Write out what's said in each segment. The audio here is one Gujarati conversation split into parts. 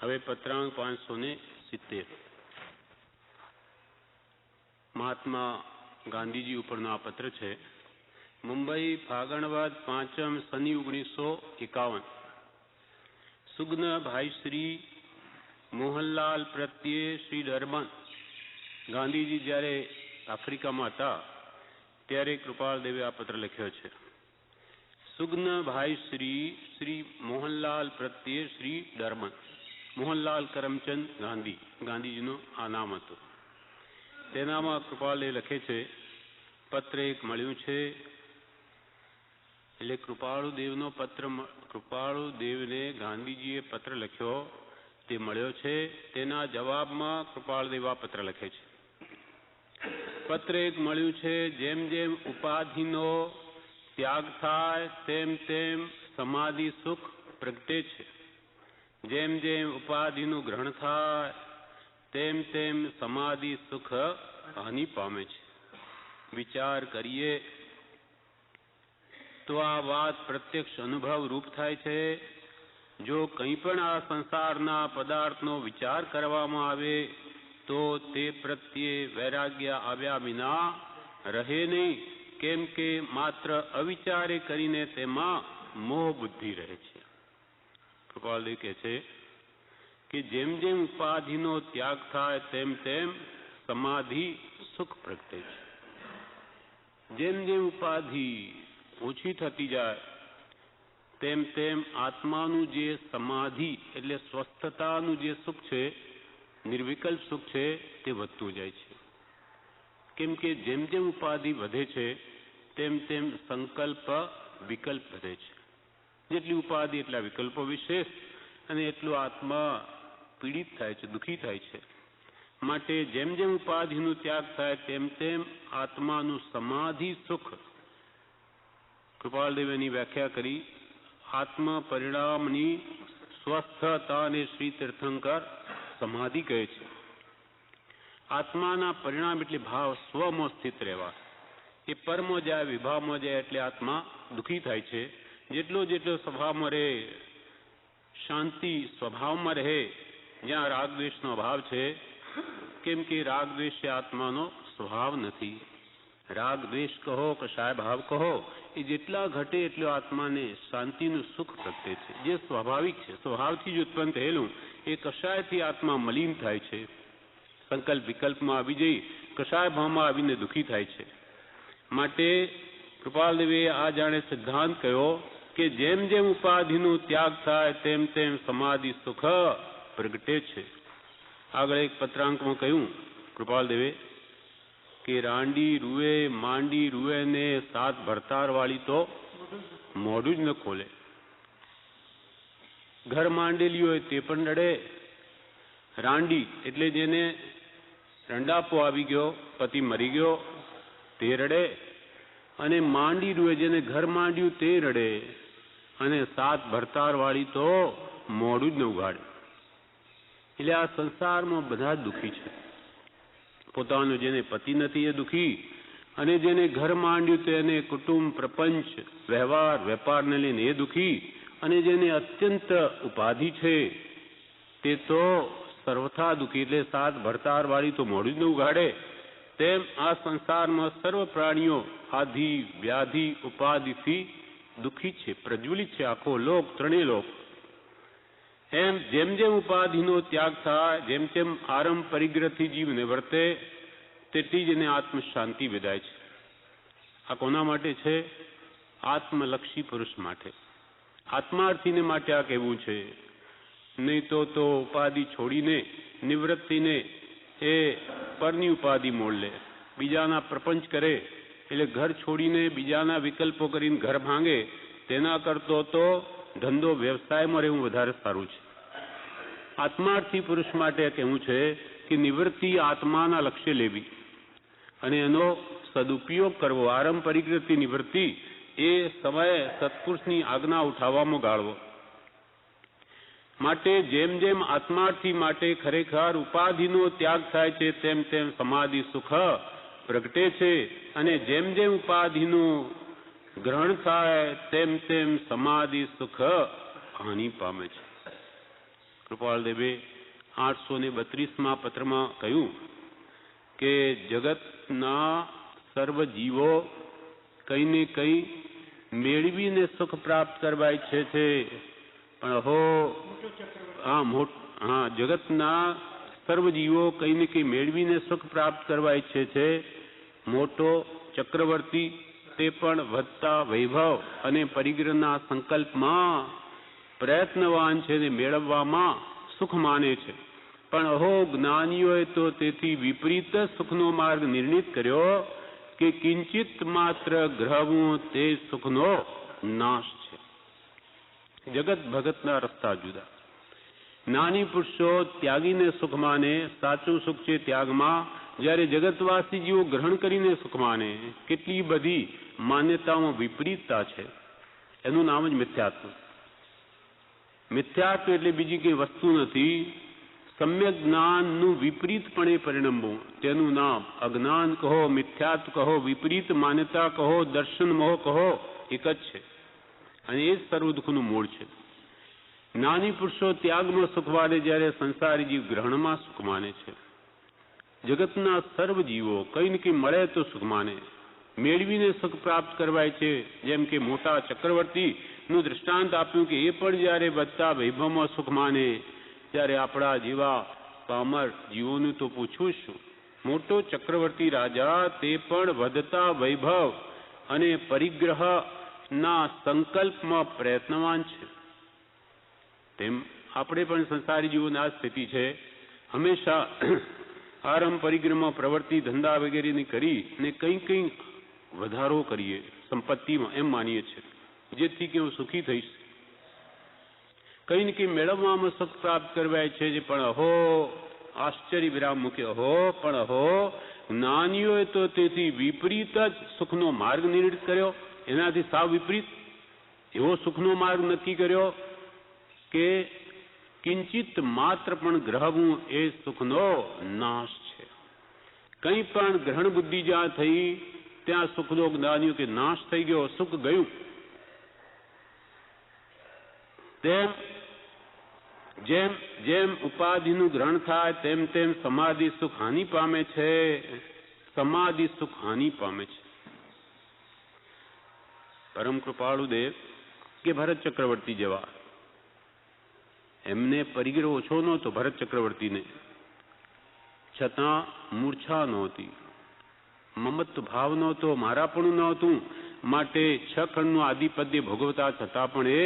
હવે પત્રાંક 570 મહાત્મા ગાંધીજી ઉપરનો આ પત્ર છે. મુંબઈ ફાગણવાદ 5 શનિ 1951. સુગ્ન ભાઈ શ્રી મોહનલાલ પ્રત્યે શ્રી ડરબન. ગાંધીજી જ્યારે આફ્રિકામાં હતા ત્યારે કૃપાલદેવે આ પત્ર લખ્યો છે. સુગ્ન ભાઈ શ્રી મોહનલાલ પ્રત્યે શ્રી ડરબન. મોહનલાલ કરમચંદ ગાંધી, ગાંધીજીનું આ નામ હતું. તેનામાં કૃપાલદેવ લખે છે, પત્ર એક મળ્યું છે. એટલે કૃપાળુદેવનો પત્ર, કૃપાળુદેવને ગાંધીજીએ પત્ર લખ્યો તે મળ્યો છે. તેના જવાબમાં કૃપાળદેવ આ પત્ર લખે છે. પત્ર એક મળ્યું છે. જેમ જેમ ઉપાધિનો ત્યાગ થાય તેમ તેમ સમાધિ સુખ પ્રગટે છે. જેમ જેમ ઉપાધિનું ગ્રહણ થાય તેમ તેમ સમાધિ સુખ હાનિ પામે છે. વિચાર કરીએ તો આ વાત પ્રત્યક્ષ અનુભવ રૂપ થાય છે. જો કંઈ પણ આ સંસારના પદાર્થનો વિચાર કરવામાં આવે તો તે પ્રત્યે વૈરાગ્ય આવ્યા વિના રહે નહીં, કેમ કે માત્ર અવિચારે કરીને તેમાં મોહ બુદ્ધિ રહે છે. કૃપાલદેવ કહે છે કે જેમ જેમ ઉપાધિનો ત્યાગ થાય તેમ તેમ સમાધિ સુખ પ્રગટે છે. જેમ જેમ ઉપાધિ ઓછી થતી જાય તેમ તેમ આત્માનું જે સમાધિ એટલે સ્વસ્થતાનું જે સુખ છે, નિર્વિકલ્પ સુખ છે, તે વધતું જાય છે. કેમ કે જેમ જેમ ઉપાધિ વધે છે તેમ તેમ સંકલ્પ વિકલ્પ વધે છે. જેટલી ઉપાધિ એટલા વિકલ્પો વિશેષ, અને એટલું આત્મા પીડિત થાય છે, દુઃખી થાય છે. માટે જેમ જેમ ઉપાધિનું ત્યાગ થાય તેમ તેમ આત્માનું સમાધિ સુખ. કૃપાલદેવની વ્યાખ્યા કરી, આત્મ પરિણામની સ્વસ્થતાને શ્રી તીર્થંકર સમાધિ કહે છે. આત્માના પરિણામ એટલે ભાવ સ્વમાં સ્થિત રહેવા. એ પરમો જાય, વિભાવમાં જાય એટલે આત્મા દુઃખી થાય છે. જેટલો જેટલો સ્વભાવમાં રહે, શાંતિ સ્વભાવમાં રહે, જ્યાં રાગદ્વેષનો અભાવ છે, કેમ કે રાગદ્વેષ આત્માનો સ્વભાવ નથી. રાગદ્વેષ કહો, કશાય ભાવ કહો, એ જેટલા ઘટે એટલો આત્માને શાંતિનું સુખ પ્રગટે છે. જે સ્વાભાવિક છે, સ્વભાવથી જ ઉત્પન્ન થયેલું, એ કશાયથી આત્મા મલિન થાય છે. સંકલ્પ વિકલ્પમાં આવી જઈ કશાય ભાવમાં આવીને દુઃખી થાય છે. માટે કૃપાલદેવે આ જાણે સિદ્ધાંત કહ્યો કે જેમ જેમ ઉપાધિનું ત્યાગ થાય તેમ તેમ સમાધિ સુખ પ્રગટે છે. આગળ એક પત્રાંકમાં કહ્યું કૃપાલદેવે કે રાંડી રૂએ માંડી રૂએ ને સાત ભરતાર વાળી તો મોઢું જ ન ખોલે. ઘર માંડેલી હોય તે પણ રડે. રાંડી એટલે જેને રંડાપો આવી ગયો, પતિ મરી ગયો, તે રડે. અને માંડી રૂએ જેને ઘર માંડ્યું તે રડે. અને સાત ભરતાર વાળી તો મોઢું જ ન ઉગાડે. એટલે આ સંસારમાં બધા દુઃખી છે. પોતાનું જેને પતિ નથી એ દુઃખી, અને જેને ઘર માંડ્યું તેને કુટુંબ પ્રપંચ વ્યવહાર વેપારને લઈને એ દુઃખી, અને જેને અત્યંત ઉપાધિ છે તે તો સર્વથા દુઃખી. એટલે સાત ભરતાર વાળી તો મોઢું જ ન ઉગાડે. તેમ આ સંસારમાં સર્વ પ્રાણીઓ આધિ વ્યાધિ ઉપાધિથી દુઃખી છે, પ્રજ્વલિત છે. આખો લોક, ત્રણેય લોક. એમ જેમ જેમ ઉપાધિનો ત્યાગ થાય, જેમ જેમ આરંભ પરિગ્રહથી જીવ નિવર્તે, તેટલી જ એને આત્મ શાંતિ વિદાય છે. આ કોના માટે છે? આત્મલક્ષી પુરુષ માટે, આત્માર્થીને માટે આ કહેવું છે. નહીં તો ઉપાધિ છોડીને નિવૃત્તિને એ પરની ઉપાધિ મોડ લે, બીજાના પ્રપંચ કરે, એટલે ઘર છોડીને બીજાના વિકલ્પો કરીને ઘર ભાંગે. તેના કરતો તો ધંધો વ્યવસાયમાં રહેવું વધારે સારું છે. આત્માર્થી પુરુષ માટે કહેવું છે કે નિવૃત્તિ આત્માના લક્ષ્ય લેવી અને એનો સદુપયોગ કરવો. આરંભ પરિગ્રહથી નિવૃત્તિ એ સમયે સત્પુરુષની આજ્ઞા ઉઠાવવામાં ગાળવો. માટે જેમ જેમ આત્માર્થી માટે ખરેખર ઉપાધિનો ત્યાગ થાય છે તેમ તેમ સમાધિ સુખ પ્રગટે છે. અને જેમ જેમ ઉપાધિનું ગ્રહણ થાય તેમ તેમ સમાધિ સુખ હાનિ પામે છે. કૃપાળદેવે 832માં પત્રમાં કહ્યું કે જગતના સર્વ જીવો કંઈ ને કંઈ મેળવીને સુખ પ્રાપ્ત કરવા ઈચ્છે છે, પણ જગતના સર્વ જીવો કંઈ ને કંઈ મેળવીને સુખ પ્રાપ્ત કરવા ઈચ્છે છે. મોટો ચક્રવર્તી તે પણ વધતા વૈભવ અને પરિગ્રહના સંકલ્પમાં પ્રયત્નવાન છે ને મેળવવામાં સુખ માને છે. પણ જ્ઞાનીઓએ તો તેથી વિપરીત સુખનો માર્ગ નિર્ણિત કર્યો કે કિંચિત માત્ર ગ્રહવું તે સુખનો નાશ છે. જગત ભગતના રસ્તા જુદા. જ્ઞાની પુરુષો ત્યાગીને સુખ માને, સાચું સુખ છે ત્યાગમાં. જ્યારે જગતવાસી જીવો ગ્રહણ કરીને સુખ માને. કેટલી બધી માન્યતાઓમાં વિપરીતતા છે. એનું નામ જ મિથ્યાત્વ. મિથ્યાત્વ એટલે બીજી કઈ વસ્તુ નથી. સમ્યક જ્ઞાનનું વિપરીતપણે પરિણમવું તેનું નામ અજ્ઞાન કહો, મિથ્યાત્વ કહો, વિપરીત માન્યતા કહો, દર્શન મોહ કહો, એક જ છે. અને એ જ સર્વ દુઃખનું મૂળ છે. જ્ઞાની પુરુષો ત્યાગમાં સુખ માને, જ્યારે સંસારી જીવ ગ્રહણમાં સુખ માને છે. જગતના સર્વ જીવો કંઈ ને કંઈ મળે તો સુખ માને, મેળવીને સુખ પ્રાપ્ત કરવાય છે. જેમ કે મોટા ચક્રવર્તીનું દૃષ્ટાંત આપ્યું કે એ પણ જ્યારે વધતા વૈભવમાં સુખ માને, ત્યારે આપણા જેવા પામર જીવોનું તો પૂછવું શું. મોટો ચક્રવર્તી રાજા તે પણ વધતા વૈભવ અને પરિગ્રહના સંકલ્પમાં પ્રયત્નવાન છે. તેમ આપણે પણ સંસારી જીવોની આ સ્થિતિ છે. હંમેશા આરંભ પરિગ્રહમાં પ્રવૃત્તિ ધંધા વગેરેની કરી ને કંઈક વધારો કરીએ સંપત્તિમાં, એમ માનીએ છીએ, જેથી કે હું સુખી થઈશ. કંઈ ને કંઈ મેળવવામાં સુખ પ્રાપ્ત કરવાય છે. પણ આશ્ચર્ય વિરામ મૂક્યો. પણ જ્ઞાનીઓએ તો તેથી વિપરીત જ સુખનો માર્ગ નિર્ણિત કર્યો. એનાથી સાવ વિપરીત એવો સુખનો માર્ગ નક્કી કર્યો કે કિંચિત માત્ર પણ ગ્રહવું એ સુખનો નાશ છે. કંઈ પણ ગ્રહણ બુદ્ધિ જ્યાં થઈ ત્યાં સુખનો જ્ઞાનીઓ કે નાશ થઈ ગયો, સુખ ગયું. તેમ જેમ જેમ ઉપાધિનું ગ્રહણ થાય તેમ તેમ સમાધિ સુખ હાનિ પામે છે. સમાધિ સુખ હાનિ પામે છે. પરમ કૃપાળુ દેવ કે ભરત ચક્રવર્તી જેવા, એમને પરિગ્રહ ઓછો નહોતો ભરત ચક્રવર્તીને, છતાં મૂર્છા નહોતી, મમત્વ ભાવ નહોતો, મારાપણું નહોતું. માટે 6 ખંડનું આધિપત્ય ભોગવતા છતાં પણ એ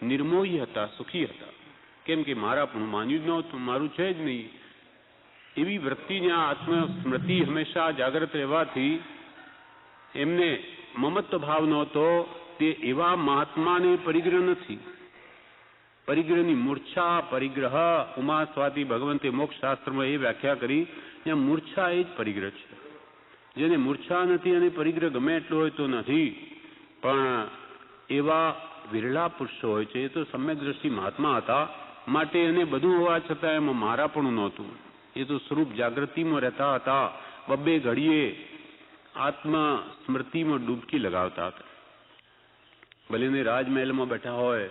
નિર્મોહી હતા, સુખી હતા. કેમ કે મારાપણું માન્યું જ નહોતું, મારું છે જ નહીં. એવી વૃત્તિ જ્યાં આત્મસ્મૃતિ હંમેશા જાગ્રત રહેવાથી એમને મમત્વ ભાવ નહોતો. તે એવા મહાત્માને પરિગ્રહ નથી. પરિગ્રહની મૂર્છા, પરિગ્રહ ઉમા સ્વાતિ ભગવંતે મોક્ષ શાસ્ત્રમાં એ વ્યાખ્યા કરી, ત્યાં મૂર્છા એ જ પરિગ્રહ છે. જેને મૂર્છા નથી અને પરિગ્રહ ગમે એટલો હોય તો નથી. પણ એવા વિરળા પુરુષો હોય છે. એ તો સમ્યક દ્રષ્ટિ મહાત્મા હતા, માટે એને બધું હોવા છતાં એમાં મારાપણું નહોતું. એ તો સ્વરૂપ જાગૃતિમાં રહેતા હતા. બબ્બે ઘડીએ આત્મ સ્મૃતિમાં ડૂબકી લગાવતા હતા. ભલે એને રાજમહેલમાં બેઠા હોય,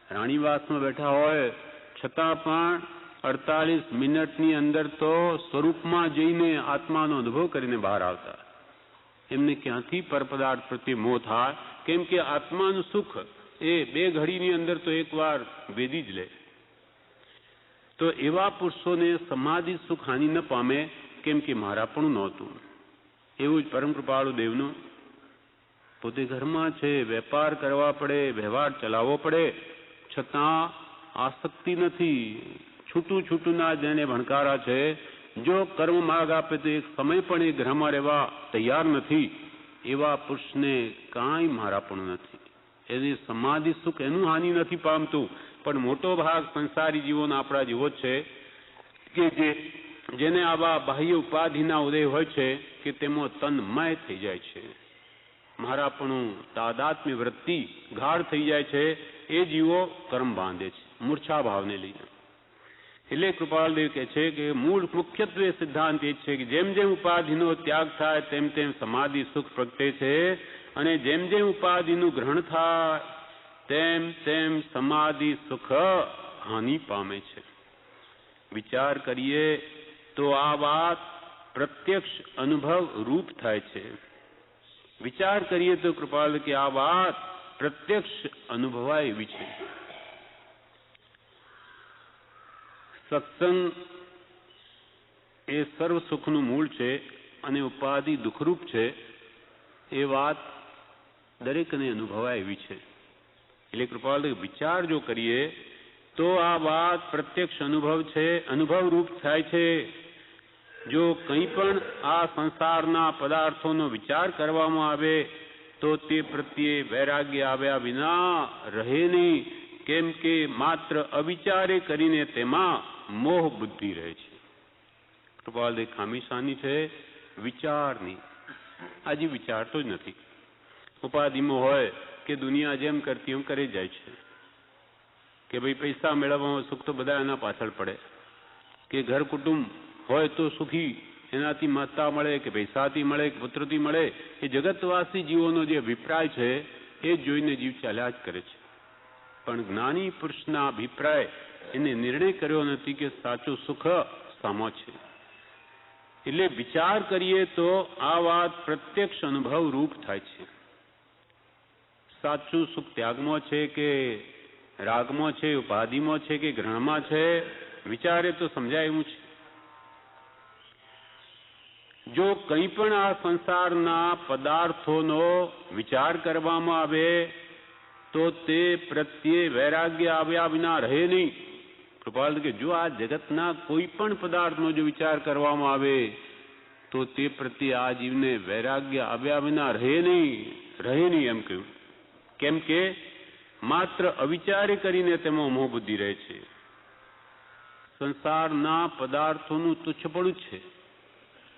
રાણીવાસમાં બેઠા હોય, છતાં પણ 48 મિનિટની અંદર તો સ્વરૂપમાં જઈને આત્માનો અનુભવ કરીને બહાર આવતા. એમને ક્યાંથી પરપદાર્થ પ્રત્યે મોહ થાય? કેમ કે આત્માનું સુખ એ 2 ઘડીની અંદર તો એકવાર વેદી જ લે. તો એવા પુરુષોને સમાધિ સુખ હાનિ ન પામે, કેમ કે મારાપણું નહોતું. એવું જ પરમ કૃપાળુ દેવનું પોતે ઘરમાં છે, વેપાર કરવા પડે, વ્યવહાર ચલાવવો પડે, છતાં આસક્તિ નથી. છૂટું છૂટુંના જેને ભણકારા છે, જો કર્મ માર્ગ આપે તો એક સમય પણ એ ગ્રહમાં રહેવા તૈયાર નથી. એવા પુરુષને કાંઈ મારાપણું નથી. એની સમાધિ સુખ એનું હાનિ નથી પામતું. પણ મોટો ભાગ સંસારી જીવોના આપણા જીવો છે કે જેને આવા બાહ્ય ઉપાધિના ઉદય હોય છે કે તેમાં તન્મય થઈ જાય છે. મારાપણું, તાદાત્મ્ય વૃત્તિ ગાઢ થઈ જાય છે. એ જીવો કર્મ બાંધે છે મૂર્છા ભાવને લઈને. એટલે કૃપાળદેવ કહે છે કે મૂળ મુખ્યત્વે સિદ્ધાંત એ છે કે જેમ જેમ ઉપાધિનો ત્યાગ થાય તેમ તેમ સમાધિ સુખ પ્રગટે છે. અને જેમ જેમ ઉપાધિનું ગ્રહણ થાય તેમ તેમ સમાધિ સુખ હાનિ પામે છે. વિચાર કરીએ તો આ વાત પ્રત્યક્ષ અનુભવ રૂપ થાય છે. વિચાર કરીએ તો કૃપાલ કે આ વાત પ્રત્યક્ષ અનુભવાય એવી છે. સત્સંગ એ સર્વ સુખનું મૂળ છે અને ઉપાધિ દુઃખરૂપ છે, એ વાત દરેકને અનુભવાય એવી છે. એટલે કૃપાલ વિચાર જો કરીએ તો આ વાત પ્રત્યક્ષ અનુભવ છે, અનુભવરૂપ થાય છે. જો કંઈ પણ આ સંસારના પદાર્થોનો વિચાર કરવામાં આવે તો તે પ્રત્યે વૈરાગ્ય આવ્યા વિના રહે નહીં, કેમ કે માત્ર અવિચારે કરીને તેમાં મોહ બુદ્ધિ રહે છે. કૃપાલ ખામી શાની છે? વિચારની. આજે વિચારતો જ નથી. ઉપાધિમાં હોય કે દુનિયા જેમ કરતી એમ કરી જાય છે, કે ભાઈ પૈસા મેળવવામાં સુખ તો બધા એના પાછળ પડે, કે ઘર કુટુંબ હોય તો સુખી એનાથી માતા મળે કે પૈસાથી મળે કે પુત્રથી મળે. એ જગતવાસી જીવોનો જે અભિપ્રાય છે એ જોઈને જીવ ચાલ્યા જ કરે છે. પણ જ્ઞાની પુરુષના અભિપ્રાય એને નિર્ણય કર્યો નથી કે સાચું સુખ સામો છે. એટલે વિચાર કરીએ તો આ વાત પ્રત્યક્ષ અનુભવ રૂપ થાય છે. સાચું સુખ ત્યાગમાં છે કે રાગમાં છે, ઉપાધિમાં છે કે ગ્રહણમાં છે? વિચારે તો સમજાય એવું છે. જો કંઈ પણ આ સંસારના પદાર્થોનો વિચાર કરવામાં આવે તો તે પ્રત્યે વૈરાગ્ય આવ્યા વિના રહે નહીં. કૃપાલ કે જો આ જગતના કોઈ પણ પદાર્થનો જો વિચાર કરવામાં આવે તો તે પ્રત્યે આ જીવને વૈરાગ્ય આવ્યા વિના રહે નહીં એમ કહ્યું. કેમ કે માત્ર અવિચારે કરીને તેમાં મોહ બુદ્ધિ રહે છે. સંસારના પદાર્થોનું તુચ્છપણું છે,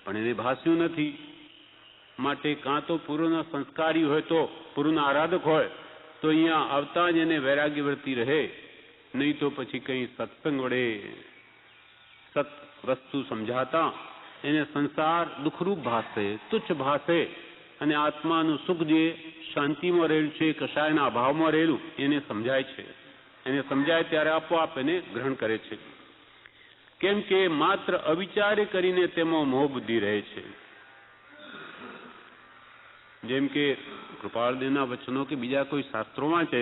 પણ એને ભાસ્યું નથી. માટે કાં તો પૂર્વના સંસ્કારી હોય તો પૂર્વના આરાધક હોય તો અહીંયા આવતા જ એને વૈરાગ્ય વૃત્તિ રહે, નહીં તો પછી કંઈ સત્સંગ વડે સત વસ્તુ સમજાતા એને સંસાર દુઃખરૂપ ભાસે, તુચ્છ ભાસે, અને આત્માનું સુખ જે શાંતિમાં રહેલું છે, કશાયના અભાવમાં રહેલું એને સમજાય છે. એને સમજાય ત્યારે આપોઆપ એને ગ્રહણ કરે છે. કેમ કે માત્ર અવિચારે કરીને તેમાં મોહ બુદ્ધિ રહે છે. જેમ કે કૃપાળદેવના વચનો કે બીજા કોઈ શાસ્ત્રોમાં છે,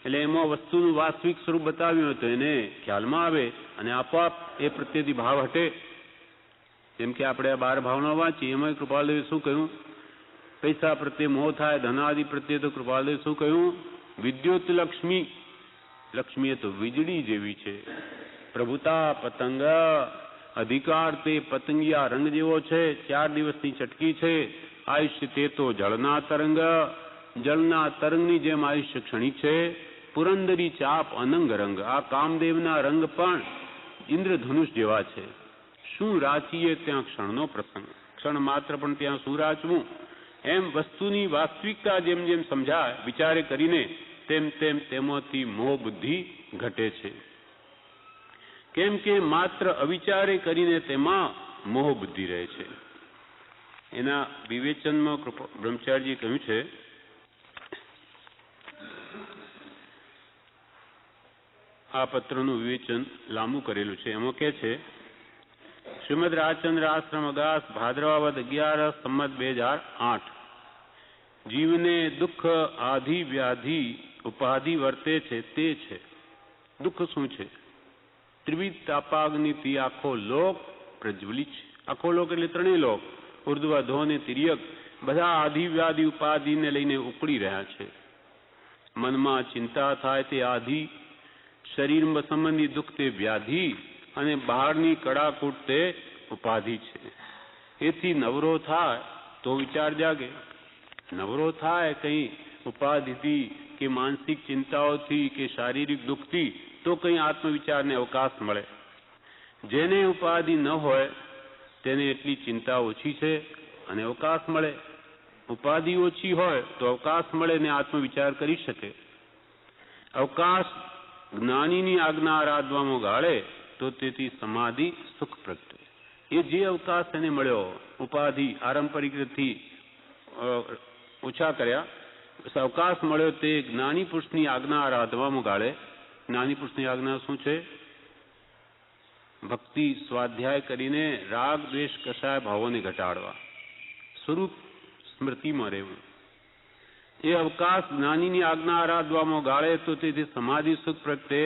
એટલે એમાં વસ્તુનું વાસ્તવિક સ્વરૂપ બતાવ્યું હોય તો એને ખ્યાલમાં આવે અને આપોઆપ એ પ્રત્યેથી ભાવ હટે. જેમ કે આપણે આ 12 ભાવના વાંચીએ એમાં કૃપાળદેવે શું કહ્યું? પૈસા પ્રત્યે મોહ થાય, ધનાદિ પ્રત્યે તો કૃપાળદેવે શું કહ્યું? વિદ્યુત લક્ષ્મી. લક્ષ્મી એ તો વીજળી જેવી છે. પ્રભુતા પતંગ, અધિકાર તે પતંગિયા રંગ જેવો છે. 4 દિવસની ચટકી છે. આયુષ્ય તે તો જળના તરંગ, જળના તરંગની જેમ આયુષ્ય ક્ષણિક છે. પુરંદરી ચાપ અનંગ રંગ. આ કામદેવના રંગ પણ ઇન્દ્રધનુષ જેવા છે. શું રાચીએ ત્યાં ક્ષણનો પ્રસંગ, ક્ષણ માત્ર પણ ત્યાં શું રાચવું? એમ વસ્તુની વાસ્તવિકતા જેમ જેમ સમજાય વિચારે કરીને તેમ તેમ તેમાંથી મોહ બુદ્ધિ ઘટે છે. કેમ કે માત્ર અવિચારે કરીને તેમાં મોહ બુદ્ધિ રહે છે. એના વિવેચનમાં બ્રહ્મચારીજીએ કહ્યું છે, આ પત્રનું વિવેચન લાંબુ કરેલું છે. એમાં કે છે, શ્રીમદ રાજચંદ્ર આશ્રમ અગાસ ભાદ્રવાદ 11 સંમત 2008. જીવને દુઃખ આધિ વ્યાધિ ઉપાધિ વર્તે છે તે છે. દુઃખ શું છે? ત્રિવિધ તાપાગ્નિથી આખો લોક પ્રજ્વલિત છે. આખો લોક એટલે 3 લોક, ઉર્ધ્વ અધો ને તિર્યક, બધા આધિ વ્યાધિ ઉપાધિને લઈને ઉકળી રહ્યા છે. મનમાં ચિંતા થાય તે આધિ, શરીરમાં સંબંધી દુઃખ તે વ્યાધિ, અને બહારની કડાકૂટ તે ઉપાધિ છે. એથી નવરો થાય તો વિચાર જાગે. નવરો થાય કંઈ ઉપાધિથી કે માનસિક ચિંતાઓથી કે શારીરિક દુઃખથી તો કંઈ આત્મવિચારને અવકાશ મળે. જેને ઉપાધિ ન હોય તેને એટલી ચિંતા ઓછી છે અને અવકાશ મળે. ઉપાધિ ઓછી હોય તો અવકાશ મળે ને આત્મવિચાર કરી શકે. અવકાશ જ્ઞાનીની આજ્ઞા આરાધવામાં ગાળે તો તેથી સમાધિ સુખ પ્રગટે. એ જે અવકાશ એને મળ્યો, ઉપાધિ આરંપરિક રીતથી ઓછા કર્યા, અવકાશ મળ્યો તે જ્ઞાની પુરુષની આજ્ઞા આરાધવામાં ગાળે જ્ઞાની પુરુષની આજ્ઞા શું છે? ભક્તિ સ્વાધ્યાય કરીને રાગ દ્વેષ કશાય ભાવોને ઘટાડવા, સ્વરૂપ સ્મૃતિમાં રહેવું. એ અવકાશ જ્ઞાનીની આજ્ઞા આરાધવામાં ગાળે તો તેથી સમાધિ સુખ પ્રગટે.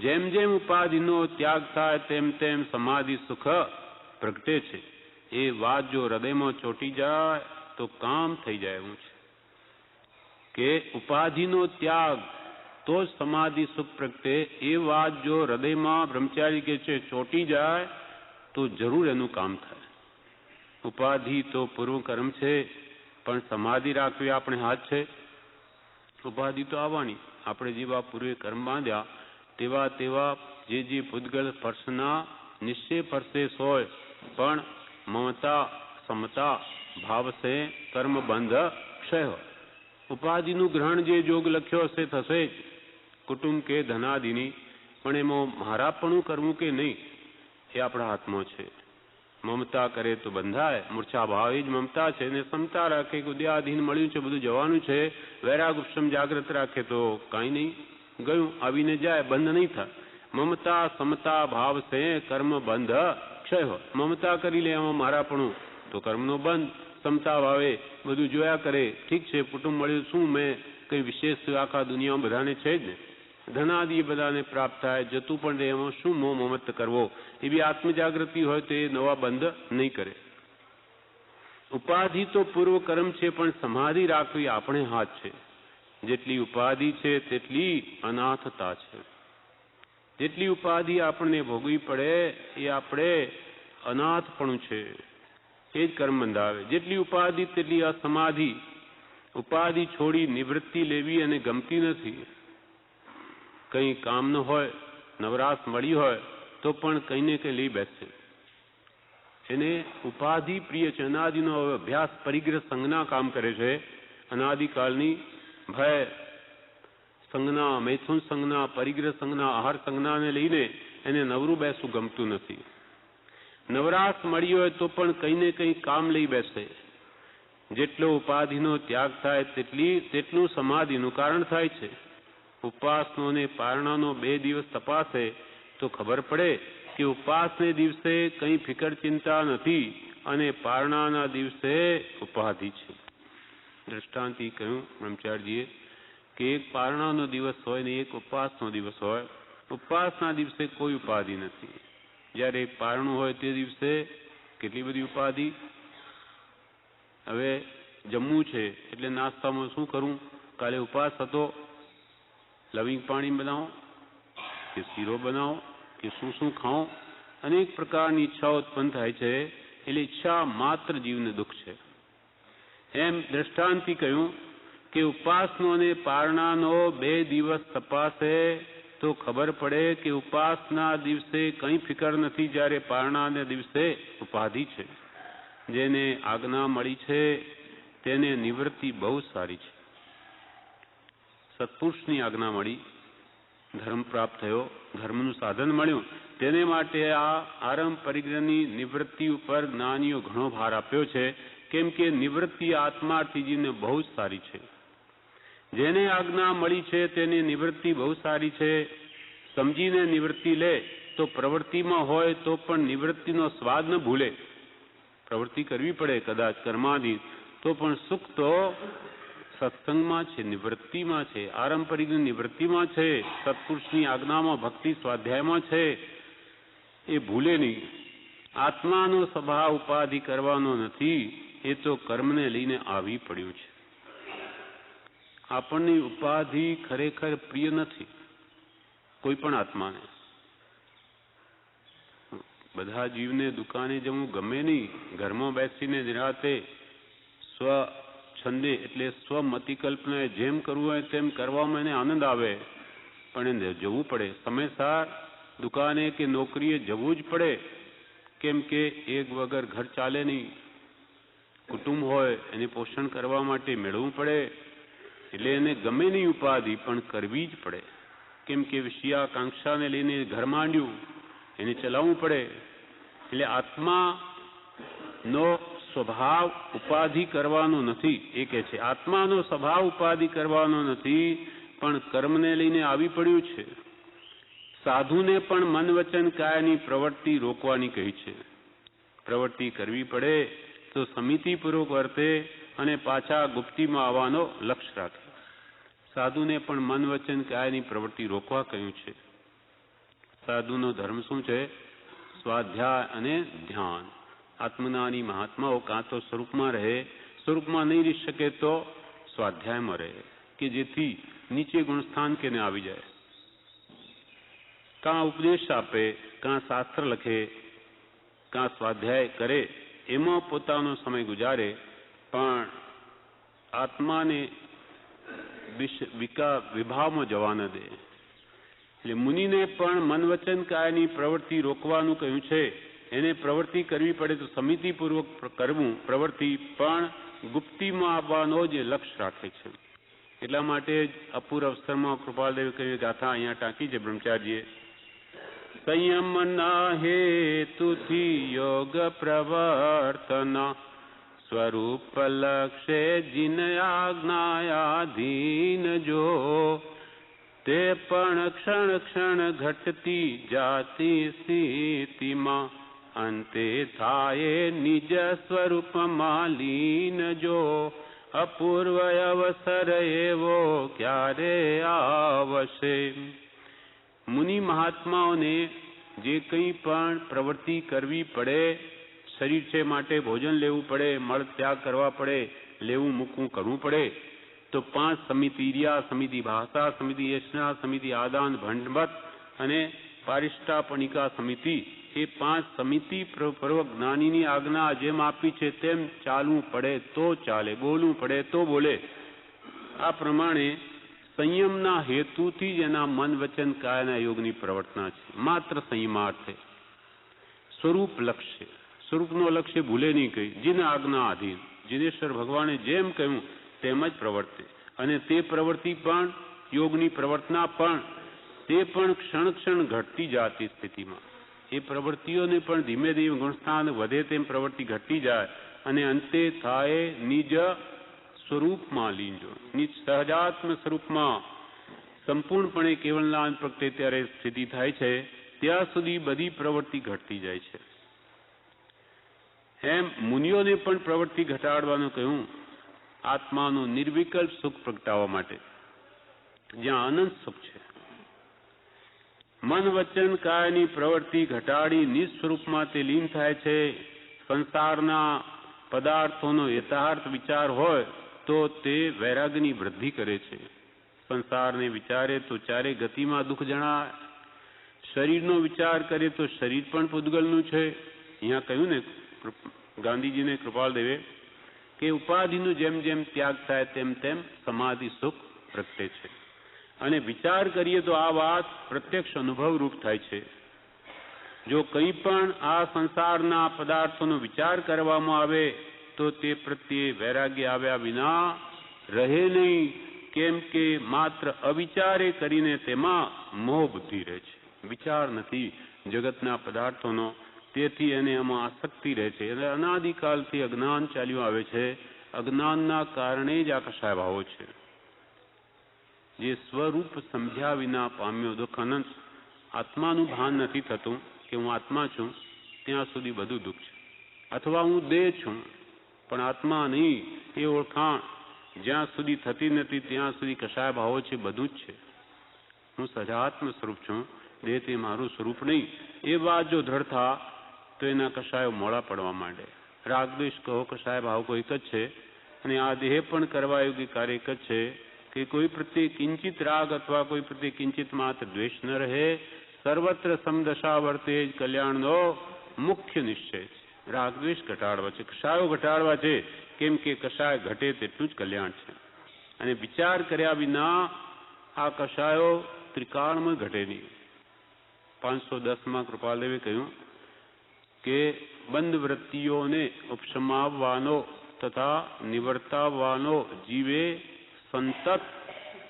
જેમ જેમ ઉપાધિનો ત્યાગ થાય તેમ તેમ સમાધિ સુખ પ્રગટે છે. એ વાત જો હૃદયમાં ચોંટી જાય તો કામ થઈ જાય એવું છે કે ઉપાધિનો ત્યાગ તો જ સમાધિ સુખ પ્રગટે. એ વાત જો હૃદયમાં બ્રહ્મચારી કે છે ચોંટી જાય તો જરૂર એનું કામ થાય. ઉપાધિ તો પૂર્વ કર્મ છે, પણ સમાધિ રાખવી આપણે હાથ છે. ઉપાધિ તો આવવાની. આપણે જેવા પૂર્વે કર્મ બાંધ્યા તેવા તેવા જે ભૂતગલ સ્પર્શના નિશ્ચય પરસેસ હોય, પણ મમતા સમતા ભાવ સે કર્મ બંધ ક્ષય હોય. ઉપાધિનું ગ્રહણ જે જોગ લખ્યો હશે થશે જ, કુટુંબ કે ધનાદિની, પણ એમાં મારાપણું કરવું કે નહીં એ આપણા હાથમાં છે. મમતા કરે તો બંધાય, મૂર્છા ભાવ જ મમતા છે. ને સમતા રાખે કે ઉદ્યાધીન મળ્યું છે બધું જવાનું છે, વૈરાગ ઉપશમ જાગ્રત રાખે તો કાંઈ નહીં, ગયું આવીને જાય, બંધ નહીં થાય. મમતા સમતા ભાવ છે કર્મ બંધ ક્ષય હોય. મમતા કરી લે એમાં મારાપણું તો કર્મનો બંધ. સમતા ભાવે બધું જોયા કરે, ઠીક છે કુટુંબ મળ્યું, શું મેં કંઈ વિશેષ આખા દુનિયામાં બધાને છે જ ને, ધનાદિ બધાને પ્રાપ્ત થાય, જતું પણ રહે, એમાં શું મોહ મમત કરવો. એવી આત્મજાગૃતિ હોય તો એ નવા બંધ નહીં કરે. ઉપાધિ તો પૂર્વ કર્મ છે, પણ સમાધિ રાખવી આપણે હાથ છે. જેટલી ઉપાધિ છે તેટલી અનાથતા છે. જેટલી ઉપાધિ આપણને ભોગવી પડે એ આપણે અનાથપણું છે, એ જ કર્મ બંધાવે. જેટલી ઉપાધિ તેટલી અસમાધિ. ઉપાધિ છોડી નિવૃત્તિ લેવી અને ગમતી નથી. કંઈ કામ ન હોય, નવરાશ મળી હોય તો પણ કંઈ ને કંઈ લઈ બેસે. એને ઉપાધિ પ્રિય છે. અનાદિનો અભ્યાસ પરિગ્રહ સંજ્ઞા કામ કરે છે. અનાદિકાળની ભય સંજ્ઞા, મૈથુન સંજ્ઞા, પરિગ્રહ સંજ્ઞા, આહાર સંજ્ઞાને લઈને એને નવરું બેસવું ગમતું નથી. નવરાશ મળી હોય તો પણ કંઈ ને કંઈ કામ લઈ બેસે. જેટલો ઉપાધિનો ત્યાગ થાય તેટલું સમાધિનું કારણ થાય છે. ઉપાસનો અને પારણાનો 2 દિવસ તપાસે તો ખબર પડે કે ઉપાસને દિવસે કંઈ ફિકર ચિંતા નથી અને પારણાના દિવસે ઉપાધિ છે. દ્રષ્ટાંતિ કહ્યું બ્રહ્મચારીજીએ કે એક પારણાનો દિવસ હોય ને એક ઉપવાસનો દિવસ હોય. ઉપવાસના દિવસે કોઈ ઉપાધિ નથી, જ્યારે એક પારણું હોય તે દિવસે કેટલી બધી ઉપાધિ. હવે જમવું છે એટલે નાસ્તામાં શું કરું, કાલે ઉપવાસ હતો, લવિંગ પાણી બનાવો કે શીરો બનાવો કે શું ખાઓ, અનેક પ્રકારની ઈચ્છાઓ ઉત્પન્ન થાય છે. એટલે ઈચ્છા માત્ર જીવને દુઃખ છે. એમ દ્રષ્ટાંતિ કહ્યું કે ઉપાસનો અને પારણાનો 2 દિવસ તપાસે તો ખબર પડે કે ઉપાસના દિવસે કંઈ ફિકર નથી, જ્યારે પારણાના દિવસે ઉપાધિ છે. જેને આજ્ઞા મળી છે તેને નિવૃત્તિ બહુ સારી છે. સત્પુરુષની આજ્ઞા મળી, ધર્મ પ્રાપ્ત થયો, ધર્મનું સાધન મળ્યું, તેને માટે આ આરંભ પરિગ્રહની નિવૃત્તિ ઉપર જ્ઞાનીઓ ઘણો ભાર આપ્યો છે. કેમ કે નિવૃત્તિ આત્માર્થી જીવને બહુ જ સારી છે. જેને આજ્ઞા મળી છે તેને નિવૃત્તિ બહુ સારી છે. સમજીને નિવૃત્તિ લે તો પ્રવૃત્તિમાં હોય તો પણ નિવૃત્તિનો સ્વાદ ન ભૂલે. પ્રવૃત્તિ કરવી પડે કદાચ કર્માદિ, તો પણ સુખ તો સત્સંગમાં છે, નિવૃત્તિમાં છે. આરંભ પરિગ્રહ નિવૃત્તિમાં છે, સત્પુરુષની આજ્ઞામાં, ભક્તિ સ્વાધ્યાયમાં છે. એ ભૂલે નહીં. આત્માનો સ્વભાવ ઉપાધિ કરવાનો નથી, એ તો કર્મને લઈને આવી પડ્યું છે. આપણની ઉપાધિ ખરેખર પ્રિય નથી કોઈ પણ આત્માને. બધા જીવને દુકાને જવું ગમે નહીં, ઘરમાં બેસીને નિરાતે સ્વ છંદે એટલે સ્વમતિ કલ્પના જેમ કરવું હોય તેમ કરવામાં એને આનંદ આવે, પણ એને જવું પડે સમયસર. દુકાને કે નોકરીએ જવું જ પડે, કેમ કે એક વગર ઘર ચાલે નહીં. કુટુંબ હોય એને પોષણ કરવા માટે મેળવવું પડે, એટલે એને ગમે નહીં ઉપાધિ પણ કરવી જ પડે. કેમ કે વિષયાકાંક્ષાને લઈને ઘર માંડ્યું, એને ચલાવવું પડે. એટલે આત્માનો સ્વભાવ ઉપાધિ કરવાનો નથી, એ કહે છે. આત્માનો સ્વભાવ ઉપાધિ કરવાનો નથી, પણ કર્મને લઈને આવી પડ્યું છે. સાધુને પણ મન વચન કાયાની પ્રવૃત્તિ રોકવાની કહી છે. પ્રવૃત્તિ કરવી પડે તો સમિતિપૂર્વક વર્તે અને પાછા ગુપ્તીમાં આવવાનો લક્ષ્ય રાખે. સાધુને પણ મન વચન કાયાની પ્રવૃત્તિ રોકવા કહ્યું છે. સાધુનો ધર્મ શું છે? સ્વાધ્યાય અને ધ્યાન. આત્મજ્ઞાની મહાત્માઓ કાં તો સ્વરૂપમાં રહે, સ્વરૂપમાં નહીં રહી શકે તો સ્વાધ્યાયમાં રહે, કે જેથી નીચે ગુણસ્થાન કેને આવી જાય. કાં ઉપદેશ આપે, કાં શાસ્ત્ર લખે, કાં સ્વાધ્યાય કરે, એમાં પોતાનો સમય ગુજારે, પણ આત્માને વિભાવમાં જવા ન દે. એટલે મુનિને પણ મન વચન કાયાની પ્રવૃત્તિ રોકવાનું કહ્યું છે. એને પ્રવૃત્તિ કરવી પડે તો સમિતિપૂર્વક કરવું, પ્રવૃત્તિ પણ ગુપ્તીમાં આવવાનો જ લક્ષ્ય રાખે છે. એટલા માટે જ અપૂર્વ અવસરમાં કૃપાલદેવે કહ્યું ગાથા અહીંયા ટાંકી છે બ્રહ્મચારીએ. સંયમના હેતુથી યોગ પ્રવર્તન સ્વરૂપ લક્ષે જીન આજ્ઞાયાધીન જો તે પણ ક્ષણ ક્ષણ ઘટતી જાતી સ્થિતિમાં અંતે થાય નિજ સ્વરૂપમાં લીન જો અપૂર્વ અવસર એવો ક્યારે આવશે. મુનિ મહાત્માઓને જે કંઈ પણ પ્રવૃત્તિ કરવી પડે, શરીર છે માટે ભોજન લેવું પડે, મળ ત્યાગ કરવા પડે, લેવું મૂકવું કરવું પડે, તો 5 સમિતિ રહ્યા: સમિતિ ભાષા, સમિતિ યશના, સમિતિ આદાન ભંડવત અને પારિષ્ટાપણિકા સમિતિ. એ 5 સમિતિ પૂર્વક જ્ઞાનીની આજ્ઞા જેમ આપી છે તેમ ચાલવું પડે તો ચાલે, બોલવું પડે તો બોલે. આ પ્રમાણે સંયમના હેતુથી જ એના મન વચન કાયાના યોગની પ્રવર્તના છે. માત્ર સંયમાર્થે સ્વરૂપ લક્ષ્ય, સ્વરૂપનો લક્ષ્ય ભૂલે નહીં કહી. જીને આજ્ઞા આધીન, જીનેશ્વર ભગવાને જેમ કહ્યું તેમ જ પ્રવર્તે. અને તે પ્રવૃત્તિ પણ યોગની પ્રવર્તના પણ તે પણ ક્ષણ ક્ષણ ઘટતી જાતી સ્થિતિમાં. એ પ્રવૃત્તિઓને પણ ધીમે ધીમે ગુણસ્થાન વધે તેમ પ્રવૃત્તિ ઘટતી જાય અને અંતે થાય નિજ સ્વરૂપમાં લીન જો. નિજ સહજાત્મ સ્વરૂપમાં સંપૂર્ણપણે કેવલનામ પ્રગટે ત્યારે સ્થિતિ થાય છે. ત્યાં સુધી બધી પ્રવૃત્તિ ઘટતી જાય છે. એમ મુનિઓને પણ પ્રવૃત્તિ ઘટાડવાનું કહ્યું, આત્માનું નિર્વિકલ્પ સુખ પ્રગટાવવા માટે, જ્યાં અનંત સુખ છે. મન વચન કાયની પ્રવૃત્તિ ઘટાડી નિસ્વરૂપમાં તે લીન થાય છે. સંસારના પદાર્થોનો યથાર્થ વિચાર હોય તો તે વૈરાગ્યની વૃદ્ધિ કરે છે. સંસારને વિચારે તો ચારે ગતિમાં દુઃખ જણાય. શરીરનો વિચાર કરે તો શરીર પણ પૂતગલનું છે. અહીંયા કહ્યું ને ગાંધીજીને કૃપાલદેવે કે ઉપાધિનું જેમ જેમ ત્યાગ થાય તેમ તેમ સમાધિ સુખ પ્રગટે છે. અને વિચાર કરીએ તો આ વાત પ્રત્યક્ષ અનુભવ રૂપ થાય છે. જો કંઈ પણ આ સંસારના પદાર્થોનો વિચાર કરવામાં આવે તો તે પ્રત્યે વૈરાગ્ય આવ્યા વિના રહે નહીં. કેમ કે માત્ર અવિચારે કરીને તેમાં મોહ બુદ્ધિ રહે છે. વિચાર નથી જગતના પદાર્થોનો, તેથી એને એમાં આસક્તિ રહે છે. એટલે અનાદિકાલથી અજ્ઞાન ચાલ્યું આવે છે. અજ્ઞાનના કારણે જ આ કશાય ભાવો છે. જે સ્વરૂપ સમજ્યા વિના પામ્યો દુઃખ અનંત. આત્માનું ભાન નથી થતું કે હું આત્મા છું, ત્યાં સુધી બધું દુઃખ છે. અથવા હું દેહ છું પણ આત્મા નહીં એ ઓળખાણ જ્યાં સુધી થતી નથી ત્યાં સુધી કશાય ભાવો છે, બધું જ છે. હું સજાત્મ સ્વરૂપ છું, દેહ તે મારું સ્વરૂપ નહીં. એ વાત જો દ્રઢ થા તો એના કશાયો મોડા પડવા માંડે. રાગદ્વેષ કહો કશાય ભાવ કોઈ એક જ છે અને આ દેહ પણ કરવા યોગ્ય કાર્ય એક જ છે કે કોઈ પ્રત્યે કિંચિત રાગ અથવા કોઈ પ્રત્યે કિંચિત માત્ર દ્વેષ ન રહે. સર્વત્ર સમદશા વર્તે જ કલ્યાણનો મુખ્ય નિશ્ચય છે. રાગદ્વેષ ઘટાડવા છે, કશાયો ઘટાડવા છે. કેમ કે કશાય ઘટે તેટલું જ કલ્યાણ છે. અને વિચાર કર્યા વિના આ કશાયો ત્રિકાળમાં ઘટે નહીં. 510માં કૃપાલદેવે કહ્યું કે બંધ વૃત્તિઓને ઉપશમાવવાનો તથા નિવર્તાવવાનો જીવે સંતત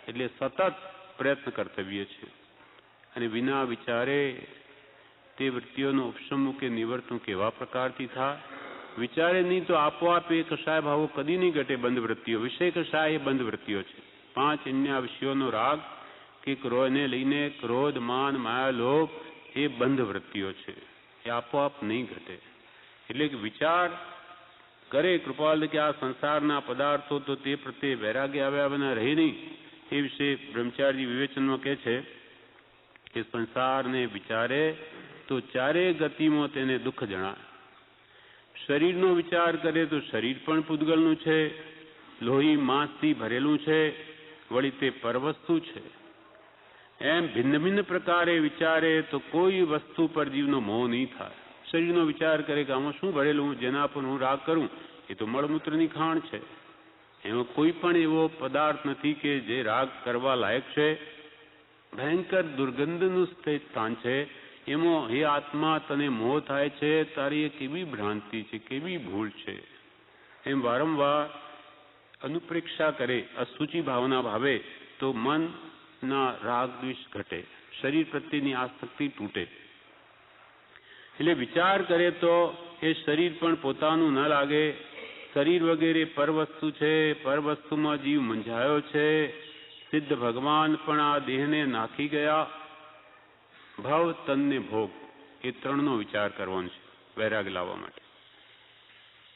એટલે સતત પ્રયત્ન કર્તવ્ય છે. અને વિના વિચારે તે વૃત્તિઓનો ઉપશમ કે નિવર્તન કેવા પ્રકારથી થાય? વિચારે નહીં તો આપોઆપ એ કશાય ભાવો કદી નહીં ઘટે. બંધ વૃત્તિઓ વિષય કશાય એ બંધ વૃત્તિઓ છે. 5 અન્ય વિષયોનો રાગ કે ક્રોધને લઈને ક્રોધ, માન, માયા, લોભ એ બંધ વૃત્તિઓ છે, એ આપોઆપ નહીં ઘટે. એટલે કે વિચાર કરે કૃપાલ કે આ સંસારના પદાર્થો તો તે પ્રત્યે વૈરાગ્ય આવ્યા વિના રહે નહીં. એ વિશે બ્રહ્મચારી વિવેચનમાં કહે છે કે સંસારને વિચારે તો ચારે ગતિમાં તેને દુઃખ જણાય. શરીરનો વિચાર કરે તો શરીર પણ પૂતગલનું છે, લોહી માંસથી ભરેલું છે, વળી તે પરવસ્તુ છે. એમ ભિન્ન ભિન્ન પ્રકારે વિચારે તો કોઈ વસ્તુ પર જીવનો મોહ નહીં થાય. શરીરનો વિચાર કરે કે આમાં શું ભરેલું, જેના પર હું રાગ કરું, એ તો મળમૂત્રની ખાણ છે. એમાં કોઈ પણ એવો પદાર્થ નથી કે જે રાગ કરવા લાયક છે. ભયંકર દુર્ગંધનું સ્થાન છે. એમાં હે આત્મા તને મોહ થાય છે, તારી એ કેવી ભ્રાંતિ છે, કેવી ભૂલ છે. એમ વારંવાર અનુપ્રેક્ષા કરે, અસુચિ ભાવના ભાવે તો મનના રાગ દ્વેષ ઘટે, શરીર પ્રત્યેની આસક્તિ તૂટે. એટલે વિચાર કરે તો એ શરીર પણ પોતાનું ન લાગે. શરીર વગેરે પરવસ્તુ છે, પરવસ્તુમાં જીવ મૂંઝાયો છે. સિદ્ધ ભગવાન પણ આ દેહને નાખી ગયા. ભવ, તન ને ભોગ, એ ત્રણનો વિચાર કરવાનો છે વૈરાગ લાવવા માટે.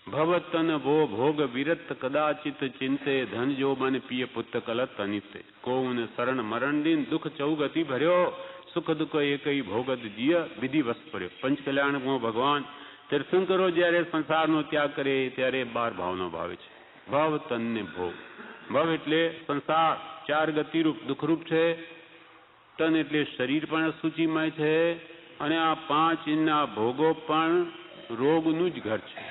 ભવ તન ભો ભોગ વિરત કદાચિત ચિંતે, ધન જો મન પિય પુત્ર કલત અનિતે. કોન શરણ મરણ દિન દુઃખ ચૌગતિ ભર્યો, સુખ દુઃખ એકઈ ભોગત જીય વિધિ વસ કર્યો. પંચ કલ્યાણમાં ભગવાન તીર્થંકરો જ્યારે સંસારનો ત્યાગ કરે ત્યારે 12 ભાવનો ભાવે છે. ભવ તન ને ભોગ. ભવ એટલે સંસાર ચાર ગતિરૂપ દુઃખરૂપ છે. તન એટલે શરીર પણ અસુચિમય છે, અને આ 5 ઇન્દ્રિયના ભોગો પણ રોગનું જ ઘર છે.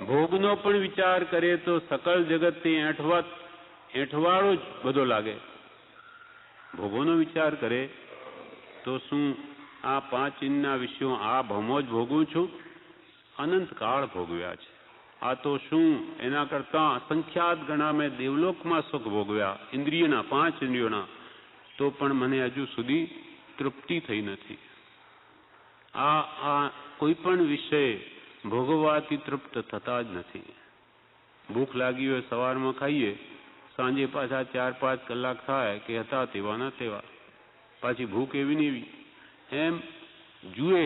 ભોગનો પણ વિચાર કરે તો સકલ જગતથી એંઠવાળો જ બધો લાગે. ભોગોનો વિચાર કરે તો શું આ 5 ઇન્દ્રિયના વિષયો આ ભવમાં જ ભોગવું છું? અનંત કાળ ભોગવ્યા છે. આ તો શું એના કરતા અસંખ્યાત ગણા મેં દેવલોકમાં સુખ ભોગવ્યા ઇન્દ્રિયના, 5 ઇન્દ્રિયોના, તો પણ મને હજુ સુધી તૃપ્તિ થઈ નથી. આ કોઈ પણ વિષય ભોગવવાથી તૃપ્ત થતા જ નથી. ભૂખ લાગી હોય સવારમાં ખાઈએ, સાંજે પાછા 4-5 કલાક થાય કે હતા તેવાના તેવા, પાછી ભૂખ એવી ને એવી. એમ જુએ,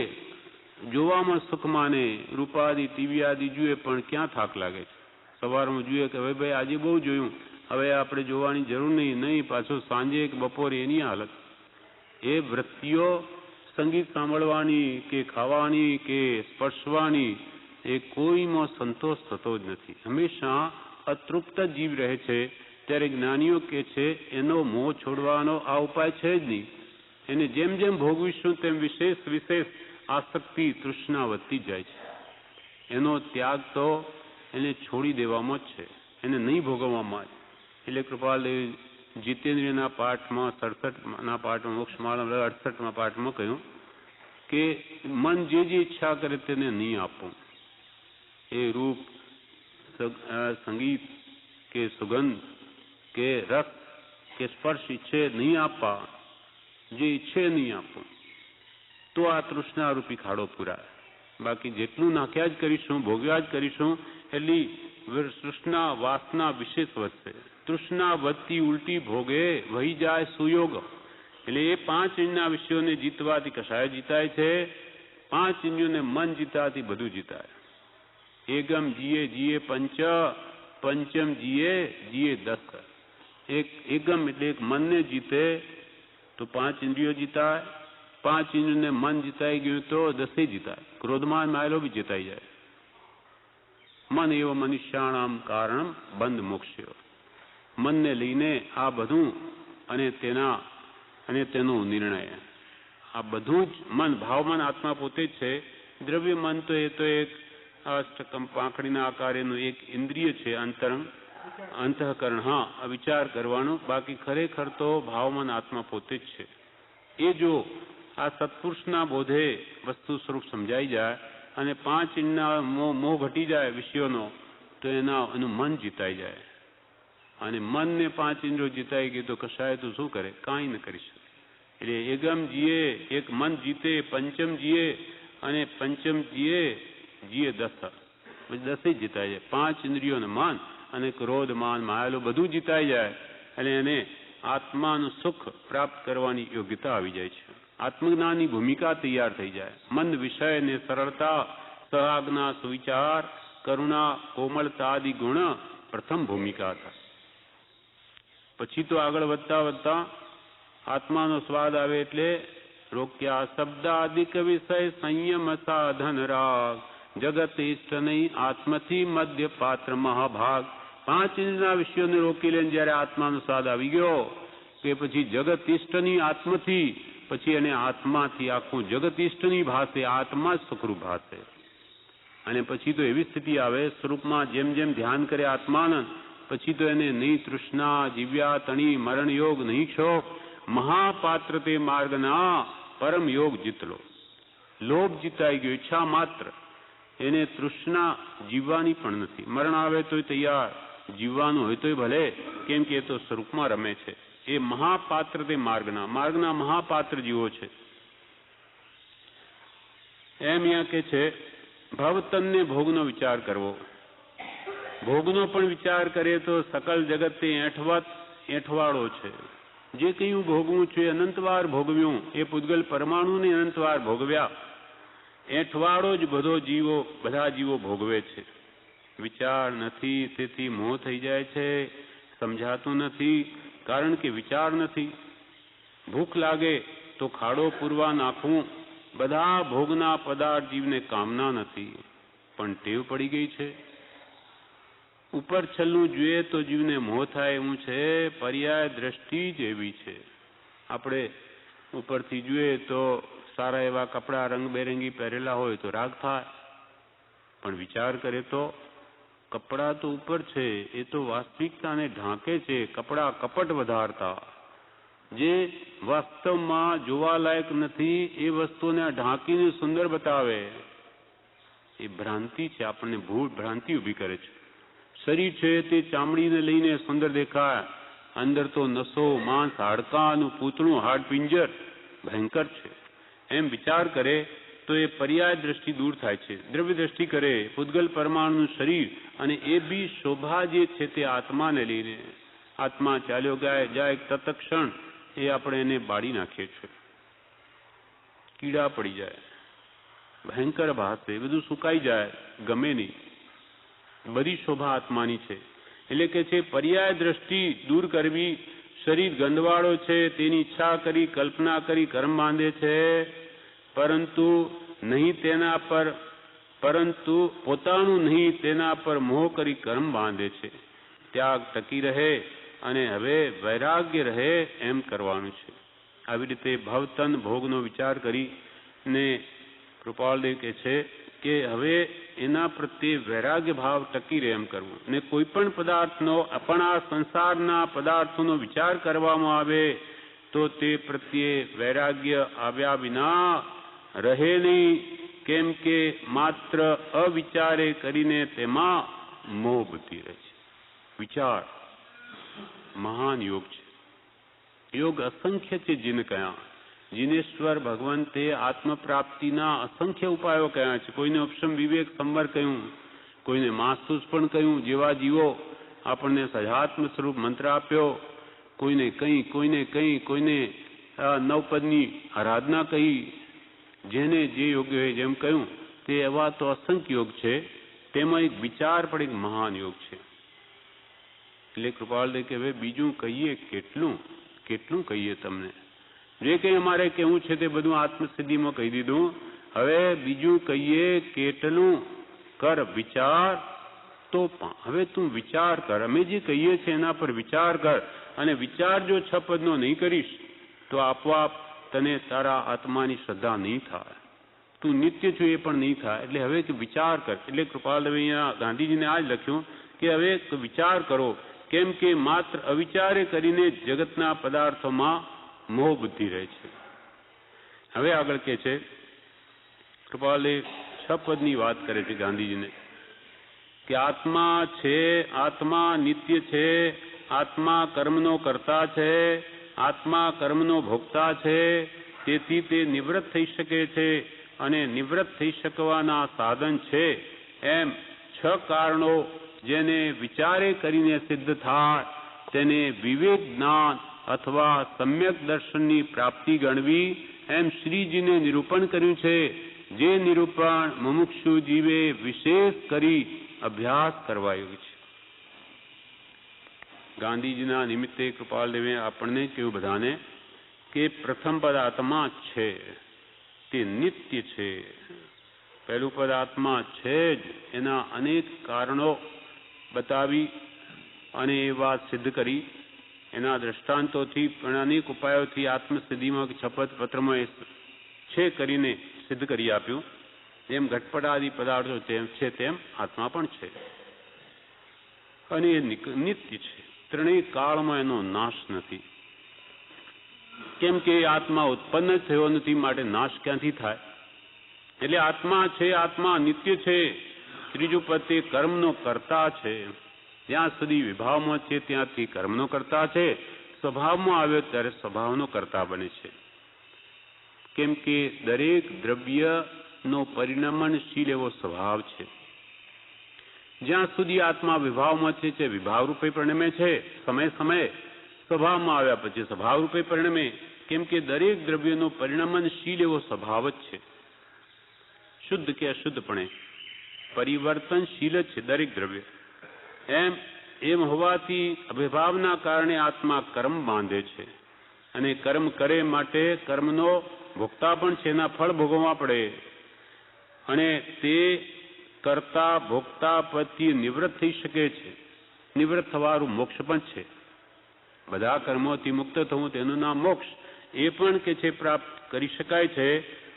જોવામાં સુખ માને, રૂપાદિ ટીવી આદિ જુએ, પણ ક્યાં થાક લાગે છે. સવારમાં જુએ કે હવે ભાઈ આજે બહુ જોયું, હવે આપણે જોવાની જરૂર નહીં, પાછું સાંજે કે બપોરે એની હાલત. એ વૃત્તિઓ સંગીત સાંભળવાની કે ખાવાની કે સ્પર્શવાની, એ કોઈમાં સંતોષ થતો જ નથી. હંમેશા અતૃપ્ત જીવ રહે છે. ત્યારે જ્ઞાનીઓ કહે છે એનો મોહ છોડવાનો આ ઉપાય છે જ નહીં. એને જેમ જેમ ભોગવીશું તેમ વિશેષ આસક્તિ તૃષ્ણા વધતી જાય છે. એનો ત્યાગ તો એને છોડી દેવામાં જ છે, એને નહીં ભોગવવામાં જ. એટલે કૃપાલદેવ જીતેન્દ્રિયના પાઠમાં 67ના પાઠમાં મોક્ષમાળા 68મા પાઠમાં કહ્યું કે મન જે ઈચ્છા કરે તેને નહીં આપવું. એ રૂપ, સંગીત કે સુગંધ કે રસ કે સ્પર્શ ઈચ્છે નહીં આપવા, જે ઈચ્છે નહીં આપવું, તો આ તૃષ્ણારૂપી ખાડો પૂરાય. બાકી જેટલું નાખ્યા જ કરીશું, ભોગ્યા જ કરીશું, એટલી તૃષ્ણા વાસના વિશેષ વધશે. તૃષ્ણા વધતી ઉલટી ભોગે વહી જાય સુયોગ. એટલે એ 5 ઇન્દ્રિયના વિષયોને જીતવાથી કશાય જીતાય છે. 5 ઇન્દ્રિયોને મન જીતાથી બધું જીતાય. એકમ જીએ પંચમ જીએ 10. એકમ એટલે એક મનને જીતે તો 5 ઇન્દ્રિયો જીતાય. 5 ઇન્દ્રિયોને મન જીતાઈ ગયું તો 10 જીતાય. ક્રોધમાન માયેલો બી જીતાઈ જાય. મન એવો મનુષ્યાણામ કારણમ બંધ મોક્ષ્યો. મનને લઈને આ બધું અને તેનો નિર્ણય, આ બધું જ મન, ભાવમન આત્મા પોતે જ છે. દ્રવ્ય મન તો એ તો એક પાંખડીના આકારેનું એક ઇન્દ્રિય છે, અંતઃકરણ. હા, વિચાર કરવાનો. બાકી ખરેખર તો ભાવમન આત્મા પોતે જ છે. એ જો આ સત્પુરુષના બોધે વસ્તુ સ્વરૂપ સમજાઈ જાય અને 5 ઇન્દ્રિયના મોહ ઘટી જાય વિષયોનો, તો એનું મન જીતાઈ જાય. અને મનને 5 ઇન્દ્રિયો જીતાઈ ગઈ તો કશાય તો શું કરે? કાંઈ ન કરી શકે. એટલે એકમ જીએ, એક મન જીતે, પંચમ જીએ, અને પંચમ જીએ 10. 10 જીતાઈ જાય. 5 ઇન્દ્રિયોને મન અને ક્રોધ માન માયેલું બધું જીતાઈ જાય. એટલે એને આત્માનું સુખ પ્રાપ્ત કરવાની યોગ્યતા આવી જાય છે. આત્મજ્ઞાનની ભૂમિકા તૈયાર થઈ જાય. મંદ વિષય ને સરળતા, સહાજ્ઞા, સુવિચાર, કરુણા, કોમળતા આદિ ગુણ પ્રથમ ભૂમિકા હતા. પછી તો આગળ વધતા વધતા આત્માનો સ્વાદ આવે એટલે રોક્યા શબ્દાદિક વિષય સંયમ સાધન રાગ, જગત ઇષ્ટ નહીં આત્મથી મધ્ય પાત્ર મહાભાગ. 5 ઇન્દ્રિયના વિષયોને રોકી લઈને જયારે આત્માનો સ્વાદ આવી ગયો કે પછી જગત ઇષ્ટની આત્મથી, પછી એને આત્માથી આખું જગત ઇષ્ટની ભાષે, આત્મા જ સુખરૂપ ભાષે. અને પછી તો એવી સ્થિતિ આવે સ્વરૂપમાં જેમ જેમ ધ્યાન કરે આત્માનંદ, પછી તો એને નહીં તૃષ્ણા, જીવ્યા, તણી, મરણ યોગ, નહીં ક્ષોભ, મહાપાત્ર તે માર્ગના પરમ યોગ જીતલો. લોભ જીતાઈ ગયો, ઈચ્છા માત્ર. એને તૃષ્ણા જીવવાની પણ નથી. મરણ આવે તોય તૈયાર, જીવવાનું હોય તોય ભલે, કેમ કે એ તો સ્વરૂપમાં રમે છે. એ મહાપાત્ર તે માર્ગના મહાપાત્ર જીવો છે. એમ અહીંયા કે છે ભવતનને ભોગનો વિચાર કરવો. ભોગનો પણ વિચાર કરીએ તો સકલ જગત તે એંઠવાળો છે. જે કંઈ હું ભોગવું છું એ અનંતવાર ભોગવ્યું, એ પૂતગલ પરમાણુને અનંતવાર ભોગવ્યા. એંઠવાળો જ બધા જીવો ભોગવે છે. વિચાર નથી, તેથી મોહ થઈ જાય છે. સમજાતું નથી કારણ કે વિચાર નથી. ભૂખ લાગે તો ખાડો પૂરવા નાખવું. બધા ભોગના પદાર્થ જીવને કામના નથી, પણ ટેવ પડી ગઈ છે. ઉપર છલ્લું જોઈએ તો જીવને મોહ થાય એવું છે. પર્યાય દ્રષ્ટિ જ એવી છે. આપણે ઉપરથી જોઈએ તો સારા એવા કપડા રંગબેરંગી પહેરેલા હોય તો રાગ થાય, પણ વિચાર કરે તો કપડા તો ઉપર છે, એ તો વાસ્તવિકતાને ઢાંકે છે. કપડા કપટ વધારતા, જે વાસ્તવમાં જોવાલાયક નથી એ વસ્તુને ઢાંકીને સુંદર બતાવે, એ ભ્રાંતિ છે. આપણને ભ્રાંતિ ઊભી કરે છે. શરીર છે તે ચામડીને લઈને સુંદર દેખાય, અંદર તો નસો, માંસ, હાડકાનું પૂતળું, હાડપિંજર ભયંકર છે. એમ વિચાર કરે તો એ પર્યાય દ્રષ્ટિ દૂર થાય છે. દ્રવ્ય દ્રષ્ટિ કરે પૂતગલ પરમાણુનું શરીર, અને એ બી શોભા જે છે તે આત્માને લઈને. આત્મા ચાલ્યો જાય તત્ક્ષણ એ આપણે એને બાળી નાખીએ છીએ. કીડા પડી જાય, ભયંકર ભાષે, બધું સુકાઈ જાય, ગમે નહીં. બધી શોભા આત્માની છે. એટલે કે છે પર્યાય દ્રષ્ટિ દૂર કરવી. શરીર ગંધવાળો છે તેની ઈચ્છા કરી, કલ્પના કરી કર્મ બાંધે છે, પરંતુ પોતાનું નહીં તેના પર મોહ કરી કર્મ બાંધે છે. ત્યાગ ટકી રહે અને હવે વૈરાગ્ય રહે એમ કરવાનું છે. આવી રીતે ભવતન ભોગનો વિચાર કરીને કૃપાળદેવ કહે છે કે હવે એના પ્રત્યે વૈરાગ્ય ભાવ ટકી રહે એમ કરવું. ને કોઈ પણ પદાર્થનો, આપણા સંસારના પદાર્થોનો વિચાર કરવામાં આવે તો તે પ્રત્યે વૈરાગ્ય આવ્યા વિના રહે નહીં. કેમ કે માત્ર અવિચારે કરીને તેમાં મોહ બુદ્ધિ રહે છે. વિચાર મહાન યોગ છે. યોગ અસંખ્ય છે. જીન કયા જીનેશ્વર ભગવંતે આત્મપ્રાપ્તિના અસંખ્ય ઉપાયો કયા છે. કોઈને ઉપશમ વિવેક સંવર કહ્યું, કોઈને માસૂસ પણ કહ્યું. જેવા જીવો આપણને સજાત્મ સ્વરૂપ મંત્ર આપ્યો, કોઈને કોઈને નવપદની આરાધના કહી. જેને જે યોગ્ય હોય જેમ કહ્યું તે એવા તો અસંખ્ય યોગ છે. તેમાં એક વિચાર પણ એક મહાન યોગ છે. એટલે કૃપાળદેવ કે હવે બીજું કહીએ કેટલું કહીએ તમને. જે કંઈ અમારે કહેવું છે તે બધું આત્મસિદ્ધિમાં કહી દીધું. હવે બીજું કહીએ કેટલું કર વિચાર. તો હવે તું વિચાર કર. અમે જે કહીએ છીએ એના પર વિચાર કર. અને વિચાર જો 6 પદનો નહીં કરીશ તો આપોઆપ તને તારા આત્માની શ્રદ્ધા નહીં થાય. તું નિત્ય છું એ પણ નહીં થાય. એટલે હવે વિચાર કર. એટલે કૃપાળદેવ અહીંયા ગાંધીજીને આ જ લખ્યું કે હવે વિચાર કરો. કેમ કે માત્ર અવિચારે કરીને જગતના પદાર્થોમાં મોહ બુદ્ધિ રહે છે. હવે આગળ કે છે કૃપાળદેવ 6 પદની વાત કરે છે ગાંધીજીને કે આત્મા છે, આત્મા નિત્ય છે, આત્મા કર્મનો કર્તા છે, આત્મા કર્મનો ભોગતા છે. તેથી તે નિવૃત્ત થઈ શકે છે અને નિવૃત્ત થઈ શકવાના સાધન છે. એમ 6 કારણો જેને વિચારે કરીને સિદ્ધ થાય તેને વિવેક જ્ઞાન અથવા સમ્યક દર્શનની પ્રાપ્તિ ગણવી, એમ શ્રીજીને નિરૂપણ કર્યું છે, જે નિરૂપણ મુમુક્ષુ જીવે વિશેષ કરી અભ્યાસ કરવા યોગ્ય છે. ગાંધીજીના નિમિત્તે કૃપાલદેવે આપણને કહ્યું બધાને કે પ્રથમ પદ આત્મા છે, તે નિત્ય છે. પહેલું પદ આત્મા છે જ, એના અનેક કારણો બતાવી અને એ વાત સિદ્ધ કરી. એના દ્રષ્ટાંતોથી પણ અનેક ઉપાયોથી આત્મસિદ્ધિમાં શપથ પત્રમાં એ છે કરીને સિદ્ધ કરી આપ્યું. જેમ ઘટપટ આદિ પદાર્થો તેમ છે તેમ આત્મા પણ છે અને એ નિત્ય છે. ત્રણેય કાળમાં એનો નાશ નથી. કેમ કે આત્મા ઉત્પન્ન થયો નથી, માટે નાશ ક્યાંથી થાય? એટલે આત્મા છે, આત્મા નિત્ય છે. ત્રીજું પદ તે કર્મનો કર્તા છે. જ્યાં સુધી વિભાવમાં છે ત્યાંથી કર્મનો કર્તા છે. સ્વભાવમાં આવ્યો ત્યારે સ્વભાવનો કર્તા બને છે. કેમ કે દરેક દ્રવ્યનો પરિણમનશીલ એવો સ્વભાવ છે. જ્યાં સુધી આત્મા વિભાવમાં છે તે વિભાવ રૂપે પરિણમે છે. સમય સમયે સ્વભાવમાં આવ્યા પછી સ્વભાવ રૂપે પરિણમે. કેમ કે દરેક દ્રવ્યનો પરિણમનશીલ એવો સ્વભાવ જ છે. શુદ્ધ કે અશુદ્ધપણે પરિવર્તનશીલ જ છે દરેક દ્રવ્ય. એમ હોવાથી અવિભાવના કારણે આત્મા કર્મ બાંધે છે અને કર્મ કરે માટે કર્મનો ભોગતા પણ છે, એના ફળ ભોગવવા પડે. અને તે કરતા ભોગતા પદથી નિવૃત્ત થઈ શકે છે. નિવૃત્ત થવાનું મોક્ષ પણ છે. બધા કર્મોથી મુક્ત થવું તેનું નામ મોક્ષ. એ પણ કે છે પ્રાપ્ત કરી શકાય છે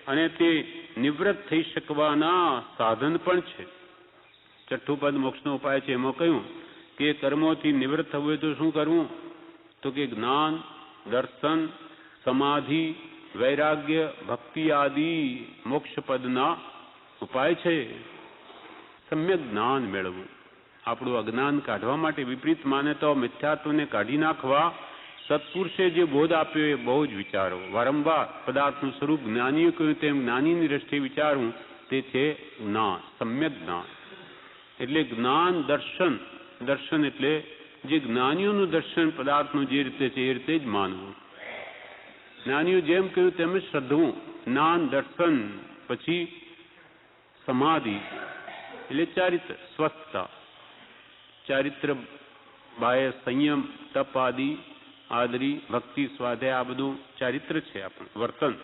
અને તે નિવૃત્ત થઈ શકવાના સાધન પણ છે. છઠ્ઠું પદ મોક્ષનો ઉપાય છે. એમાં કહ્યું કે કર્મોથી નિવૃત્ત થવું હોય તો શું કરવું? તો કે જ્ઞાન, દર્શન, સમાધિ, વૈરાગ્ય, ભક્તિ આદિ મોક્ષ પદના ઉપાય છે. સમ્યક જ્ઞાન મેળવવું, આપણું અજ્ઞાન કાઢવા માટે, વિપરીત માન્યતાઓ મિથ્યાત્વને કાઢી નાખવા સત્પુરુષે જે બોધ આપ્યો એ બહુ જ વિચારો. વારંવાર પદાર્થનું સ્વરૂપ જ્ઞાનીએ કહ્યું તેમ જ્ઞાનીની દ્રષ્ટિએ વિચારવું, તે છે જ્ઞાન, સમ્યક જ્ઞાન. એટલે જ્ઞાન, દર્શન. દર્શન એટલે જે જ્ઞાનીઓનું દર્શન પદાર્થનું જે રીતે છે એ રીતે જ માનવું. જ્ઞાનીઓ જેમ કહ્યું તેમ જ શ્રદ્ધવું. જ્ઞાન, દર્શન, પછી સમાધિ એટલે ચારિત્ર, સ્વસ્થતા, ચારિત્ર, બાહ્ય સંયમ, તપ આદિ, આદરી, ભક્તિ, સ્વાધ્યાય, આ બધું ચારિત્ર છે આપણું વર્તન.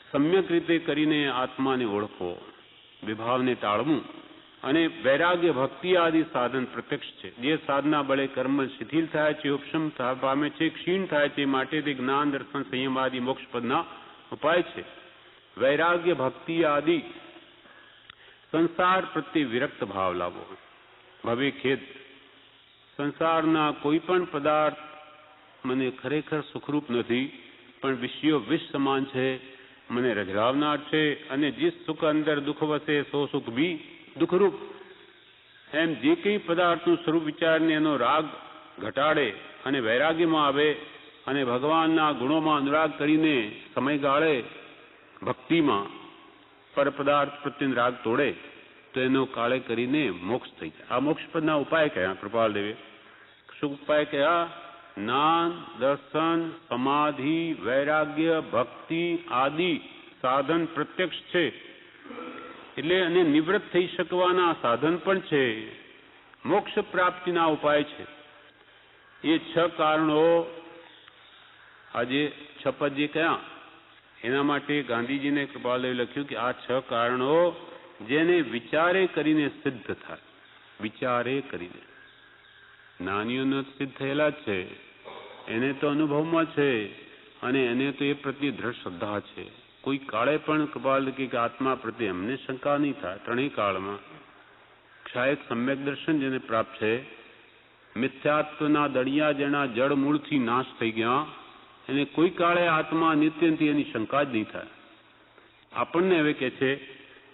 સમ્યક રીતે કરીને આત્માને ઓળખવો, વિભાવને ટાળવું. અને વૈરાગ્ય, ભક્તિ આદિ સાધન પ્રત્યક્ષ છે. જે સાધના બળે કર્મ શિથિલ થાય છે, ઉપશમ પામે છે, ક્ષીણ થાય છે, માટે તે જ્ઞાન, દર્શન, સંયમ આદિ મોક્ષ પદના ઉપાય છે. વૈરાગ્ય, ભક્તિ આદિ સંસાર પ્રત્યે વિરક્ત ભાવ લાવવો. ભવે ખેદ, સંસારના કોઈ પણ પદાર્થ મને ખરેખર સુખરૂપ નથી, પણ વિષયો વિષ સમાન છે, મને રજરાવનાર છે, અને જે સુખ અંદર દુઃખ વસે સો સુખ બી દુઃખરૂપ. એમ જે કંઈ પદાર્થનું સ્વરૂપ વિચારને એનો રાગ ઘટાડે અને વૈરાગ્યમાં આવે અને ભગવાનના ગુણોમાં અનુરાગ કરીને સમયગાળે ભક્તિમાં પર પદાર્થ પ્રત્યે રાગ તોડે તો એનો કાળે કરીને મોક્ષ થઈ જાય. આ મોક્ષ પદના ઉપાય કયા કૃપાલદેવે? શું ઉપાય કયા? જ્ઞાન, દર્શન, સમાધિ, વૈરાગ્ય, ભક્તિ આદિ સાધન પ્રત્યક્ષ છે. એટલે અને નિવૃત્ત થઈ શકવાના સાધન પણ છે. મોક્ષ પ્રાપ્તિના ઉપાય છે. એ 6 કારણો આજે 6 પદ જે કયા એના માટે ગાંધીજીને કૃપાલદેવે લખ્યું કે આ 6 કારણો જેને વિચારે કરીને સિદ્ધ થાય. વિચારે કરીને. જ્ઞાનીઓને સિદ્ધ થયેલા જ છે, એને તો અનુભવમાં છે અને એને તો એ પ્રત્યે દ્રઢ શ્રદ્ધા છે. કોઈ કાળે પણ કૃપાલ કે આત્મા પ્રત્યે એમને શંકા નહીં થાય. ત્રણેય કાળમાં ક્ષાયક સમ્યક દર્શન જેને પ્રાપ્ત છે, મિથ્યાત્વના દળિયા જેના જળ મૂળથી નાશ થઈ ગયા, એને કોઈ કાળે આત્મા નિત્યથી એની શંકા જ નહીં થાય. આપણને હવે કહે છે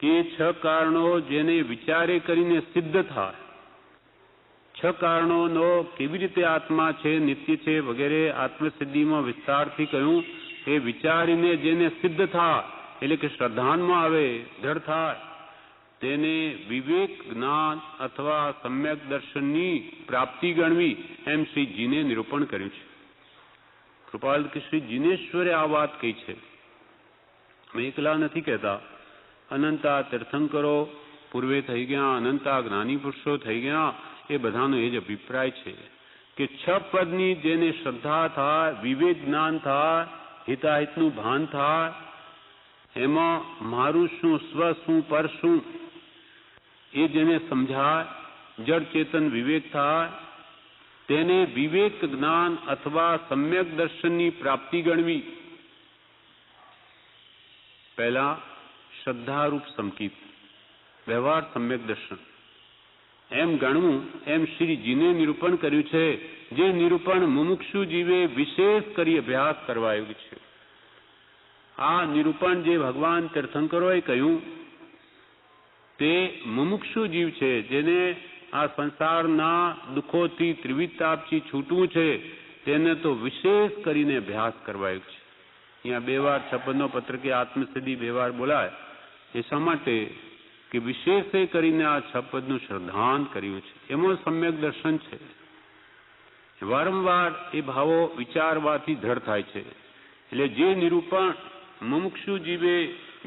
કે 6 કારણો જેને વિચારે કરીને સિદ્ધ થાય. 6 કારણોનો કેવી રીતે આત્મા છે, નિત્ય છે વગેરે આત્મસિદ્ધિમાં વિસ્તારથી કહ્યું. એ વિચારીને જેને સિદ્ધ થાય એટલે કે શ્રદ્ધાનમાં આવે, દ્રઢ થાય, તેને વિવેક, જ્ઞાન અથવા સમ્યક દર્શનની પ્રાપ્તિ ગણવી, એમ શ્રીજીને નિરૂપણ કર્યું છે. કૃપાલ કે શ્રી જીનેશ્વરે આ વાત કહી છે. અમે એકલા નથી કહેતા. અનંતા તીર્થંકરો પૂર્વે થઈ ગયા, અનંતા જ્ઞાની પુરુષો થઈ ગયા, એ બધાનો એ જ અભિપ્રાય છે કે 6 પદની જેને શ્રદ્ધા થાય, વિવેક જ્ઞાન થાય, હિતાહિતનું ભાન થાય, એમાં મારું શું, સ્વ શું, પર શું, એ જેને સમજાય, જડ ચેતન વિવેક થાય, તેને વિવેક જ્ઞાન અથવા સમ્યક દર્શનની પ્રાપ્તિ ગણવી. પહેલા શ્રદ્ધારૂપ સંકિત, વ્યવહાર સમ્યક દર્શન એમ ગણવું, એમ શ્રીજીને નિરૂપણ કર્યું છે. જે નિરૂપણ મુમુક્ષુ જીવે વિશેષ કરી અભ્યાસ કરવા યોગ્ય છે. આ નિરૂપણ જે ભગવાન તીર્થંકરોએ કહ્યું તે મુમુક્ષુ જીવ છે, જેને આ સંસારના દુઃખોથી ત્રિવિતાપથી છૂટવું છે, તેને તો વિશેષ કરીને અભ્યાસ કરવા યોગ્ય છે. અહીંયા 2 વાર 56નો પત્ર કે આત્મસિદ્ધિ 2 વાર બોલાય એ શા માટે કે વિશેષે કરીને આ 6 પદનું શ્રદ્ધાન કર્યું છે. એમાં સમ્યક દર્શન છે. વારંવાર એ ભાવો વિચારવાથી દ્રઢ થાય છે. એટલે જે નિરૂપણ મુમુક્ષુ જીવે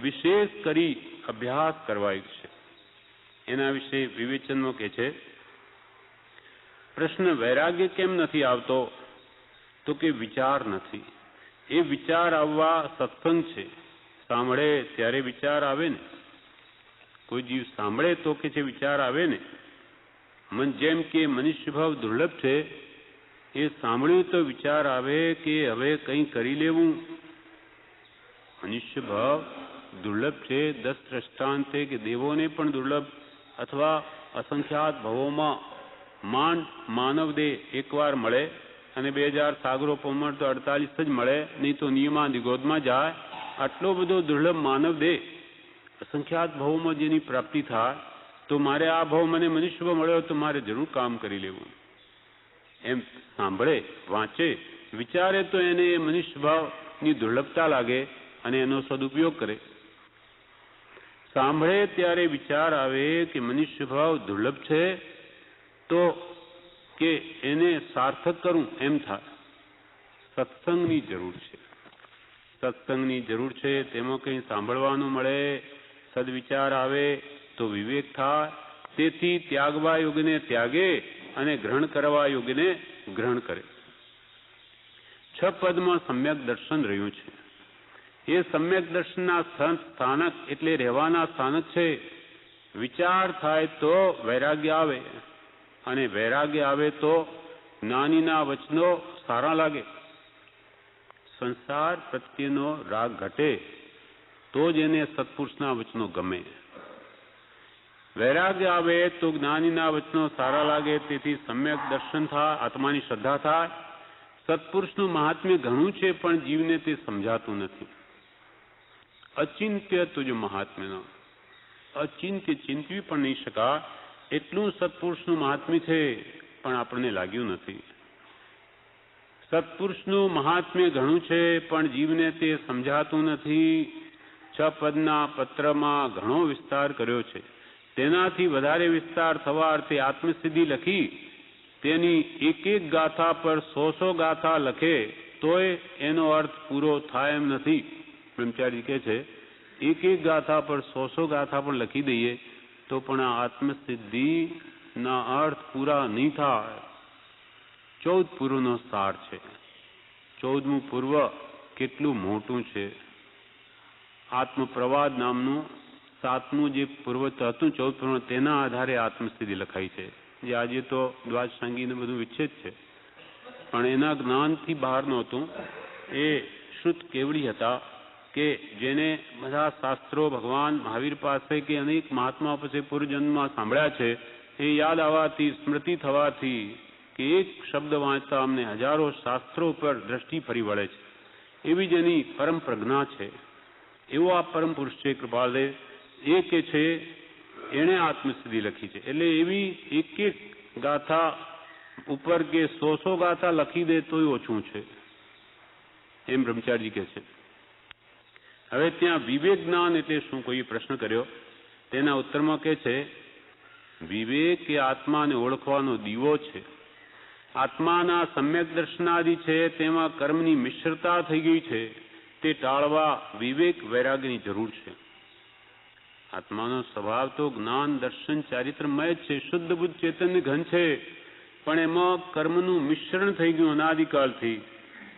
વિશેષ કરી અભ્યાસ કરવા યોગ્ય છે એના વિશે વિવેચનમાં કહે છે. પ્રશ્ન વૈરાગ્ય કેમ નથી આવતો? તો કે વિચાર નથી. એ વિચાર આવવા સત્સંગ છે. સાંભળે ત્યારે વિચાર આવે ને. કોઈ જીવ સાંભળે તો કે છે વિચાર આવે ને. જેમ કે મનુષ્ય ભાવ દુર્લભ છે, એ સાંભળ્યું તો વિચાર આવે કે હવે કંઈ કરી લેવું. મનુષ્ય ભાવ દુર્લભ છે. 10 દ્રષ્ટાંતે કે દેવોને પણ દુર્લભ અથવા અસંખ્યાત ભવોમાં માંડ માનવ દેહ એકવાર મળે અને 2000 સાગરો પોમર તો 48 જ મળે, નહીં તો નિયમાદિગોદમાં જાય. આટલો બધો દુર્લભ માનવ દેહ અસંખ્યાત ભવોમાં જેની પ્રાપ્તિ થાય, તો મારે આ ભવ મને મનુષ્ય ભાવ મળ્યો તો મારે જરૂર કામ કરી લેવું. એમ સાંભળે, વાંચે, વિચારે તો એને એ મનુષ્ય ભાવની દુર્લભતા લાગે અને એનો સદુપયોગ કરે. સાંભળે ત્યારે વિચાર આવે કે મનુષ્ય ભાવ દુર્લભ છે તો કે એને સાર્થક કરું એમ થાય. સત્સંગની જરૂર છે. સત્સંગની જરૂર છે. તેમાં કંઈ સાંભળવાનું મળે, સદવિચાર આવે તો વિવેક થાય. તેથી ત્યાગવા યોગને ત્યાગે અને ગ્રહણ કરવા યોગને ગ્રહણ કરે. 6 પદમાં સમ્યક દર્શન રહ્યું છે. એ સમ્યક દર્શનના સ્થાનક એટલે રહેવાના સ્થાનક છે. વિચાર થાય તો વૈરાગ્ય આવે, અને વૈરાગ્ય આવે તો જ્ઞાનીના વચનો સારા લાગે. સંસાર પ્રત્યેનો રાગ ઘટે તો જ એને સત્પુરુષના વચનો ગમે. વૈરાગ્ય આવે તો જ્ઞાનીના વચનો સારા લાગે. તેથી સમ્યક દર્શન થાય, આત્માની શ્રદ્ધા થાય. સત્પુરુષનું મહાત્મ્ય ઘણું છે પણ જીવને તે સમજાતું નથી. અચિંત્ય તુજ મહાત્મ્યનો, અચિંત્ય ચિંતવી પણ નહીં શકાય એટલું સત્પુરુષનું મહાત્મ્ય છે, પણ આપણને લાગ્યું નથી. સત્પુરુષનું મહાત્મ્ય ઘણું છે પણ જીવને તે સમજાતું નથી. 6 પદના પત્રમાં ઘણો વિસ્તાર કર્યો છે. તેનાથી વધારે વિસ્તાર થવા અર્થે આત્મસિદ્ધિ લખી તેની એક ગાથા પર 100 ગાથા લખે તોય એનો અર્થ પૂરો થાય એમ નથી. બ્રહ્મચારી કહે છે એક ગાથા પર 100 ગાથા પણ લખી દઈએ તો પણ આ આત્મસિદ્ધિના અર્થ પૂરા નહીં થાય. 14 પૂર્વનો સાર છે. 14મું પૂર્વ કેટલું મોટું છે. આત્મપ્રવાદ નામનું 7મું જે પૂર્વ હતું 14 પૂર્વ, તેના આધારે આત્મસિદ્ધિ લખાઈ છે. જે આજે તો દ્વાદશાંગીને બધું વિચ્છેદ છે, પણ એના જ્ઞાનથી બહાર નહોતું. એ શુદ્ધ કેવડી હતા કે જેને બધા શાસ્ત્રો ભગવાન મહાવીર પાસે કે અનેક મહાત્મા પાસે પૂર્વજન્મમાં સાંભળ્યા છે, એ યાદ આવવાથી, સ્મૃતિ થવાથી કે એક શબ્દ વાંચતા અમને હજારો શાસ્ત્રો પર દ્રષ્ટિ ફરી વળે છે. એવી જ એની પરમ પ્રજ્ઞા છે. એવો આ પરમ પુરુષ છે કૃપાલદેવ. એ કે છે એણે આત્મસિદ્ધિ લખી છે. એટલે એવી એક ગાથા ઉપર કે 100 ગાથા લખી દે તોય ઓછું છે, એમ બ્રહ્મચારી કહે છે. હવે ત્યાં વિવેક જ્ઞાન એટલે શું, કોઈ પ્રશ્ન કર્યો. તેના ઉત્તરમાં કહે છે વિવેક એ આત્માને ઓળખવાનો દીવો છે. આત્માના સમ્યક દર્શનાદિ છે તેમાં કર્મની મિશ્રતા થઈ ગઈ છે, તે ટાળવા વિવેક વૈરાગ્યની જરૂર છે. આત્માનો સ્વભાવ તો જ્ઞાન દર્શન ચારિત્રમય જ છે, શુદ્ધ બુદ્ધ ચેતન્ય ઘન છે, પણ એમાં કર્મનું મિશ્રણ થઈ ગયું અનાદિકાળથી.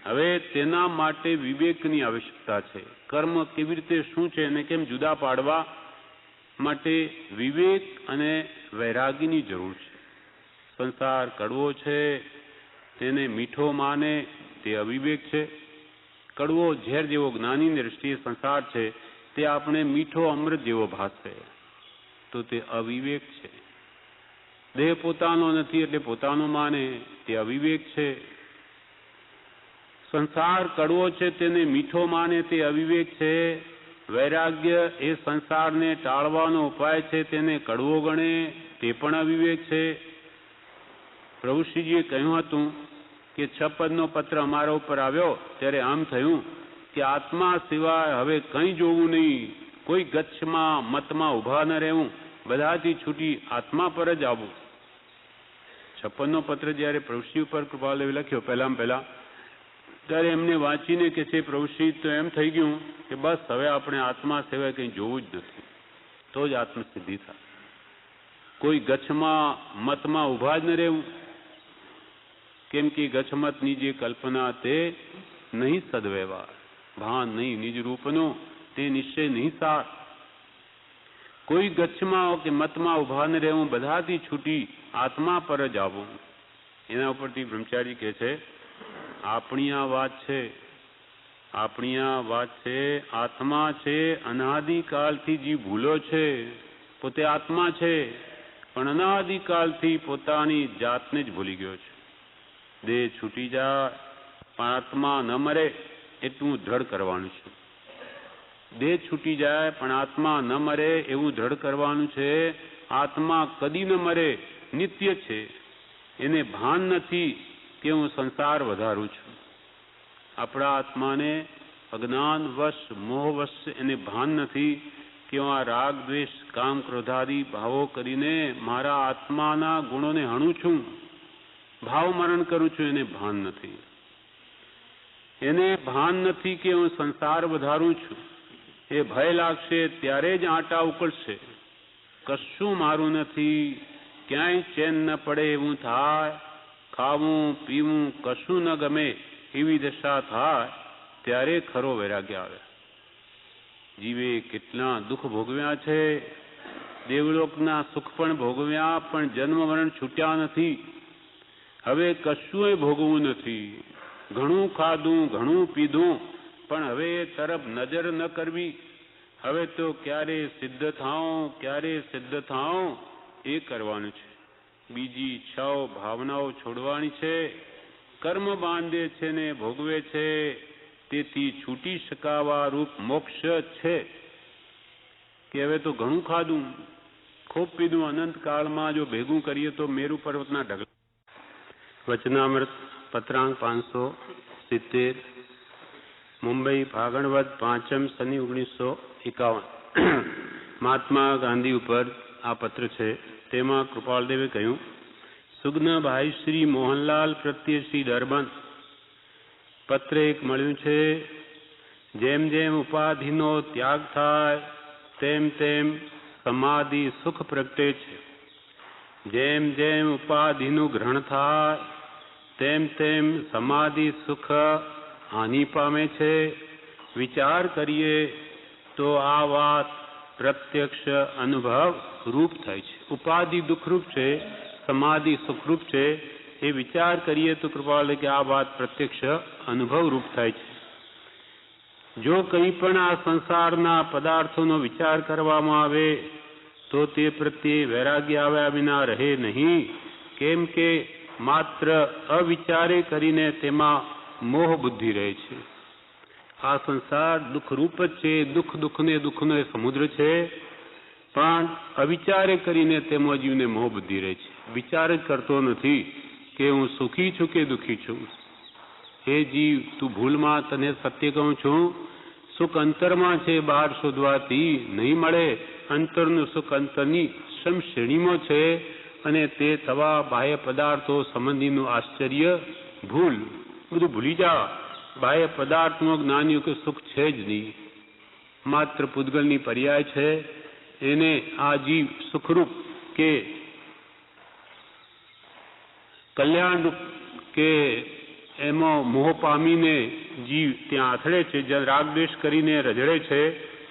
હવે તેના માટે વિવેકની આવશ્યકતા છે. કર્મ કેવી રીતે શું છે અને કેમ જુદા પાડવા માટે વિવેક અને વૈરાગ્યની જરૂર છે. સંસાર કડવો છે તેને મીઠો માને તે અવિવેક છે. કડવો ઝેર જેવો જ્ઞાનીની દ્રષ્ટિએ સંસાર છે તે આપણે મીઠો અમૃત જેવો ભાસે તો તે અવિવેક છે. દેહ પોતાનો નથી એટલે પોતાનો માને તે અવિવેક છે. સંસાર કડવો છે તેને મીઠો માને તે અવિવેક છે. વૈરાગ્ય એ સંસારને ટાળવાનો ઉપાય છે તેને કડવો ગણે તે પણ અવિવેક છે. પ્રભુશ્રીજીએ કહ્યું હતું કે 6 પદનો પત્ર અમારા ઉપર આવ્યો ત્યારે આમ થયું કે આત્મા સિવાય હવે કંઈ જોવું નહીં, કોઈ ગચ્છમાં મતમાં ઊભા ન રહેવું, બધાથી છૂટી આત્મા પર જ આવવું. 56નો પત્ર જ્યારે પ્રભુશ્રી ઉપર કૃપાલવે લખ્યો પહેલા ત્યારે એમને વાંચીને કે છે પ્રભુશ્રી તો એમ થઈ ગયું કે બસ હવે આપણે આત્મા સિવાય કંઈ જોવું જ નથી, તો જ આત્મસિદ્ધિ થાય. કોઈ ગચ્છમાં મતમાં ઊભા જ ન રહેવું, કેમ કે ગચ્છમતની જે કલ્પના તે નહીં સદવ્યવહાર, ભાન નહીં નિજ રૂપનું, તે નિશ્ચય નહીં સાર. કોઈ ગચ્છમાં કે મતમાં ઊભા ન રહેવું, બધાથી છૂટી આત્મા પર જ આવવું. એના ઉપરથી બ્રહ્મચારી કહે છે આપણી આ વાત છે, આત્મા છે અનાદિકાળથી જે ભૂલો છે, પોતે આત્મા છે પણ અનાદિકાળથી પોતાની જાતને જ ભૂલી ગયો છે. દેહ છૂટી જાય પણ આત્મા ન મરે એટલું દ્રઢ કરવાનું છે. દેહ છૂટી જાય પણ આત્મા ન મરે એવું દ્રઢ કરવાનું છે. આત્મા કદી ન મરે, નિત્ય છે. એને ભાન નથી કે હું સંસાર વધારું છું. આપણા આત્માને અજ્ઞાનવશ મોહવશ એને ભાન નથી કે હું આ રાગ દ્વેષ કામ ક્રોધાદી ભાવો કરીને મારા આત્માના ગુણોને હણું છું, ભાવ મરણ કરું છું. એને ભાન નથી. એને ભાન નથી કે હું સંસાર વધારું છું. એ ભય લાગશે ત્યારે જ આંટા ઉકળશે. કશું મારું નથી, ક્યાંય ચેન ન પડે એવું થાય, ખાવું પીવું કશું ન ગમે એવી દશા થાય ત્યારે ખરો વૈરાગ્ય આવે. જીવે કેટલા દુઃખ ભોગવ્યા છે, દેવલોકના સુખ પણ ભોગવ્યા, પણ જન્મ મરણ છૂટ્યા નથી. હવે કશુંય ભોગવું નથી. ઘણું ખાધું, ઘણું પીધું, પણ હવે એ તરફ નજર ન કરવી. હવે તો ક્યારે સિદ્ધ થાઉં એ કરવાનું છે. બીજી 6 ભાવનાઓ છોડવાની છે. કર્મ બાંધે છે ને ભોગવે છે, તેથી છૂટી શકાવા રૂપ મોક્ષ છે કે હવે તો ઘણું ખાધું, ખૂબ પીધું, અનંતકાળમાં જો ભેગું કરીએ તો મેરુ પર્વતના ઢગલા. વચનામૃત પત્રાંક 570 મુંબઈ ફાગણવદ 5 શનિ 1951. મહાત્મા ગાંધી ઉપર આ પત્ર છે. તેમાં કૃપાલદેવે કહ્યું સુગ્નભાઈ શ્રી મોહનલાલ પ્રત્યે શ્રી દરબાન પત્ર એક મળ્યું છે. જેમ જેમ ઉપાધિનો ત્યાગ થાય તેમ તેમ સમાધિ સુખ પ્રગટે છે. જેમ જેમ ઉપાધિનું ગ્રહણ થાય તેમ તેમ સમાધિ સુખ હાનિ પામે છે. વિચાર કરીએ તો આ વાત પ્રત્યક્ષ અનુભવ રૂપ થાય છે. ઉપાધિ દુઃખરૂપ છે, સમાધિ સુખરૂપ છે. એ વિચાર કરીએ તો કૃપાલે કે આ વાત પ્રત્યક્ષ અનુભવ રૂપ થાય છે. જો કંઈ પણ આ સંસારના પદાર્થોનો વિચાર કરવામાં આવે તો તે પ્રત્યે વૈરાગ્ય આવ્યા વિના રહે નહીં. કેમ કે માત્ર અવિચારે કરીને તેમાં મોહ બુદ્ધિ રહે છે. આ સંસાર દુઃખરૂપ જ છે. દુઃખનો એ સમુદ્ર છે, પણ અવિચારે કરીને તેમાં જીવને મોહ બુદ્ધિ રહે છે. વિચાર જ કરતો નથી કે હું સુખી છું કે દુઃખી છું. હે જીવ, તું ભૂલમાં તને સત્ય કહું છું, સુખ અંતરમાં છે, બહાર શોધવાથી નહીં મળે. અંતરનું સુખ અંતરની શ્રેણીમાં છે. અને તે થવા બાહ્ય પદાર્થો સંબંધીનું આશ્ચર્ય ભૂલ, બધું ભૂલી જા. બાહ્ય પદાર્થનું જ્ઞાનીઓ કે સુખ છે જ નહીં, માત્ર પૂતગલની પર્યાય છે. એને આ જીવ સુખરૂપ કે કલ્યાણરૂપ કે એમાં મોહ પામીને જીવ ત્યાં આથડે છે, જ્યાં રાગદ્વેષ કરીને રજડે છે,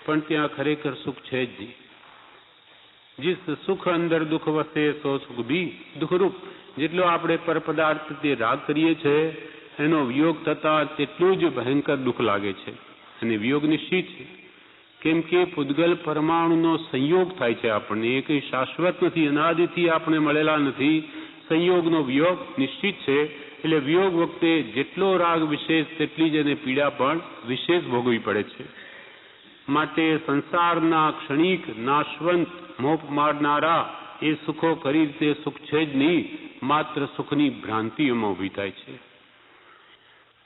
પણ ત્યાં ખરેખર સુખ છે જ નહીં. જીસ સુખ અંદર દુઃખ વસે સો સુખ ભી દુઃખરૂપ. જેટલો આપણે પર પદાર્થ તે રાગ કરીએ છીએ એનો વિયોગ થતા તેટલું જ ભયંકર દુઃખ લાગે છે. અને વિયોગ નિશ્ચિત છે, કેમ કે પૂતગલ પરમાણુનો સંયોગ થાય છે. આપણને એ કંઈ શાશ્વત નથી, અનાદિથી આપણે મળેલા નથી. સંયોગનો વિયોગ નિશ્ચિત છે. એટલે વિયોગ વખતે જેટલો રાગ વિશેષ તેટલી જ એને પીડા પણ વિશેષ ભોગવવી પડે છે. માટે સંસારના ક્ષણિક નાશવંત મોહ મારનારા એ સુખો ખરી રીતે સુખ છે જ નહીં, માત્ર સુખની ભ્રાંતિ એમાં ઊભી થાય છે.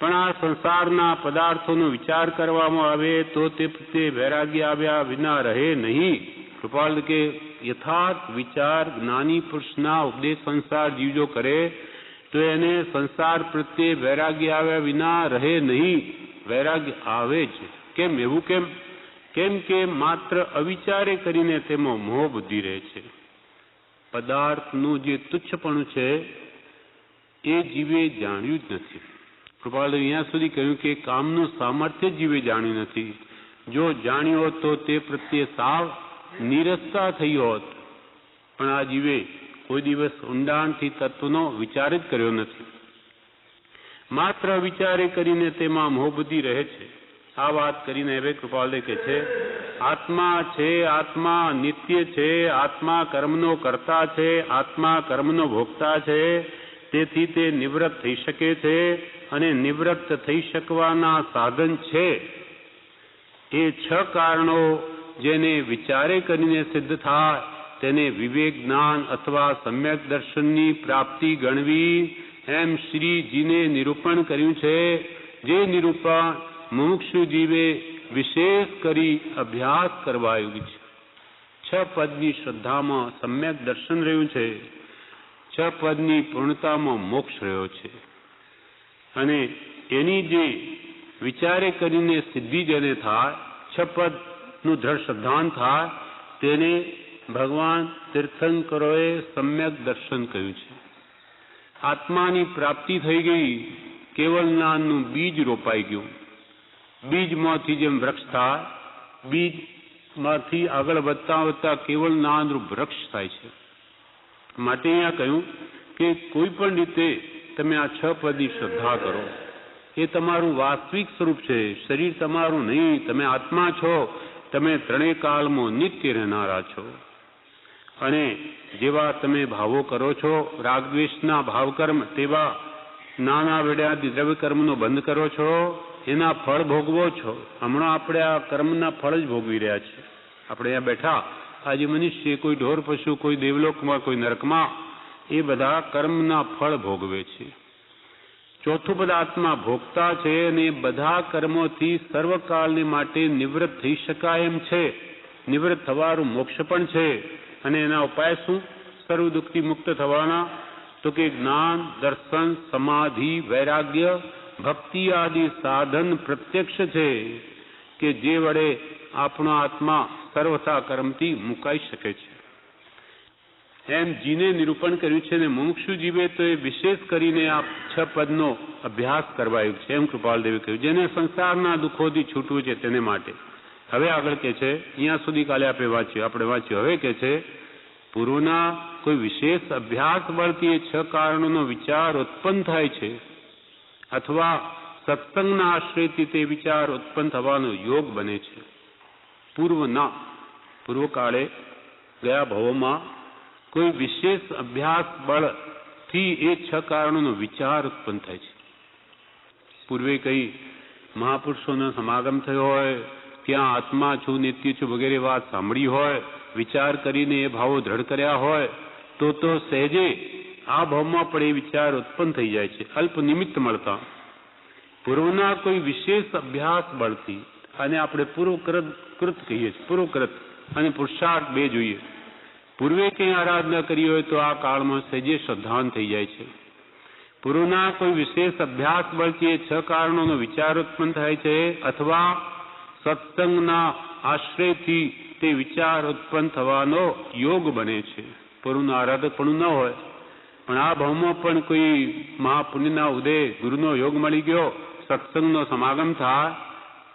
પણ આ સંસારના પદાર્થોનો વિચાર કરવામાં આવે તો તે પ્રત્યે વૈરાગ્ય આવ્યા વિના રહે નહીં. કૃપાલ કે યથાર્થ વિચાર જ્ઞાની પુરુષના ઉપદેશ સંસાર જીવ જો કરે તો એને સંસાર પ્રત્યે વૈરાગ્ય આવ્યા વિના રહે નહીં, વૈરાગ્ય આવે જ. કેમ એવું? કેમ કે માત્ર અવિચારે કરીને તેમાં મોહ બુદ્ધિ રહે છે. પદાર્થનું જે તુચ્છપણું છે એ જીવે જાણ્યું જ નથી. કૃપાલ અહીંયા સુધી કહ્યું કે કામનું સામર્થ્ય જીવે જાણ્યું નથી. જો જાણ્યું હોત તો તે પ્રત્યે સાવ નિરસતા થઈ હોત, પણ આ જીવે કોઈ દિવસ ઊંડાણથી તત્વનો વિચાર જ કર્યો નથી. માત્ર વિચારે કરીને તેમાં મોહ બુદ્ધિ રહે છે. આ વાત કરીને હવે કૃપાલદેવ કહે છે, આત્મા છે, આત્મા નિત્ય છે, આત્મા કર્મનો કર્તા છે, આત્મા કર્મનો ભોગતા છે. તેથી તે નિવૃત્ત થઈ શકે છે અને નિવૃત્ત થઈ શકવાના સાધન છે. એ 6 કારણો જેને વિચારે કરીને સિદ્ધ થાય તેને વિવેક જ્ઞાન અથવા સમ્યક દર્શનની પ્રાપ્તિ ગણવી, એમ શ્રીજીને નિરૂપણ કર્યું છે. જે નિરૂપણ મુમુક્ષુ જીવે વિશેષ કરી અભ્યાસ કરવા યોગ્ય છે. 6 પદની શ્રદ્ધામાં સમ્યક દર્શન રહ્યું છે, 6 પદની પૂર્ણતામાં મોક્ષ રહ્યો છે. અને એની જે વિચારે કરીને સિદ્ધિ જેને થાય, 6 પદનું દ્રઢ શ્રદ્ધાન થાય, તેને ભગવાન તીર્થંકરોએ સમ્યક દર્શન કહ્યું છે. આત્માની પ્રાપ્તિ થઈ ગઈ, કેવલ જ્ઞાનનું બીજ રોપાઈ ગયું. બીજમાંથી જેમ વૃક્ષ થાય, બીજમાંથી આગળ વધતા વધતા કેવલ જ્ઞાનરૂપ વૃક્ષ થાય છે. માટે અહીંયા કહ્યું કે કોઈ પણ રીતે તમે આ 6 પદની શ્રદ્ધા કરો. એ તમારું વાસ્તવિક સ્વરૂપ છે, શરીર તમારું નહીં. તમે આત્મા છો, તમે 3 કાળમાં નિત્ય રહેનારા છો. અને જેવા તમે ભાવો કરો છો, રાગદ્વેષના ભાવકર્મ, તેવા નાના વેડાથી દ્રવ્ય કર્મનો બંધ કરો છો, એના ફળ ભોગવો છો. હમણાં આપણે આ કર્મના ફળ જ ભોગવી રહ્યા છીએ. આપણે અહીંયા બેઠા આજે મનુષ્ય, કોઈ ઢોર પશુ, કોઈ દેવલોકમાં, કોઈ નરકમાં, એ બધા કર્મના ફળ ભોગવે છે. ચોથું પદ આત્મા ભોગતા છે અને બધા કર્મોથી સર્વકાળને માટે નિવૃત્ત થઈ શકાય એમ છે. નિવૃત્ત થવાનું મોક્ષ પણ છે. અને એના ઉપાય શું? સર્વ દુઃખથી મુક્ત થવાના તો કે જ્ઞાન, દર્શન, સમાધિ, વૈરાગ્ય, ભક્તિ આદિ સાધન પ્રત્યક્ષ છે કે જે વડે આપણો આત્મા સર્વથા કર્મથી મુકાઈ શકે છે. એમ જીને નિરૂપણ કર્યું છે. ને મુમુક્ષુ જીવે તો એ વિશેષ કરીને આ 6 પદનો અભ્યાસ કરવાયું છે, એમ કૃપાલદેવે કહ્યું. જેને સંસારના દુઃખોથી છૂટવું છે તેને માટે. હવે આગળ કે છે, અહીંયા સુધી કાલે આપણે વાંચ્યું. હવે કે છે, પૂર્વના કોઈ વિશેષ અભ્યાસ બળથી એ 6 કારણોનો વિચાર ઉત્પન્ન થાય છે, અથવા સત્સંગના આશ્રયથી તે વિચાર ઉત્પન્ન થવાનો યોગ બને છે. પૂર્વકાળે ગયા ભવોમાં કોઈ વિશેષ અભ્યાસ બળથી એ 6 કારણોનો વિચાર ઉત્પન્ન થાય છે. પૂર્વે કઈ મહાપુરુષોનો સમાગમ થયો હોય, ત્યાં આત્મા છું, નિત્ય છું વગેરે વાત સાંભળી હોય, વિચાર કરીને એ ભાવો દ્રઢ કર્યા હોય, તો સહેજે આ ભાવમાં પણ એ વિચાર ઉત્પન્ન થઈ જાય છે, અલ્પ નિમિત્ત મળતા. પૂર્વના કોઈ વિશેષ અભ્યાસ બળથી, અને આપણે પૂર્વકૃત કહીએ છીએ, પૂર્વકૃત અને પુરુષાર્થ 2 જોઈએ. પૂર્વે કંઈ આરાધના કરી હોય તો આ કાળમાં સહેજે શ્રદ્ધાન થઈ જાય છે. પૂર્વના કોઈ વિશેષ અભ્યાસ બળથી એ 6 કારણોનો વિચાર ઉત્પન્ન થાય છે, અથવા સત્સંગના આશ્રયથી તે વિચાર ઉત્પન્ન થવાનો યોગ બને છે. પૂર્વનું આરાધક પણ ન હોય, પણ આ ભાવમાં પણ કોઈ મહાપુણ્યના ઉદય ગુરુનો યોગ મળી ગયો, સત્સંગનો સમાગમ થાય,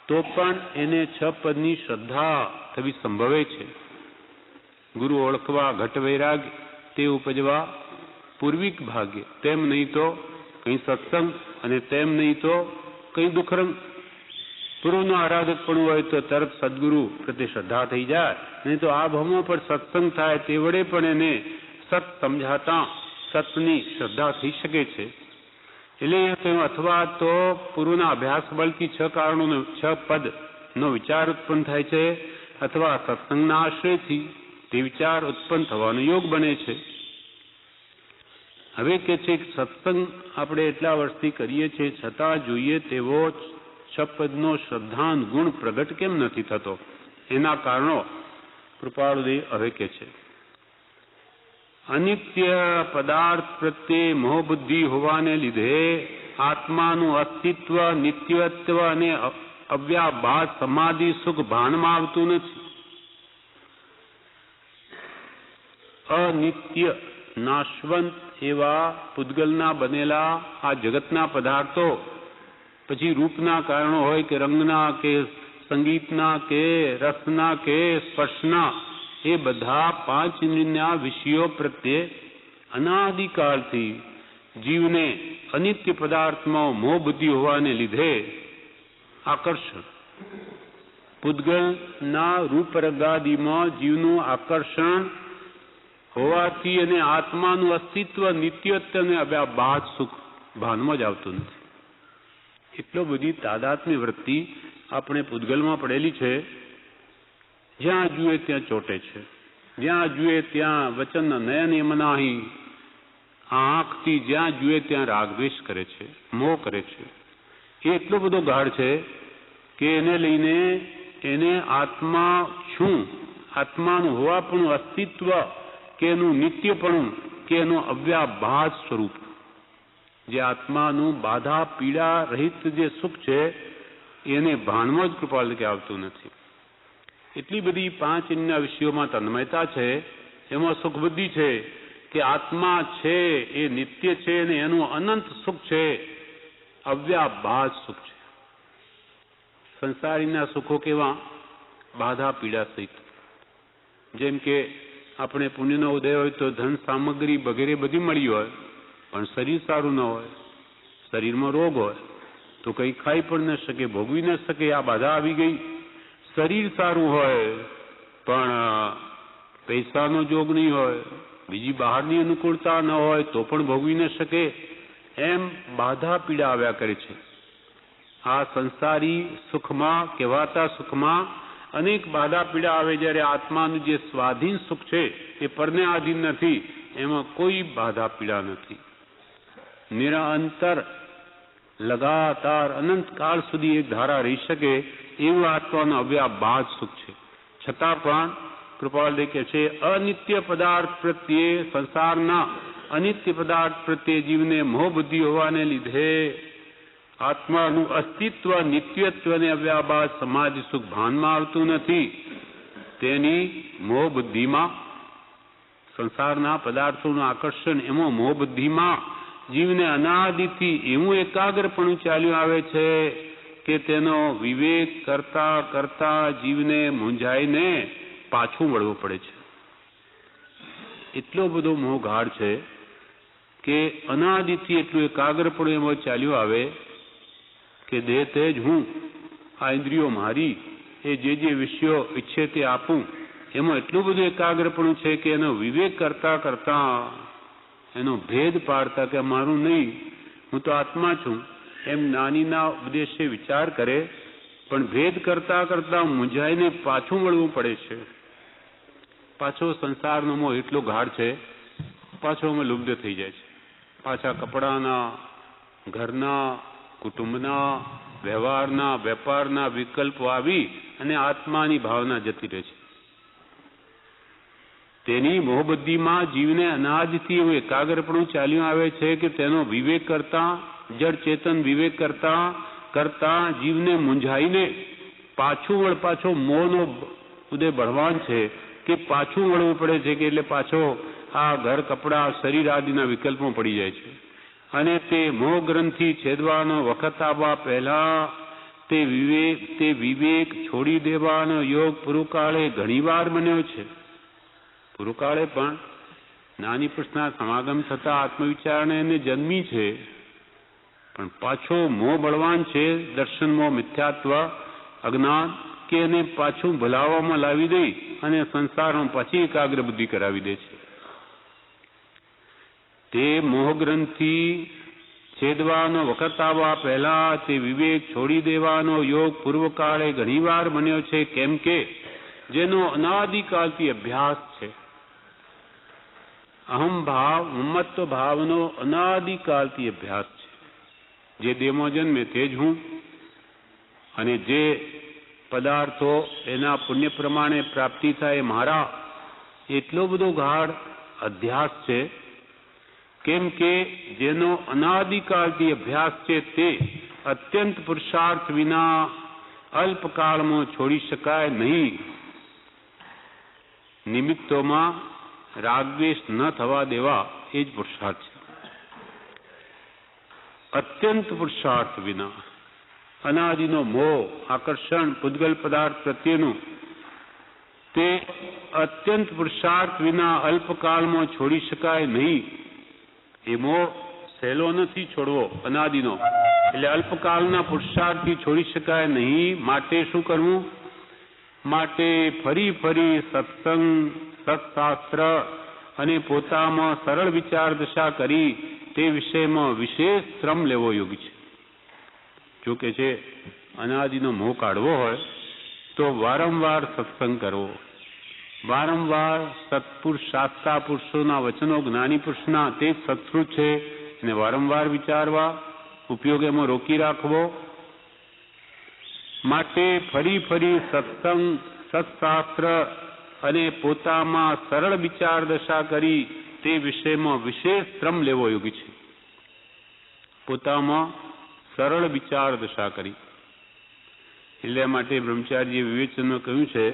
તો પણ એને 6 પદની શ્રદ્ધા થવી સંભવે છે. ગુરુ ઓળખવા ઘટ વૈરાગ્ય તે ઉપજવા પૂર્વિક ભાગ્ય, તેમ નહીં તો કંઈ સત્સંગ અને તેમ નહીં તો કંઈ દુઃખરંગ. પૂર્વનો આરાધક પણ હોય તો તરત સદગુરુ પ્રત્યે શ્રદ્ધા થઈ જાય, નહીં તો આ ભાવમાં પણ સત્સંગ થાય તે વડે પણ એને સત સમજાતા સતની શ્રદ્ધા થઈ શકે છે. એટલે કહ્યું અથવા તો પૂર્વના અભ્યાસ બળથી 6 કારણોનો 6 પદનો વિચાર ઉત્પન્ન થાય છે, અથવા સત્સંગના આશ્રયથી તે વિચાર ઉત્પન્ન થવાનો યોગ બને છે. હવે કે છે સત્સંગ આપણે એટલા વર્ષથી કરીએ છીએ, છતાં જોઈએ તેવો 6 પદનો શ્રદ્ધાન ગુણ પ્રગટ કેમ નથી થતો? એના કારણો કૃપાળુદેવ હવે કે છે. અનિત્ય પદાર્થ પ્રત્યે મોહબુદ્ધિ હોવાને લીધે આત્માનું અસ્તિત્વ, નિત્યત્વ અને અવ્યાભાસ સમાધિ સુખ ભાનમાં આવતું નથી. અનિત્ય નાશવંત એવા પૂતગલના બનેલા આ જગતના પદાર્થો, પછી રૂપના કારણો હોય કે રંગના કે સંગીતના કે રસના કે સ્પર્શના, એ બધા 5 ઇન્દ્રિયના વિષયો પ્રત્યે અનાદિકાળથી જીવને અનિત્ય પદાર્થમાં મોહ બુદ્ધિ હોવાને લીધે આકર્ષણ, પૂતગલના રૂપ રંગાદિમાં જીવનું આકર્ષણ હોવાથી અને આત્માનું અસ્તિત્વ, નિત્યત્વ અને અવ્યાભાસ સુખ ભાનમાં જ આવતું નથી. એટલો બધી તાદાત્મ્ય વૃત્તિ આપણે પૂતગલમાં પડેલી છે. જ્યાં જુએ ત્યાં ચોટે છે, જ્યાં જુએ ત્યાં વચન નયન એમનાહી, આંખથી જ્યાં જુએ ત્યાં રાગદ્વેષ કરે છે, મોહ કરે છે. એ એટલો બધો ગાઢ છે કે એને લઈને એને આત્મા શું, આત્માનું હોવાપણું અસ્તિત્વ કે એનું નિત્યપણું કે એનું અવ્યાભાસ સ્વરૂપ, જે આત્માનું બાધા પીડા રહિત જે સુખ છે એને ભાનમાં જ કૃપાલ કે આવતું નથી. એટલી બધી 5 ઇન્દ્રિયના વિષયોમાં તન્મયતા છે, એમાં સુખ બુદ્ધિ છે કે આત્મા છે એ નિત્ય છે અને એનું અનંત સુખ છે, અવ્યાભાસ સુખ છે. સંસારીના સુખો કેવા? બાધા પીડા સહિત. જેમ કે આપણે પુણ્યનો ઉદય હોય તો ધન સામગ્રી વગેરે બધી મળી હોય, પણ શરીર સારું ન હોય, શરીરમાં રોગ હોય તો કંઈ ખાઈ પણ ન શકે, ભોગવી ન શકે, આ બાધા આવી ગઈ. શરીર સારું હોય પણ પૈસાનો જોગ નહીં હોય, બીજી બહારની અનુકૂળતા ન હોય તો પણ ભોગવી ન શકે, એમ બાધા પીડા આવ્યા કરે છે. આ સંસારી સુખમાં, કહેવાતા સુખમાં અનેક બાધા પીડા આવે, જ્યારે આત્માનું જે સ્વાધીન સુખ છે એ પરને આધીન નથી, એમાં કોઈ બાધા પીડા નથી. નિરંતર લગાતાર અનંત કાળ સુધી એક ધારા રહી શકે એવું આત્માનું અવ્યાભાસ સુખ છે. છતાં પણ કૃપાળદેવ કહે છે અનિત્ય પદાર્થ પ્રત્યે, સંસારના અનિત્ય પદાર્થ પ્રત્યે જીવને મોહ બુદ્ધિ હોવાને લીધે આત્માનું અસ્તિત્વ, નિત્યત્વ અને અવ્યાભાસ સમાધિ સુખ ભાનમાં આવતું નથી. તેની મોહ બુદ્ધિમાં, સંસારના પદાર્થોનું આકર્ષણ, એમાં મોહ બુદ્ધિમાં જીવને અનાદિથી એવું એકાગ્રપણું ચાલ્યું આવે છે કે તેનો વિવેક કરતા કરતા જીવને મૂંઝાઈને પાછું વળવું પડે છે. એટલો બધો મોહ ગાઢ છે કે અનાદિથી એટલું એકાગ્રપણું એમાં ચાલ્યું આવે કે દેહ તેજ હું, આ ઇન્દ્રિયો મારી, એ જે વિષયો ઈચ્છે તે આપું, એમાં એટલું બધું એકાગ્રપણું છે કે એનો વિવેક કરતા કરતા, એનો ભેદ પાડતા કે મારું નહીં, હું તો આત્મા છું, એમ જ્ઞાનીના ઉપદેશે વિચાર કરે, પણ ભેદ કરતા કરતા મૂંઝાઈને પાછું વળવું પડે છે. પાછો સંસારનો મોહ એટલો ગાઢ છે, પાછો અમે લુબ્ધ થઈ જાય છે. પાછા કપડાના, ઘરના, કુટુંબના, વ્યવહારના, વેપારના વિકલ્પો આવી અને આત્માની ભાવના જતી રહે છે. તેની મોહબુદ્ધિમાં જીવને અનાદિથી એવું એકાગ્રપણું ચાલ્યું આવે છે કે તેનો વિવેક કરતા, જડ ચેતન વિવેક કરતા જીવને મૂંઝાઈને પાછો મોહનો ઉદય બળવાન છે કે પાછું વળવું પડે છે કે એટલે પાછો આ ઘર, કપડા, શરીર આદિના વિકલ્પમાં પડી જાય છે. અને તે મોહ ગ્રંથિ છેદવાનો વખત આવવા પહેલા તે વિવેક છોડી દેવાનો યોગ પૂર્વકાળે ઘણીવાર બન્યો છે. પૂર્વકાળે પણ નાની પુરુષના સમાગમ થતા આત્મવિચારને એને જન્મી છે, પણ પાછો મોહ બળવાન છે, દર્શન મોહ, મિથ્યાત્વ, અજ્ઞાન, કે એને પાછું ભલાવવામાં લાવી દઈ અને સંસારમાં પાછી એકાગ્ર બુદ્ધિ કરાવી દે છે. તે મોહગ્રંથિ છેદવાનો વખત આવવા પહેલા તે વિવેક છોડી દેવાનો યોગ પૂર્વકાળે ઘણીવાર બન્યો છે, કેમ કે જેનો અનાદિકાળથી અભ્યાસ છે. અહમ ભાવ, મમત્વ ભાવનો અનાદિકાળથી અભ્યાસ છે. જે દેહમાં જન્મે તે જ હું, અને જે પદાર્થો એના પુણ્ય પ્રમાણે પ્રાપ્તિ થાય મારા, એટલો બધો ગાઢ અધ્યાસ છે. કેમ કે જેનો અનાદિકાળથી અભ્યાસ છે તે અત્યંત પુરુષાર્થ વિના અલ્પકાળમાં છોડી શકાય નહીં. નિમિત્તોમાં રાગદ્વેષ ન થવા દેવા એ જ પુરુષાર્થ છે. અત્યંત પુરુષાર્થ વિના અનાદિનો મોહ, આકર્ષણ, પૂતગલ પદાર્થ પ્રત્યેનું તે અત્યંત પુરુષાર્થ વિના અલ્પકાળમાં છોડી શકાય નહીં. એ મોહ સહેલો નથી છોડવો અનાદિનો, એટલે અલ્પકાળના પુરુષાર્થથી છોડી શકાય નહીં. માટે શું કરવું? માટે ફરી સત્સંગ, સત્શાસ્ત્ર અને પોતામાં સરળ વિચાર દશા કરી તે વિષયમાં વિશેષ શ્રમ લેવો યોગ્ય છે. જો કે છે અનાદિનો મોહ કાઢવો હોય તો વારંવાર સત્સંગ કરવો, વારંવાર સત્પુરુષ, શાસ્ત્રા પુરુષોના વચનો, જ્ઞાની પુરુષના તે સત્સૃત છે એને વારંવાર વિચારવા, ઉપયોગ એમાં રોકી રાખવો. માટે ફરી સત્સંગ, સત્શાસ્ત્ર અને પોતામાં સરળ વિચાર દશા કરી તે વિષયમાં વિશેષ શ્રમ લેવો યોગ્ય છે. પોતામાં સરળ વિચાર દશા કરી, એટલે માટે બ્રહ્મચારીએ વિવેચનમાં કહ્યું છે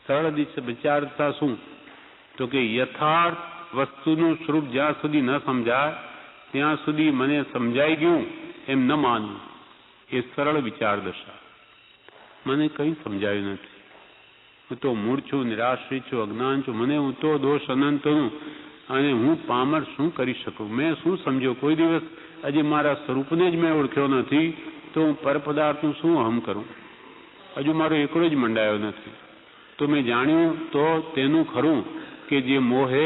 સરળ વિચાર દશા શું? તો કે યથાર્થ વસ્તુનું સ્વરૂપ જ્યાં સુધી ન સમજાય ત્યાં સુધી મને સમજાઈ ગયું એમ ન માનવું, એ સરળ વિચાર દશા. મને કંઈ સમજાયું નથી, હું તો મૂળ છું, નિરાશ્રિત છું, અજ્ઞાન છું, મને હું તો દોષ અનંતનું, અને હું પામર શું કરી શકું? મેં શું સમજ્યો? કોઈ દિવસ હજી મારા સ્વરૂપને જ મેં ઓળખ્યો નથી, તો હું પરપદાર્થનું શું અહમ કરું? હજુ મારો એકડો જ મંડાયો નથી. તો મેં જાણ્યું તો તેનું ખરું કે જે મોહે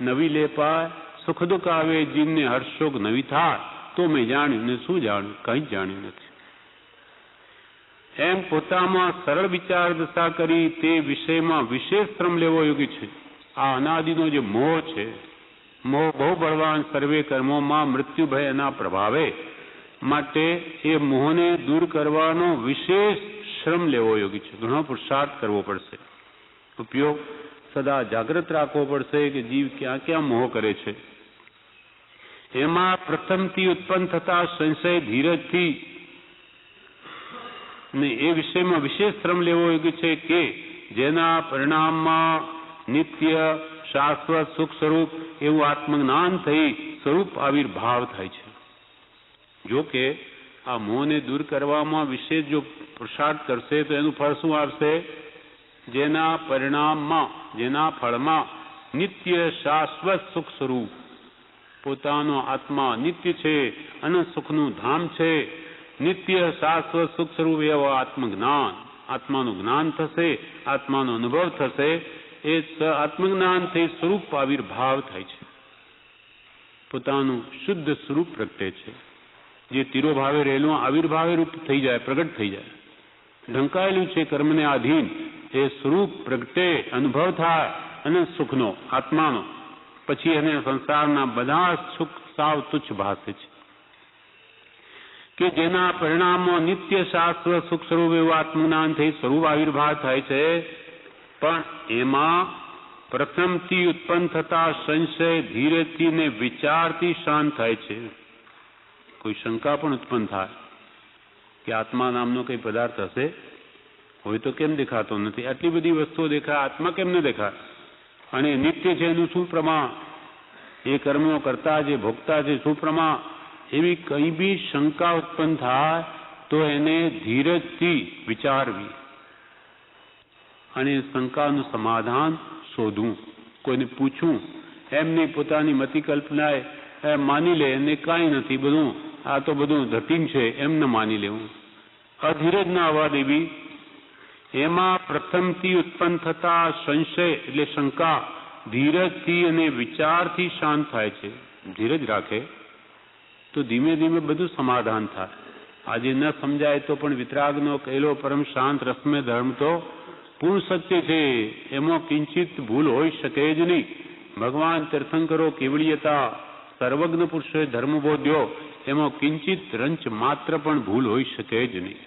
નવી લેપાય, સુખ દુઃખ આવે, જીવને હર્ષોક નવી થાય, તો મેં જાણ્યું. ને શું જાણ્યું? કંઈ જ જાણ્યું નથી. એમ પોતામાં સરળ વિચાર દશા કરી તે વિષયમાં વિશેષ શ્રમ લેવો યોગ્ય છે. આ અનાદિનો જે મોહ છે, મોહ બહુ બળવાન, સર્વે કર્મોમાં મૃત્યુ ભય એના પ્રભાવે, માટે એ મોહને દૂર કરવાનો વિશેષ શ્રમ લેવો યોગ્ય છે. ઘણો પુરુષાર્થ કરવો પડશે, ઉપયોગ સદા જાગૃત રાખવો પડશે કે જીવ ક્યાં ક્યાં મોહ કરે છે. એમાં પ્રથમથી ઉત્પન્ન થતા સંશય ધીરજથી ને એ વિષયમાં વિશેષ શ્રમ લેવો યોગ્ય છે કે જેના પરિણામમાં નિત્ય શાશ્વત સુખ સ્વરૂપ એવું આત્મજ્ઞાન થઈ સ્વરૂપ આવિર્ભાવ થાય છે. જો કે આ મોહને દૂર કરવામાં વિશેષ જો પુરુષાર્થ કરશે તો એનું ફળ શું આવશે? જેના પરિણામમાં, જેના ફળમાં નિત્ય શાશ્વત સુખ સ્વરૂપ, પોતાનો આત્મા નિત્ય છે, અનંત સુખનું ધામ છે, નિત્ય શાશ્વત સુખ સ્વરૂપ એવો આત્મજ્ઞાન, આત્માનું જ્ઞાન થશે, આત્માનો અનુભવ થશે. એ આત્મજ્ઞાનથી સ્વરૂપ આવિર્ભાવ થાય છે, પોતાનું શુદ્ધ સ્વરૂપ પ્રગટે છે. જે તિરોભાવે રહેલું આવિર્ભાવે રૂપ થઈ જાય, પ્રગટ થઈ જાય. ઢંકાયેલું છે કર્મને આધીન, એ સ્વરૂપ પ્રગટે, અનુભવ થાય અને સુખનો, આત્માનો. પછી એને સંસારના બધા સુખ સાવ તુચ્છ ભાસે છે. કે જેના પરિણામો નિત્ય શાશ્વત સુખ સ્વરૂપ એવું આત્મજ્ઞાન થઈ સ્વરૂપ આવિર્ભાવ થાય છે. પણ એમાં પ્રથમથી ઉત્પન્ન થતા સંશય ધીરેથી ને વિચારથી શાંત થાય છે. કોઈ શંકા પણ ઉત્પન્ન થાય કે આત્મા નામનો કઈ પદાર્થ હશે, હોય તો કેમ દેખાતો નથી? આટલી બધી વસ્તુઓ દેખાય, આત્મા કેમ ન દેખાય? અને નિત્ય છે એનું શું પ્રમાણ? એ કર્મો કરતા જે ભોગતા છે શું પ્રમાણ? એવી કઈ બી શંકા ઉત્પન્ન થાય તો એને ધીરજથી વિચારવી અને શંકાનું સમાધાન શોધવું. કોઈને પૂછવું એમની પોતાની મતિ કલ્પનાએ માની લે એને કાંઈ નથી, બધું આ તો બધું ધટીન છે એમ ન માની લેવું. અધીરજ ના આવવા દેવી. એમાં પ્રથમથી ઉત્પન્ન થતા સંશય એટલે શંકા ધીરજથી અને વિચારથી શાંત થાય છે. ધીરજ રાખે તો ધીમે ધીમે બધું સમાધાન થાય. આજે ન સમજાય તો પણ વિતરાગનો કહેલો પરમ શાંત રસમય ધર્મ તો પૂર્ણ સત્ય છે, એમાં કિંચિત ભૂલ હોઈ શકે જ નહીં. ભગવાન તીર્થંકરો કેવળીયતા સર્વજ્ઞ પુરુષોએ ધર્મ બોધ્યો, એમાં કિંચિત રંચ માત્ર પણ ભૂલ હોઈ શકે જ નહીં.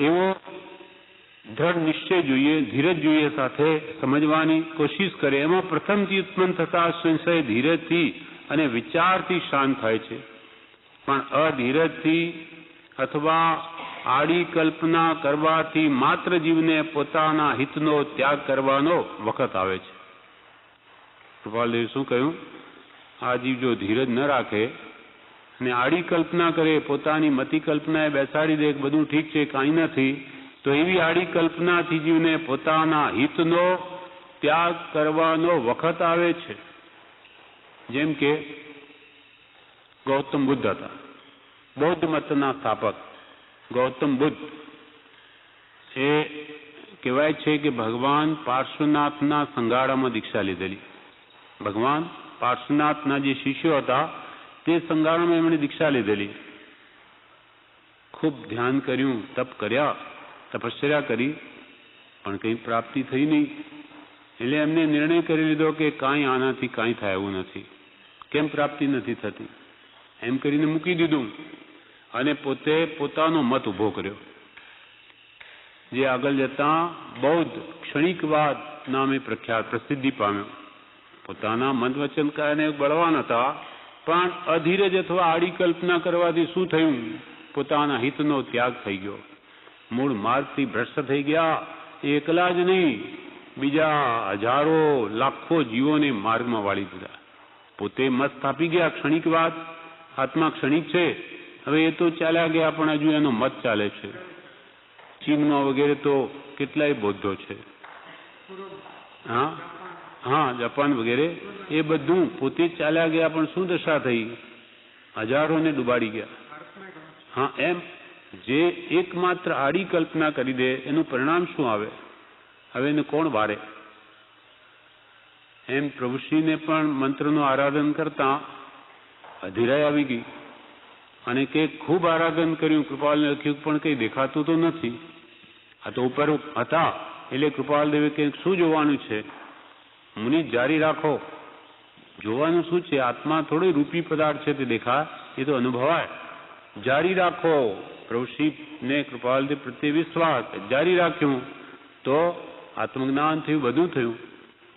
એવો દ્રઢ નિશ્ચય જોઈએ, ધીરજ જોઈએ, સાથે સમજવાની કોશિશ કરે. એમાં પ્રથમથી ઉત્પન્ન થતા સંશય ધીરજથી અને વિચારથી શાંત થાય છે. પણ અધીરજથી અથવા આડી કલ્પના કરવાથી માત્ર જીવને પોતાના હિતનો ત્યાગ કરવાનો વખત આવે છે. કૃપાલદેવે શું કહ્યું? આ જીવ જો ધીરજ ન રાખે અને આડી કલ્પના કરે, પોતાની મતિ કલ્પનાએ બેસાડી દે બધું ઠીક છે કાંઈ નથી, તો એવી આડી કલ્પનાથી જીવને પોતાના હિતનો ત્યાગ કરવાનો વખત આવે છે. જેમ કે ગૌતમ બુદ્ધ હતા, બૌદ્ધ મતના સ્થાપક ગૌતમ બુદ્ધ. એ કહેવાય છે કે ભગવાન પાર્શ્વનાથના સંગાળામાં દીક્ષા લીધેલી. ભગવાન પાર્શ્વનાથના જે શિષ્યો હતા તે સંગાળામાં એમણે દીક્ષા લીધેલી. ખૂબ ધ્યાન કર્યું, તપ કર્યા, તપશ્ચર્યા કરી, પણ કંઈ પ્રાપ્તિ થઈ નહીં. એટલે એમને નિર્ણય કરી લીધો કે કાંઈ આનાથી કાંઈ થાય એવું નથી. કેમ પ્રાપ્તિ નથી થતી એમ કરીને મૂકી દીધું અને પોતે પોતાનો મત ઉભો કર્યો, જે આગળ જતા બૌદ્ધ ક્ષણિકવાદ નામે પ્રસિદ્ધિ પામ્યો. પોતાના મન વચન કારણે બળવાન હતા, પણ અધીરજ અથવા આડી કલ્પના કરવાથી શું થયું? પોતાના હિતનો ત્યાગ થઈ ગયો. મૂળ માર્ગથી ભ્રષ્ટ થઈ ગયા. એકલા જ નહીં, બીજા હજારો લાખો જીવોને માર્ગમાં વાળી દીધા. પોતે મત સ્થાપી ગયા. ક્ષણિકવાદ, આત્મા ક્ષણિક છે, હવે એ તો ચાલ્યા ગયા, પણ હજુ એનો મત ચાલે છે. ચીનમાં વગેરે તો કેટલાય બૌદ્ધો છે. હા, જાપાન વગેરે એ બધું પોતે ચાલ્યા ગયા, પણ શું દશા થઈ? હજારોને ડૂબાડી ગયા. હા, એમ જે એકમાત્ર આડી કલ્પના કરી દે એનું પરિણામ શું આવે? હવે એને કોણ વારે? એમ પ્રભુશ્રીને પણ મંત્રનું આરાધન કરતા અધીરાઈ આવી ગઈ અને કે ખૂબ આરાધન કર્યું, કૃપાલને લખ્યું, પણ કંઈ દેખાતું તો નથી. આ તો ઉપર હતા એટલે કૃપાલદેવે કંઈક શું જોવાનું છે? મુનિ જારી રાખો. જોવાનું શું છે? આત્મા થોડી રૂપી પદાર્થ છે તે દેખાય, એ તો અનુભવાય. જારી રાખો. પ્રભુશ્રીને કૃપાલદેવ પ્રત્યે વિશ્વાસ, જારી રાખ્યું તો આત્મજ્ઞાન થયું, બધું થયું.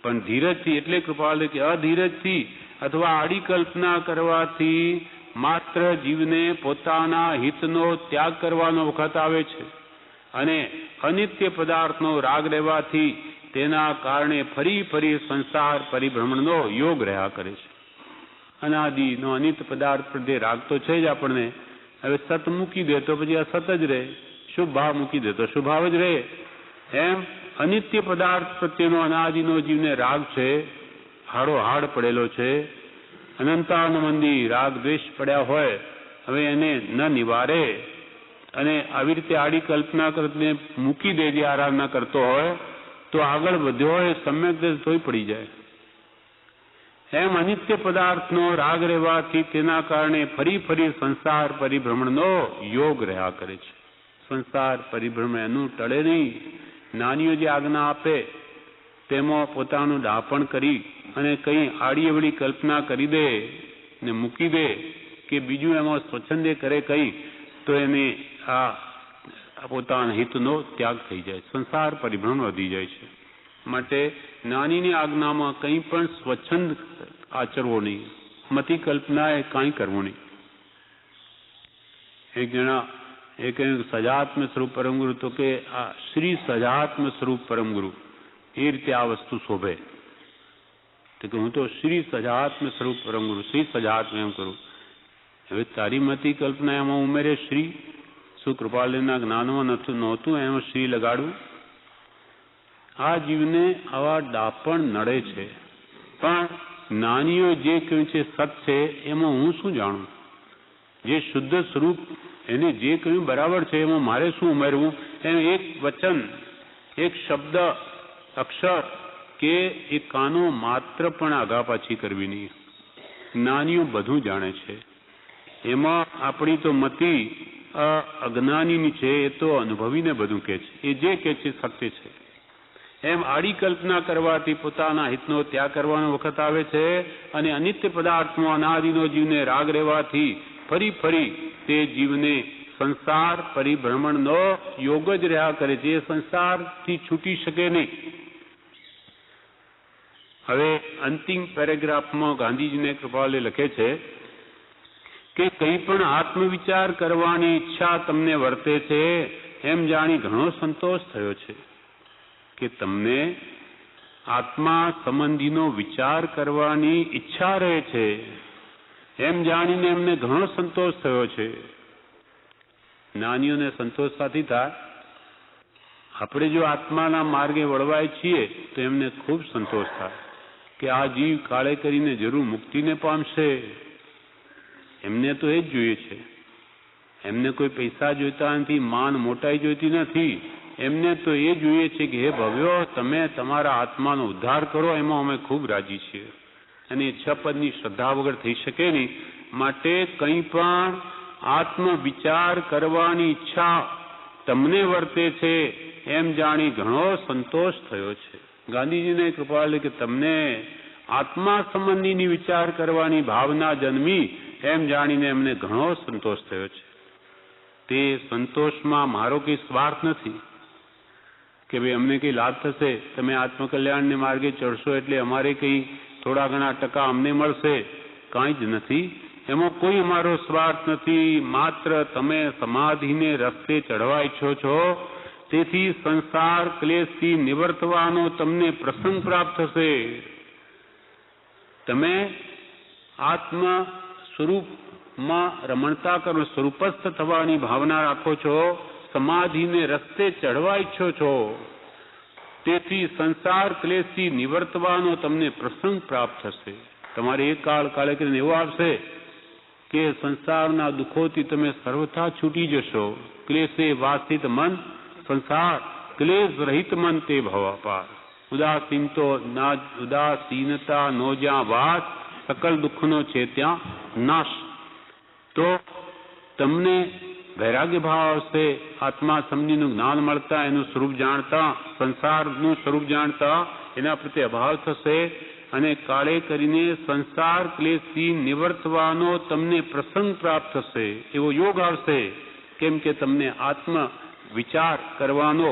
પણ ધીરજથી, એટલે કૃપાલદેવ કે અધીરજથી અથવા આડી કલ્પના કરવાથી માત્ર જીવને પોતાના હિતનો ત્યાગ કરવાનો વખત આવે છે. અને અનિત્ય પદાર્થનો રાગ રહેવાથી તેના કારણે ફરી ફરી સંસાર પરિભ્રમણનો યોગ રહ્યા કરે છે. અનાદિનો અનિત્ય પદાર્થ પ્રત્યે રાગ તો છે જ આપણને. હવે સત મૂકી દે તો પછી અસત જ રહે, શુભ ભાવ મૂકી દે તો શુભ ભાવ જ રહે. એમ અનિત્ય પદાર્થ પ્રત્યેનો અનાદિનો જીવને રાગ છે, હાડો હાડ પડેલો છે. અનંતાનંદી રાગ દ્વેષ પડ્યા હોય, હવે એને ન નિવારે અને આવી રીતે આડી કલ્પના કરીને મૂકી દે, જે આરાધના કરતો હોય તો આગળ વધ્યો હોય સમ્યક દેશ ધોઈ પડી જાય. એમ અનિત્ય પદાર્થનો રાગ રહેવાથી તેના કારણે ફરી ફરી સંસાર પરિભ્રમણનો યોગ રહ્યા કરે છે. સંસાર પરિભ્રમણ એનું ટળે નહીં. નાનીઓ જે આજ્ઞા આપે તેમાં પોતાનું ડાપણ કરી અને કંઈ આડી અવળી કલ્પના કરી દે ને મૂકી દે કે બીજું એમાં સ્વચ્છંદે કરે કંઈ, તો એને આ પોતાના હિતનો ત્યાગ થઈ જાય, સંસાર પરિભ્રમણ વધી જાય છે. માટે જ્ઞાનીની આજ્ઞામાં કંઈ પણ સ્વચ્છંદ આચરવો નહીં, મતિ કલ્પનાએ કાંઈ કરવું નહીં. એક જણા એ કહ્યું સજાત્મ સ્વરૂપ પરમગુરુ, તો કે આ શ્રી સજાત્મ સ્વરૂપ પરમગુરુ એ રીતે આ વસ્તુ શોભે. તો કે હું તો શ્રી સજાત્મ સ્વરૂપ પરમગુરુ, શ્રી સજાત્મ એમ કરું. હવે તારી મતિ કલ્પના એમાં ઉમેરે શ્રી, શું કૃપાલના જ્ઞાનમાં નહોતું એમાં શ્રી લગાડવું? આ જીવને આવા ડાપણ નડે છે. પણ જ્ઞાનીઓ જે કહ્યું છે સત છે એમાં હું શું જાણું? જે શુદ્ધ સ્વરૂપ એને જે કહ્યું બરાબર છે એમાં મારે શું ઉમેરવું? એમ એક વચન, એક શબ્દ, અક્ષર કે એ કાનો માત્ર પણ આગા પાછી કરવી નહીં. જ્ઞાનીઓ બધું જાણે છે. એમાં આપણી તો મતિ અજ્ઞાનીની છે, એ તો અનુભવીને બધું કહે છે. એ જે કહે છે સત્ય છે. એમ આડી કલ્પના કરવાથી પોતાના હિતનો ત્યાગ કરવાનો વખત આવે છે, અને અનિત્ય પદાર્થમાં અનાદિનો જીવને રાગ રહેવાથી ફરી ફરી તે જીવને સંસાર પરિભ્રમણનો યોગ જ રહ્યા કરે છે. એ સંસારથી છૂટી શકે નહીં. હવે અંતિમ પેરેગ્રાફમાં ગાંધીજીને કૃપાલે લખે છે કે કંઈ પણ આત્મવિચાર કરવાની ઈચ્છા તમને વર્તે છે એમ જાણી ઘણો સંતોષ થયો છે. કે તમને આત્મા સંબંધીનો વિચાર કરવાની ઈચ્છા રહે છે એમ જાણીને એમને ઘણો સંતોષ થયો છે. જ્ઞાનીઓને સંતોષ સાથી થાય. આપણે જો આત્માના માર્ગે વળવાય છીએ તો એમને ખૂબ સંતોષ થાય કે આ જીવ કાળે કરીને જરૂર મુક્તિને પામશે. એમને તો એ જ જોઈએ છે. એમને કોઈ પૈસા જોઈતા નથી, માન મોટાઈ જોઈતી નથી. એમને તો એ જોઈએ છે કે હે ભવ્યો, તમે તમારા આત્માનો ઉદ્ધાર કરો, એમાં અમે ખૂબ રાજી છીએ. અને ઈચ્છાપદની શ્રદ્ધા વગર થઈ શકે નહીં. માટે કંઈ પણ આત્મવિચાર કરવાની ઈચ્છા તમને વર્તે છે એમ જાણી ઘણો સંતોષ થયો છે. ગાંધીજીને કૃપાલે કે તમને આત્મા સંબંધીની વિચાર કરવાની ભાવના જન્મી એમ જાણીને એમને ઘણો સંતોષ થયો છે. તે સંતોષમાં મારો કંઈ સ્વાર્થ નથી કે ભાઈ અમને કંઈ લાભ થશે, તમે આત્મકલ્યાણને માર્ગે ચડશો એટલે અમારે કંઈ થોડા ઘણા ટકા અમને મળશે, કાંઈ જ નથી. એમાં કોઈ અમારો સ્વાર્થ નથી. માત્ર તમે સમાધિને રસ્તે ચડવા ઈચ્છો છો, તેથી સંસાર ક્લેશથી નિવર્તવાનો તમને પ્રસંગ પ્રાપ્ત થશે. તમે આત્મ સ્વરૂપમાં રમણતા કરો, સ્વરૂપસ્થ થવાની ભાવના રાખો છો, સમાધિને રસ્તે ચડવા ઈચ્છો છો, તેથી સંસાર ક્લેશથી નિવર્તવાનો તમને પ્રસંગ પ્રાપ્ત થશે. તમારે એક કાળે કરીને એવો આવશે કે સંસારના દુઃખોથી તમે સર્વથા છૂટી જશો. ક્લેશે વાસિત મન સંસાર, ક્લેશ રહિત મન તે ભવાપાર. ઉદાસીનતા નો જ્યાં વાસ, સકલ દુઃખનો છે ત્યાં નાશ. તો તમને વૈરાગ્ય ભાવ આવશે. આત્મા સમજીનું જ્ઞાન મળતા, એનું સ્વરૂપ જાણતા, સંસારનું સ્વરૂપ જાણતા એના પ્રત્યે અભાવ થશે, અને કાળે કરીને સંસાર ક્લેશથી નિવર્તવાનો તમને પ્રસંગ પ્રાપ્ત થશે. એવો યોગ આવશે. કેમ કે તમને આત્મ વિચાર કરવાનો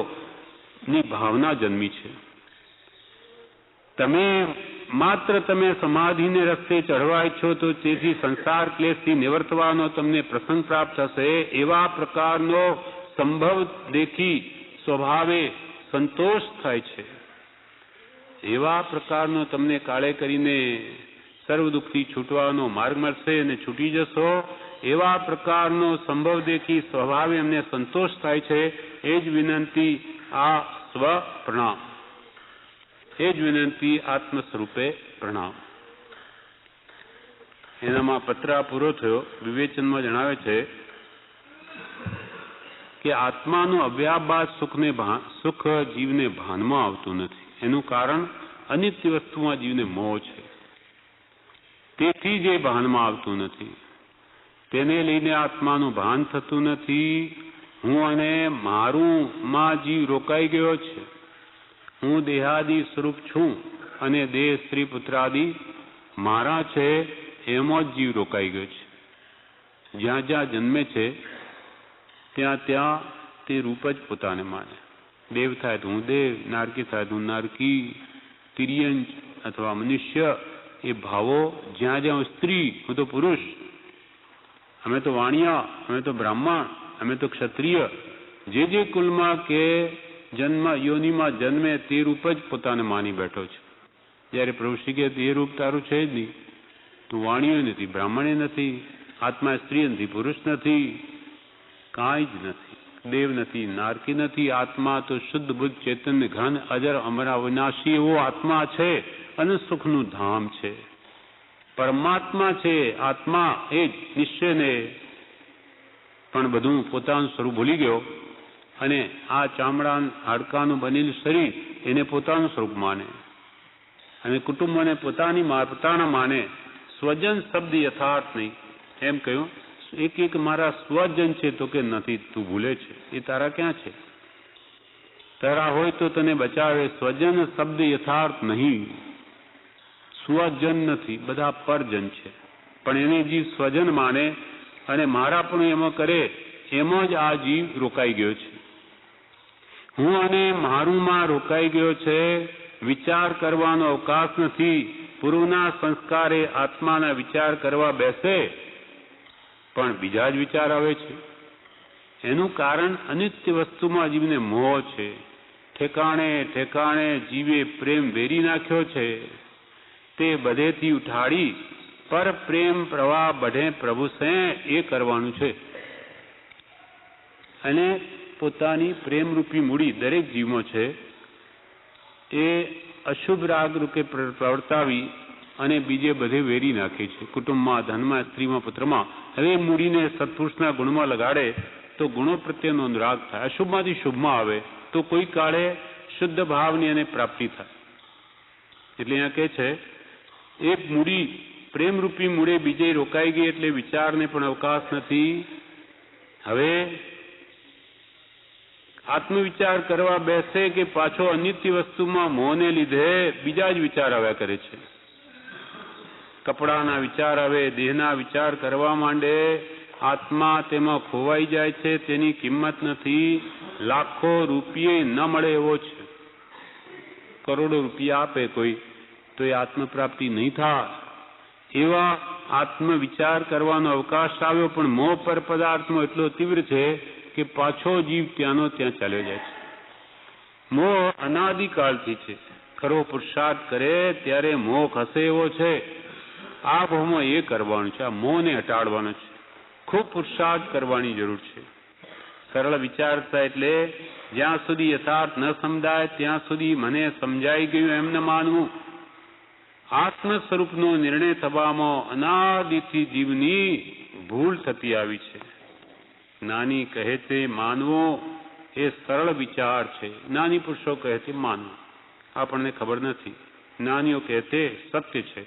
ની ભાવના જન્મી છે. તમે સમાધિને રસ્તે ચઢવા ઈચ્છો તો તેથી સંસાર ક્લેશથી નિવર્તવાનો તમને પ્રસંગ પ્રાપ્ત થશે. એવા પ્રકારનો સંભવ દેખી સ્વભાવે સંતોષ થાય છે. એવા પ્રકારનો તમને કાળે કરીને સર્વ દુઃખથી છૂટવાનો માર્ગ મળશે અને છૂટી જશો. એવા પ્રકારનો સંભવ દેખી સ્વભાવે એમને સંતોષ થાય છે. એ જ વિનંતી આ સ્વ પ્રણામ, એ જ વિનંતી આત્મ સ્વરૂપે પ્રણામ. એનામાં પત્ર પૂરો થયો. વિવેચનમાં જણાવે છે કે આત્માનો અવ્યાભાસ સુખ જીવને ભાનમાં આવતું નથી. એનું કારણ અનિત્ય વસ્તુમાં જીવને મોહ છે. તેથી જે ભાનમાં આવતું નથી, તેને લઈને આત્માનું ભાન થતું નથી. હું અને મારું માં જીવ રોકાઈ ગયો છે. હું દેહાદિ સ્વરૂપ છું અને દેહ સ્ત્રી પુત્રાદિ મારા છે, એમાં જ જીવ રોકાઈ ગયો છે. જ્યાં જ્યાં જન્મે છે ત્યાં ત્યાં તે રૂપ જ પોતાને માને. દેવ થાય તો હું દેવ, નારકી થાય તો હું નારકી, તિર્યંચ અથવા મનુષ્ય, એ ભાવો જ્યાં જ્યાં સ્ત્રી, હું તો પુરુષ, અમે તો વાણિયા, અમે તો બ્રાહ્મણ, અમે તો ક્ષત્રિય, જે કુલમાં કે જન્મ યોનિમાં જન્મે તે રૂપ જ પોતાને માની બેઠો છે. જ્યારે પ્રભુ શ્રી કહે એ રૂપ તારું છે જ નહીં, તું વાણિયો નથી, બ્રાહ્મણે નથી, આત્મા સ્ત્રી નથી, પુરુષ નથી, કાંઈ જ નથી, દેવ નથી, નારકી નથી. આત્મા તો શુદ્ધ બુદ્ધ ચેતન્ય ઘન અજર અમર અવિનાશી એવો આત્મા છે અને સુખનું ધામ છે, પરમાત્મા છે. આત્મા એ જ નિશ્ચયને પણ બધું પોતાનું સ્વરૂપ ભૂલી ગયો અને આ ચામડા હાડકાનું બનેલું શરીર એને પોતાનું સ્વરૂપ માને અને કુટુંબોને પોતાના માને. સ્વજન શબ્દ યથાર્થ નહીં. એમ કહ્યું એક મારા સ્વજન છે તો કે નથી, તું ભૂલે છે. એ તારા ક્યાં છે? તારા હોય તો તને બચાવે. સ્વજન શબ્દ યથાર્થ નહીં, સ્વજન નથી, બધા પરજન છે. પણ એને જીવ સ્વજન માને અને મારા પણ એમાં કરે, એમાં જ આ જીવ રોકાઈ ગયો છે. હું અને મારુંમાં રોકાઈ ગયો છે. વિચાર કરવાનો અવકાશ નથી. પૂર્વના સંસ્કારે આત્માના વિચાર કરવા બેસે પણ બીજા જ વિચાર આવે છે. એનું કારણ અનિત્ય વસ્તુમાં જીવને મોહ છે. ઠેકાણે ઠેકાણે જીવે પ્રેમ વેરી નાખ્યો છે. તે બધેથી ઉઠાડી પર પ્રેમ પ્રવાહ બઢે પ્રભુ સે એ કરવાનું છે. અને પોતાની પ્રેમરૂપી મૂડી દરેક જીવમાં છે એ અશુભ રાગ રૂપે પ્રવર્તાવી અને બીજે બધે વેરી નાખે છે. કુટુંબમાં, ધનમાં, સ્ત્રીમાં, પુત્રમાં. હવે મૂડીને સત્પુરુષના ગુણમાં લગાડે તો ગુણો પ્રત્યેનો અનુરાગ થાય. અશુભમાંથી શુભમાં આવે તો કોઈ કાળે શુદ્ધ ભાવની એને પ્રાપ્તિ થાય. એટલે અહીંયા કહે છે એક મૂડી પ્રેમરૂપી મૂળે બીજે રોકાઈ ગઈ એટલે વિચારને પણ અવકાશ નથી. હવે આત્મવિચાર કરવા બેસે કે પાછો અનિત્ય વસ્તુમાં મોહને લીધે બીજા જ વિચાર આવ્યા કરે છે. કપડાના વિચાર આવે, દેહના વિચાર કરવા માંડે. આત્મા તેમાં ખોવાઈ જાય છે. તેની કિંમત નથી. લાખો રૂપિયે ન મળે એવો છે. કરોડો રૂપિયા આપે કોઈ તો એ આત્મપ્રાપ્તિ નહીં થાય. એવા આત્મવિચાર કરવાનો અવકાશ આવ્યો પણ મોહ પર પદાર્થમાં એટલો તીવ્ર છે કે પાછો જીવ ત્યાંનો ત્યાં ચાલ્યો જાય છે. મોહ અનાદિકાળથી છે. ખરો પુરુષાર્થ કરે ત્યારે મોહ ખસે એવો છે. આ ભાવમાં એ કરવાનું છે. આ મોહને હટાડવાનો છે. ખૂબ પુરુષાર્થ કરવાની જરૂર છે. સરળ વિચાર થાય એટલે જ્યાં સુધી યથાર્થ ન સમજાય ત્યાં સુધી મને સમજાઈ ગયું એમ ન માનવું. આત્મ સ્વરૂપનો નિર્ણય થવામાં અનાદિથી જીવની ભૂલ થતી આવી છે. જ્ઞાની કહે તે માનવો એ સરળ વિચાર છે. જ્ઞાની પુરુષો કહે તે માનવું આપણને ખબર નથી. જ્ઞાનીઓ કહે તે સત્ય છે.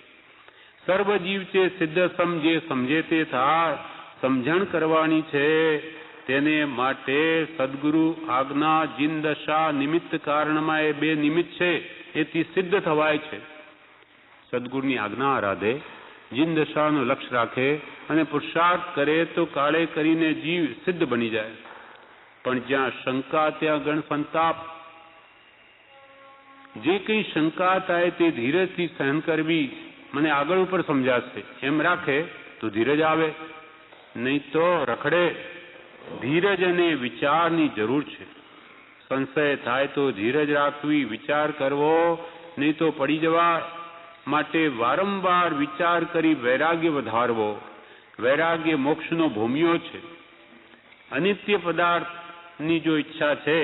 સર્વ જીવ છે સિદ્ધ સમજે સમજે તે થાય. સમજણ કરવાની છે તેને માટે સદગુરુ આજ્ઞા જીન દશા નિમિત્ત કારણમાં એ બે નિમિત્ત છે એથી સિદ્ધ થવાય છે. સદગુરુની આજ્ઞા આરાધે, જીન દશાનું લક્ષ્ય રાખે અને પુરુષાર્થ કરે તો કાળે કરીને જીવ સિદ્ધ બની જાય. પણ જ્યાં શંકા ત્યાં ગણ સંતાપ. જે કંઈ શંકા થાય તે ધીરજથી સહન કરવી. મને આગળ ઉપર સમજાશે એમ રાખે તો ધીરજ આવે, નહીં તો રખડે. ધીરજ અને વિચારની જરૂર છે. સંશય થાય તો ધીરજ રાખવી, વિચાર કરવો, નહીં તો પડી જવા. માટે વારંવાર વિચાર કરી વૈરાગ્ય વધારવો. વૈરાગ્ય મોક્ષનો ભૂમિયો છે. અનિત્ય પદાર્થની જો ઈચ્છા છે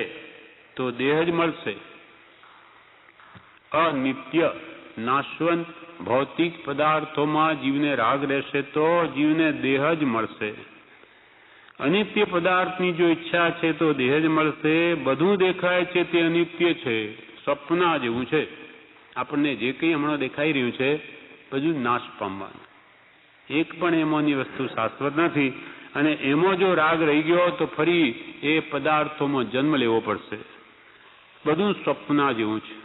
તો દેહ જ મળશે. અનિત્ય નાશવંત ભૌતિક પદાર્થોમાં જીવને રાગ રહેશે તો જીવને દેહ જ મળશે. અનિત્ય પદાર્થની જો ઈચ્છા છે તો દેહ જ મળશે. બધું દેખાય છે તે અનિત્ય છે, સ્વપ્ના જેવું છે. આપણને જે કંઈ હમણાં દેખાઈ રહ્યું છે બધું નાશ પામવાનું. એક પણ એમાંની વસ્તુ શાશ્વત નથી. અને એમાં જો રાગ રહી ગયો તો ફરી એ પદાર્થોમાં જન્મ લેવો પડશે. બધું સ્વપ્ના જેવું છે.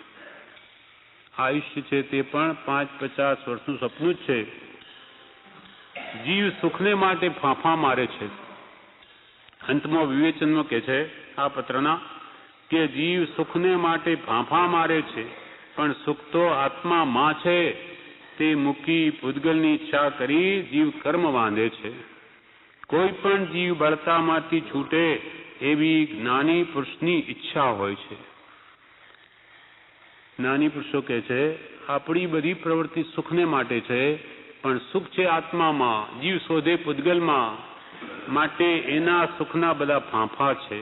આયુષ્ય છે તે પણ 5-50 વર્ષનું સપનું જ છે. જીવ સુખને માટે ફાંફા મારે છે. અંતમાં વિવેચનમાં કહે છે આ પત્રના કે જીવ સુખને માટે ફાંફા મારે છે, પણ સુખ તો આત્મામાં છે. તે મૂકી પૂતગલની ઈચ્છા કરી જીવ કર્મ બાંધે છે. કોઈ પણ જીવ બળતામાંથી છૂટે એવી જ્ઞાની પુરુષની ઈચ્છા હોય છે. જ્ઞાની પુરુષો કહે છે આપણી બધી પ્રવૃત્તિ સુખને માટે છે, પણ સુખ છે આત્મામાં, જીવ શોધે પૂતગલમાં, માટે એના સુખના બધા ફાંફા છે.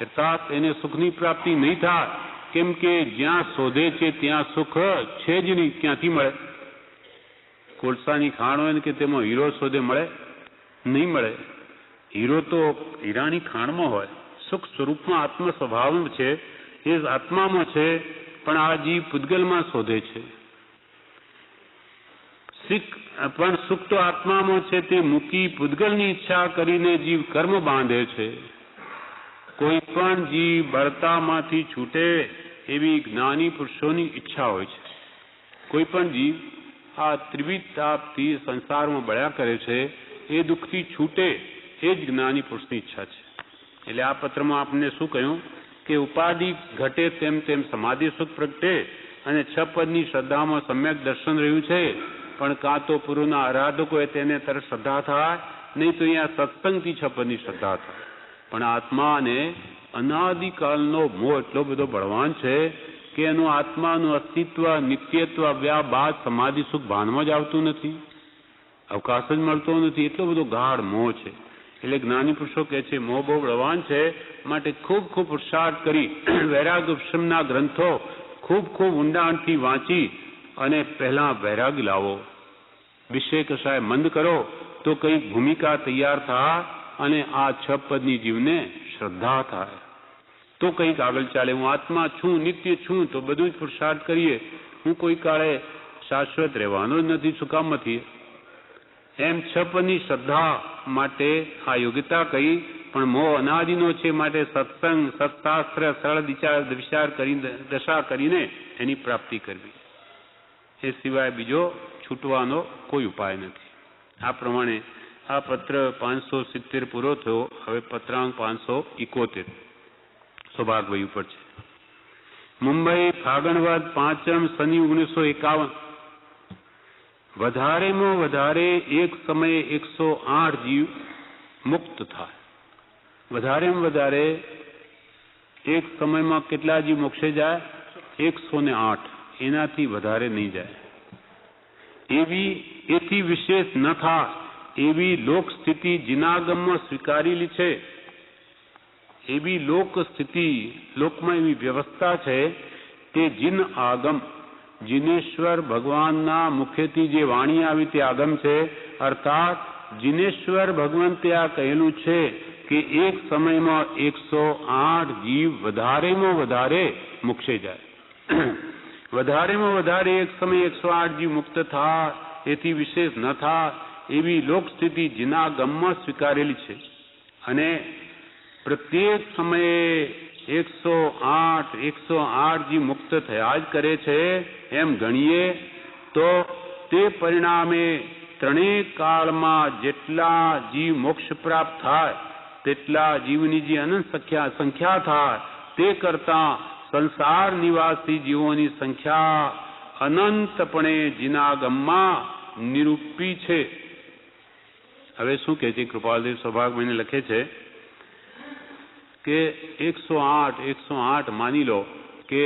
અર્થાત એને સુખની પ્રાપ્તિ નહીં થાય, કેમ કે જ્યાં શોધે છે ત્યાં સુખ છે જ નહીં. ક્યાંથી મળે? કોલસાની ખાણ હોય ને કે તેમાં હીરો શોધે, મળે? નહીં મળે. હીરો તો હીરાની ખાણમાં હોય. સુખ સ્વરૂપમાં આત્મ સ્વભાવમાં છે, એ આત્મામાં છે, પણ આ જીવ પૂતગલમાં શોધે છે. પણ સુખ તો આત્મામાં છે, તે મૂકી પૂતગલની ઈચ્છા કરીને જીવ કર્મ બાંધે છે. કોઈ પણ જીવ બળતામાંથી છૂટે એવી જ્ઞાની પુરુષોની ઈચ્છા હોય છે. કોઈ પણ જીવ આ ત્રિવિધ તાપથી સંસારમાં બળ્યા કરે છે, એ દુઃખથી છૂટે એ જ જ્ઞાની પુરુષની ઈચ્છા છે. એટલે આ પત્રમાં આપને શું કહ્યું કે ઉપાધિ ઘટે તેમ તેમ સમાધિ સુખ પ્રગટે, અને છ પદની શ્રદ્ધામાં સમ્યક દર્શન રહ્યું છે, પણ કાં તો પૂર્વના આરાધકોએ તેને તરત શ્રદ્ધા થાય, નહીં તો અહીંયા સત્સંગથી છ પદની શ્રદ્ધા થાય. પણ આત્માને અનાદિકાલનો મોહ એટલો બધો બળવાન છે કે એનું આત્માનું અસ્તિત્વ, નિત્યત્વ આવ્યા બાદ સમાધિ સુખ ભાનમાં જ આવતું નથી, અવકાશ જ મળતો નથી. એટલો બધો ગાઢ મોહ છે. એટલે જ્ઞાની પુરુષો કહે છે મોહ બહુ બળવાન છે, માટે ખૂબ ખૂબ પુરુષાર્થ કરી વૈરાગ ઉપશમના ગ્રંથો ખૂબ ખૂબ ઊંડાણથી વાંચી અને પહેલા વૈરાગ લાવો. વિષય કશાય મંદ કરો તો કંઈક ભૂમિકા તૈયાર થાય અને આ છ પદની જીવને શ્રદ્ધા થાય તો કંઈક આગળ ચાલે. હું આત્મા છું, નિત્ય છું, તો બધું જ પુરુષાર્થ કરીએ. હું કોઈ કાળે શાશ્વત રહેવાનો જ નથી, શું કામ નથી? એમ છ પદની શ્રદ્ધા માટે આ યોગ્યતા કહી. પણ મોહ અનાદિનો છે, માટે સત્સંગ, સત્શાસ્ત્ર, સરળ વિચાર કરી દશા કરીને એની પ્રાપ્તિ કરવી. એ સિવાય બીજો છૂટવાનો કોઈ ઉપાય નથી. આ પ્રમાણે આ પત્ર 570 પૂરો થયો. હવે પત્રાંક 571 સૌભાગભાઈ ઉપર છે. મુંબઈ ફાગણવદ 5મ શનિ 1951. વધારેમાં વધારે એક સમયે 108 જીવ મુક્ત થાય. વધારેમાં વધારે એક સમયમાં કેટલા જીવ મોક્ષે જાય? 108. એનાથી વધારે નહીં જાય. એથી વિશેષ ન થાય એવી લોક સ્થિતિ જીનાગમમાં સ્વીકારેલી છે. એવી લોક સ્થિતિ, લોકમાં એવી વ્યવસ્થા છે કે જીન આગમ, જીનેશ્વર ભગવાનના મુખેથી જે વાણી આવી તે આગમ છે. અર્થાત જીનેશ્વર ભગવંતે આ કહેલું છે કે એક સમયમાં 108 જીવ વધારેમાં વધારે મોક્ષે જાય. વધારેમાં વધારે એક સમયે 108 જીવ મુક્ત થાય, એથી વિશેષ ન થાય એવી લોક સ્થિતિ જીનાગમમાં સ્વીકારેલી છે. અને પ્રત્યેક સમયે 108 જીવ મુક્ત થયા જ કરે છે એમ ગણીએ તો તે પરિણામે ત્રણેય કાળમાં જેટલા જીવ મોક્ષ પ્રાપ્ત થાય તેટલા જીવની જે અનંત સંખ્યા થાય તે કરતા સંસાર નિવાસી જીવોની સંખ્યા અનંતપણે જીનાગમમાં નિરૂપી છે. હવે શું કહે છે કૃપાલદેવ સૌભાગભાઈને લખે છે કે 108 માની લો કે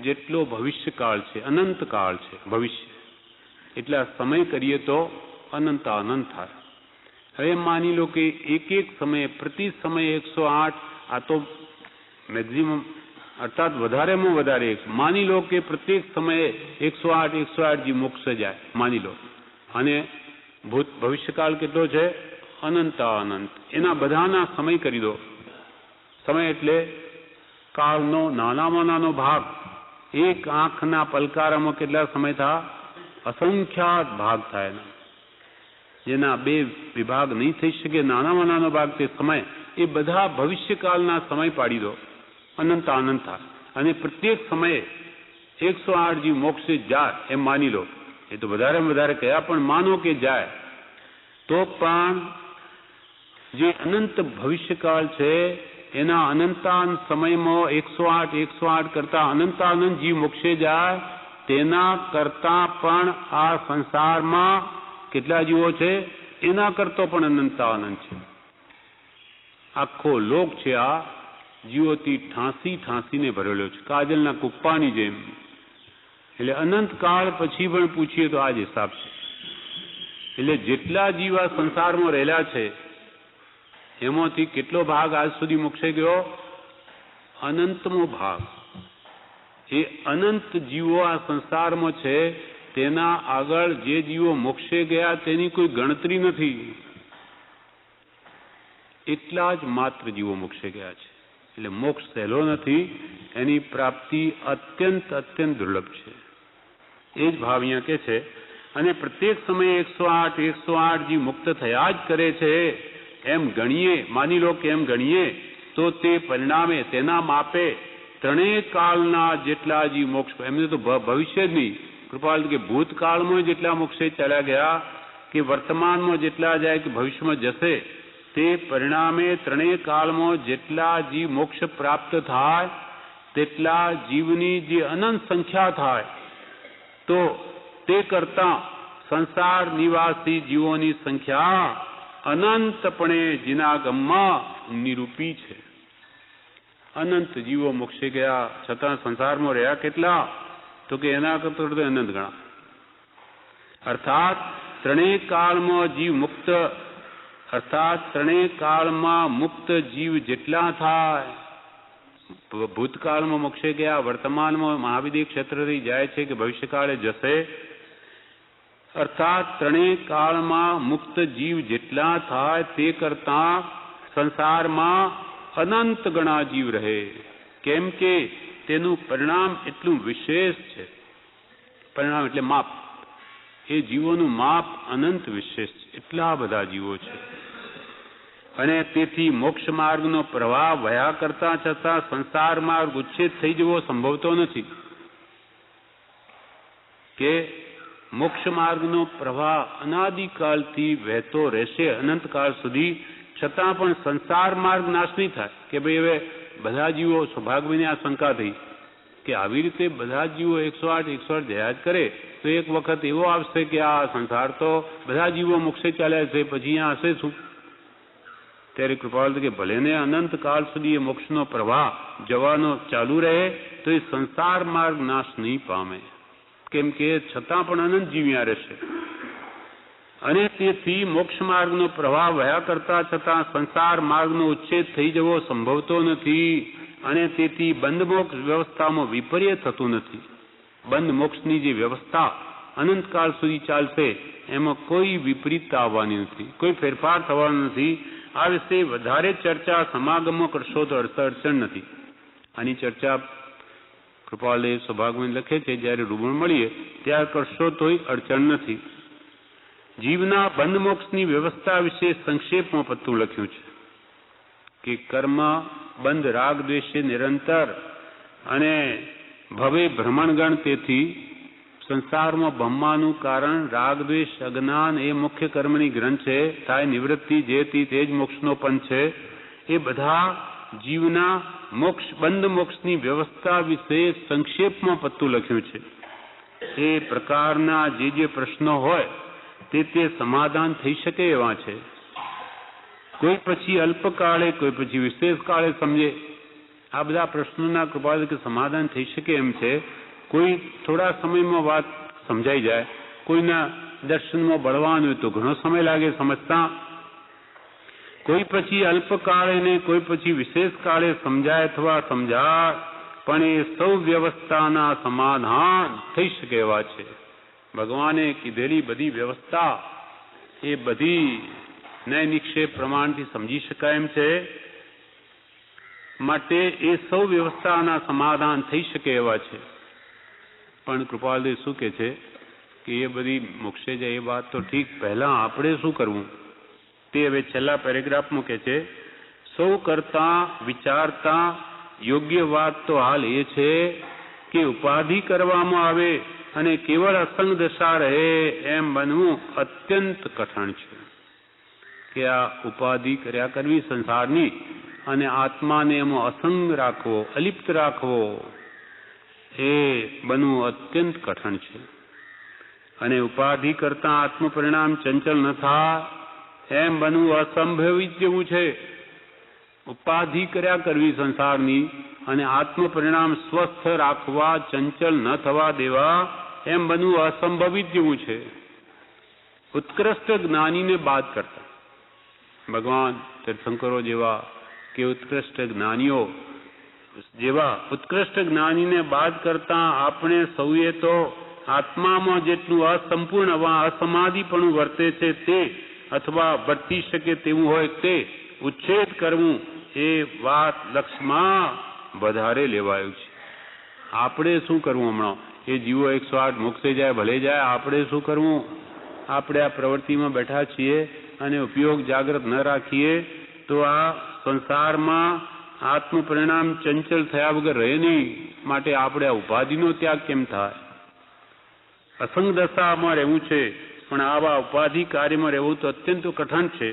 જેટલો ભવિષ્યકાળ છે, અનંત કાળ છે ભવિષ્ય, એટલા સમય કરીએ તો અનંત અનંત થાય. હવે માની લો કે એક સમયે પ્રતિ સમયે 108, આ તો મેક્ઝિમમ અર્થાત વધારેમાં વધારે. માની લો કે પ્રત્યેક સમયે 108 જે મોક્ષ જાય માની લો, અને ભવિષ્યકાળ કેટલો છે? અનંત અનંત. એના બધાના સમય કરી દો. સમય એટલે કાળનો નાનામાં નાનો ભાગ. એક આંખના પલકારામાં કેટલા સમય થાય? અસંખ્યાત ભાગ થાય એના, જેના બે વિભાગ નહીં થઈ શકે. નાનામાં નાનો ભાગ તે સમય, એ બધા ભવિષ્યકાળના સમય પાડી દો. અનંત અનંત થાય. અને પ્રત્યેક સમયે 108 જીવ મોક્ષે જાય એમ માની લો. એ તો વધારેમાં વધારે કયા, પણ માનો કે જાય તો પણ જે અનંત ભવિષ્યકાળ છે એના અનંતાનંત સમયમાં 108 કરતા અનંતાનંત જીવ મોક્ષે જાય તેના કરતા પણ આ સંસારમાં કેટલા જીવો છે? એના કરતો પણ અનંતાનંત છે. આખો લોક છે આ જીવોથી ઠાંસીને ભરેલો છે, કાજલના કુપ્પાની જેમ. એટલે અનંત કાળ પછી પણ પૂછીએ તો આ જ હિસાબ છે. એટલે જેટલા જીવ આ સંસારમાં રહેલા છે એમાંથી કેટલો ભાગ આજ સુધી મોક્ષે ગયો? અનંતમો ભાગ. એ અનંત જીવો આ સંસારમાં છે, તેના આગળ જે જીવો મોક્ષે ગયા તેની કોઈ ગણતરી નથી. એટલા જ માત્ર જીવો મોક્ષે ગયા છે. એટલે મોક્ષ સહેલો નથી, એની પ્રાપ્તિ અત્યંત દુર્લભ છે. એ જ ભાવ અહીંયા કે છે. અને પ્રત્યેક સમયે 108 જીવ મુક્ત થયા જ કરે છે એમ ગણીએ, માની લો કે એમ ગણીએ તો તે પરિણામે તેના માપે ત્રણેય કાળના જેટલા જીવ મોક્ષ, એમને તો ભવિષ્ય જ નહીં, કૃપાલ કે ભૂતકાળમાં જેટલા મોક્ષે ચાલ્યા ગયા કે વર્તમાનમાં જેટલા જાય કે ભવિષ્યમાં જશે, તે પરિણામે ત્રણેય કાળમાં જેટલા જીવ મોક્ષ પ્રાપ્ત થાય તેટલા જીવની જે અનંત સંખ્યા થાય તો તે કરતા સંસાર નિવાસી જીવોની સંખ્યા અનંતપણે જીનાગમમાં નિરૂપી છે. અનંત જીવો મોક્ષે ગયા છતાં સંસારમાં રહ્યા કેટલા? તો કે એના કરતા અનંત ગણા. અર્થાત ત્રણેય કાળમાં જીવ મુક્ત, ત્રણેય કાળમાં મુક્ત જીવ જેટલા થાય, ભૂતકાળમાં મોક્ષે ગયા, વર્તમાનમાં મહાવિદ્ય ક્ષેત્રથી જાય છે કે ભવિષ્યકાળે જશે, અર્થાત ત્રણેય કાળમાં મુક્ત જીવ જેટલા થાય તે કરતા સંસારમાં અનંત ગણા જીવ રહે. કેમ કે તેનું પરિણામ એટલું વિશેષ છે. પરિણામ એટલે માપ. એ જીવોનું માપ અનંત વિશેષ છે. એટલા બધા જીવો છે. અને તેથી મોક્ષ માર્ગનો પ્રવાહ વયા કરતા છતાં સંસાર માર્ગ ઉચ્છેદ થઈ જવો સંભવતો નથી. કે મોક્ષ માર્ગનો પ્રવાહ અનાદિકાળથી વહેતો રહેશે અનંતકાળ સુધી, છતાં પણ સંસાર માર્ગ નાશ નહીં થાય. કે ભાઈ હવે બધા જીવો સૌભાગ્યની આ શંકા થઈ કે આવી રીતે બધા જીવો 108 જયા જ કરે તો એક વખત એવો આવશે કે આ સંસાર તો બધા જીવો મોક્ષે ચાલ્યા છે, પછી અહીંયા હશે શું? ત્યારે કૃપાલ કે ભલે ને અનંત કાળ સુધી એ મોક્ષનો પ્રવાહ જવાનો ચાલુ રહે તો એ સંસાર માર્ગ નાશ નહીં પામે. કેમ કે છતાં પણ અનંત જીવ્યા રહેશે. અને તેથી મોક્ષ માર્ગનો પ્રવાહ વયા કરતા છતાં સંસાર માર્ગનો ઉચ્છેદ થઈ જવો સંભવતો નથી. અને તેથી બંધ મોક્ષ વ્યવસ્થામાં વિપર્ય થતું નથી. બંધ મોક્ષની જે વ્યવસ્થા અનંતકાળ સુધી ચાલશે એમાં કોઈ વિપરીતતા આવવાની નથી, કોઈ ફેરફાર થવાનો નથી. આ વિશે વધારે ચર્ચા સમાગમમાં કરશો તો અડચણ નથી. આની ચર્ચા કૃપાલદેવ સૌભાગ્યમાં લખે છે, જ્યારે રૂબરૂ મળીએ ત્યારે કરશો તોય અડચણ નથી. જીવના બંધ મોક્ષની વ્યવસ્થા વિશે સંક્ષેપમાં પત્તું લખ્યું છે કે કર્મ બંધ રાગ દ્વેષે નિરંતર અને ભવે ભ્રમણગણ, તેથી સંસારમાં ભમવાનું કારણ રાગ દ્વેષ અજ્ઞાન એ મુખ્ય કર્મની ગ્રંથ છે. થાય નિવૃત્તિ જેથી તે જ મોક્ષનો પંથ છે. એ બધા જીવના મોક્ષ બંધ મોક્ષની વ્યવસ્થા વિશે સંક્ષેપમાં પત્તું લખ્યું છે. એ પ્રકારના જે પ્રશ્નો હોય તે સમાધાન થઈ શકે એવા છે. કોઈ પછી અલ્પકાળે, કોઈ પછી વિશેષ કાળે સમજે. આ બધા પ્રશ્નોના કૃપાથી સમાધાન થઈ શકે એમ છે. કોઈ થોડા સમયમાં વાત સમજાઈ જાય, કોઈના દર્શનમાં બળવાનું હોય તો ઘણો સમય લાગે સમજતા. કોઈ પછી અલ્પકાળે ને કોઈ પછી વિશેષ કાળે સમજાય અથવા સમજાય, પણ એ સૌ વ્યવસ્થાના સમાધાન થઈ શકે એવા છે. ભગવાને કીધેલી બધી વ્યવસ્થા એ બધી ન્યાય નિક્ષેપ પ્રમાણથી સમજી શકાય એમ છે. માટે એ સૌ વ્યવસ્થાના સમાધાન થઈ શકે એવા છે. પણ કૃપાલદેવ શું કે છે કે એ બધી મોક્ષે જાય એ વાત તો ઠીક, પહેલા આપણે શું કરવું તે હવે છેલ્લા પેરેગ્રાફમાં કે છે. સૌ કરતા વિચારતા યોગ્ય વાત તો હાલ એ છે કે ઉપાધિ કરવામાં આવે અને કેવળ અસંગ દશા રહે એમ બનવું અત્યંત કઠણ છે. કે આ ઉપાધિ કર્યા કરવી સંસારની અને આત્માને એમાં અસંગ રાખવો, અલિપ્ત રાખવો, એ બનવું અત્યંત કઠણ છે. અને ઉપાધિ કરતા આત્મ પરિણામ ચંચલ ન થાય એમ બનવું અસંભવિત જેવું છે. ઉપાધિ કર્યા કરવી સંસારની અને આત્મ પરિણામ સ્વસ્થ રાખવા, ચંચલ ન થવા દેવા એમ બનવું અસંભવિત જેવું છે. ઉત્કૃષ્ટ જ્ઞાનીને બાદ કરતા ભગવાન તીર્થંકરો જેવા કે ઉત્કૃષ્ટ જ્ઞાનીઓ જેવા ઉત્કૃષ્ટ જ્ઞાનીને બાદ કરતા આપણે સૌએ તો આત્મામાં જેટલું અસંપૂર્ણ અસમાધિપણું વર્તે છે તે અથવા વર્તી શકે તેવું હોય તે ઉચ્છેદ કરવું, એ વાત લક્ષમાં વધારે લેવાયું છે. આપણે શું કરવું? હમણાં એ જીવો 108 મોક્ષે જાય ભલે જાય, આપણે શું કરવું? આપણે આ પ્રવૃત્તિમાં બેઠા છીએ અને ઉપયોગ જાગ્રત ન રાખીએ તો આ સંસારમાં આત્મ પરિણામ ચંચલ થયા વગર રહે નહીં. માટે આપણે આ ઉપાધિનો ત્યાગ કેમ થાય? અસંગ દશામાં રહેવું છે, પણ આવા ઉપાધિ કાર્યમાં રહેવું તો અત્યંત કઠણ છે.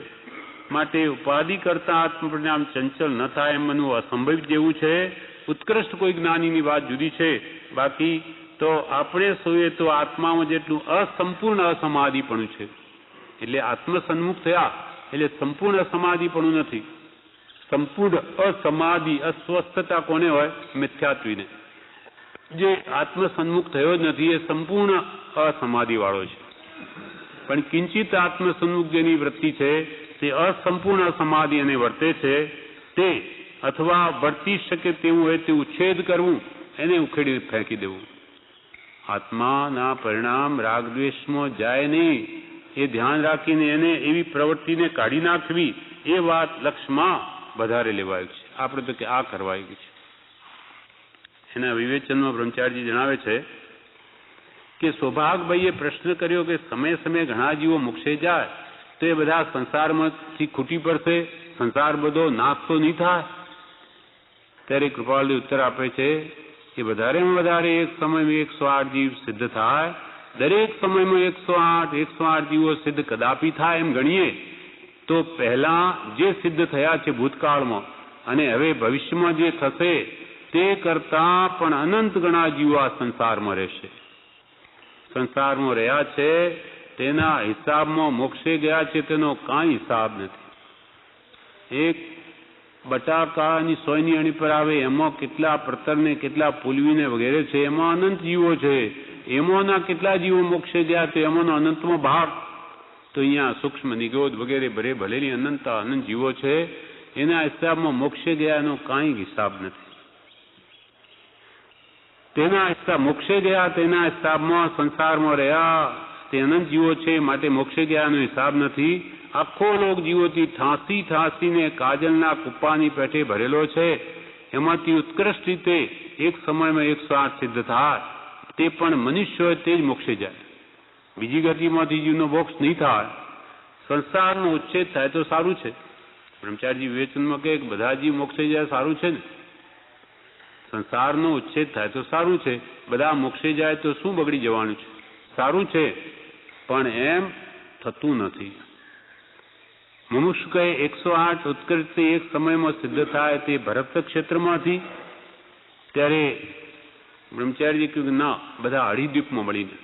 માટે ઉપાધિ કરતા આત્મ પરિણામ ચંચલ ન થાય એમ બનવું અસંભવિત જેવું છે. ઉત્કૃષ્ટ કોઈ જ્ઞાનીની વાત જુદી છે, બાકી તો આપણે સૌએ તો આત્મામાં જેટલું અસંપૂર્ણ અસમાધિપણું છે. એટલે આત્મસન્મુખ થયા એટલે સંપૂર્ણ અસમાધિપણું નથી. સંપૂર્ણ અસમાધિ, અસ્વસ્થતા કોને હોય? મિથ્યાત્વીને. જે આત્મસન્મુખ થયો જ નથી એ સંપૂર્ણ અસમાધિવાળો છે. પણ કિંચિત આત્મસન્મુખ જેની વૃત્તિ છે તે અસંપૂર્ણ સમાધિ અને વર્તે છે તે, અથવા વર્તી શકે તેવું હોય તે ઉચ્છેદ કરવું, એને ઉખેડી ફેંકી દેવું. આત્માના પરિણામ રાગદ્વેષમાં જાય નહીં એ ધ્યાન રાખીને એને એવી પ્રવૃત્તિને કાઢી નાખવી, એ વાત લક્ષમાં વધારે લેવાયું છે. આપણે તો કે આ કરવાય છે. એના વિવેચનમાં બ્રહ્મચારીજી જણાવે છે કે સૌભાગભાઈએ પ્રશ્ન કર્યો કે સમય સમયે ઘણા જીવો મોક્ષે જાય તો એ બધા સંસારમાંથી ખૂટી પડશે, સંસાર બધો નાશ તો નહીં થાય? ત્યારે કૃપાલજી ઉત્તર આપે છે કે વધારેમાં વધારે એક સમયમાં 108 જીવ સિદ્ધ થાય. દરેક સમયમાં 108 જીવો સિદ્ધ કદાપી થાય એમ ગણીએ તો પહેલા જે સિદ્ધ થયા છે ભૂતકાળમાં અને હવે ભવિષ્યમાં જે થશે તે કરતા પણ અનંત ગણા જીવો આ સંસારમાં રહેશે. સંસારમાં રહ્યા છે તેના હિસાબમાં મોક્ષે ગયા છે તેનો કાંઈ હિસાબ નથી. એક બટાકાની સોયની અણી પર આવે એમાં કેટલા પ્રતરને કેટલા પુલવીને વગેરે છે, એમાં અનંત જીવો છે. એમાંના કેટલા જીવો મોક્ષે ગયા તો એમાંનો અનંતમાં ભાગ. તો અહીંયા સૂક્ષ્મ નિગોદ વગેરે ભલેની અનંત જીવો છે, એના હિસાબમાં મોક્ષે ગયા એનો કાંઈ હિસાબ નથી. તેના હિસાબ મોક્ષે ગયા તેના હિસાબમાં સંસારમાં રહ્યા તે અનંત જીવો છે, માટે મોક્ષે ગયાનો હિસાબ નથી. આખો લોક જીવોથી ઠાંસીને કાજલના કુપ્પાની પેઠે ભરેલો છે. એમાંથી ઉત્કૃષ્ટ રીતે એક સમયમાં 108 સિદ્ધ થાય તે પણ મનુષ્ય હોય તે જ મોક્ષે જાય. બીજી ગતિમાંથી જીવનો મોક્ષ નહીં થાય. સંસારનો ઉચ્છેદ થાય તો સારું છે. બ્રહ્મચારીજી વિવેચનમાં કહે બધા જીવ મોક્ષે જાય સારું છે ને. સંસારનો ઉચ્છેદ થાય તો સારું છે, બધા મોક્ષે જાય તો શું બગડી જવાનું છે? સારું છે, પણ એમ થતું નથી. મુમુક્ષુ કહે 108 ઉત્કૃષ્ટ એક સમયમાં સિદ્ધ થાય તે ભરત ક્ષેત્રમાંથી. ત્યારે બ્રહ્મચારીજી કહ્યું ના, બધા અઢીદ્વીપમાં મળીને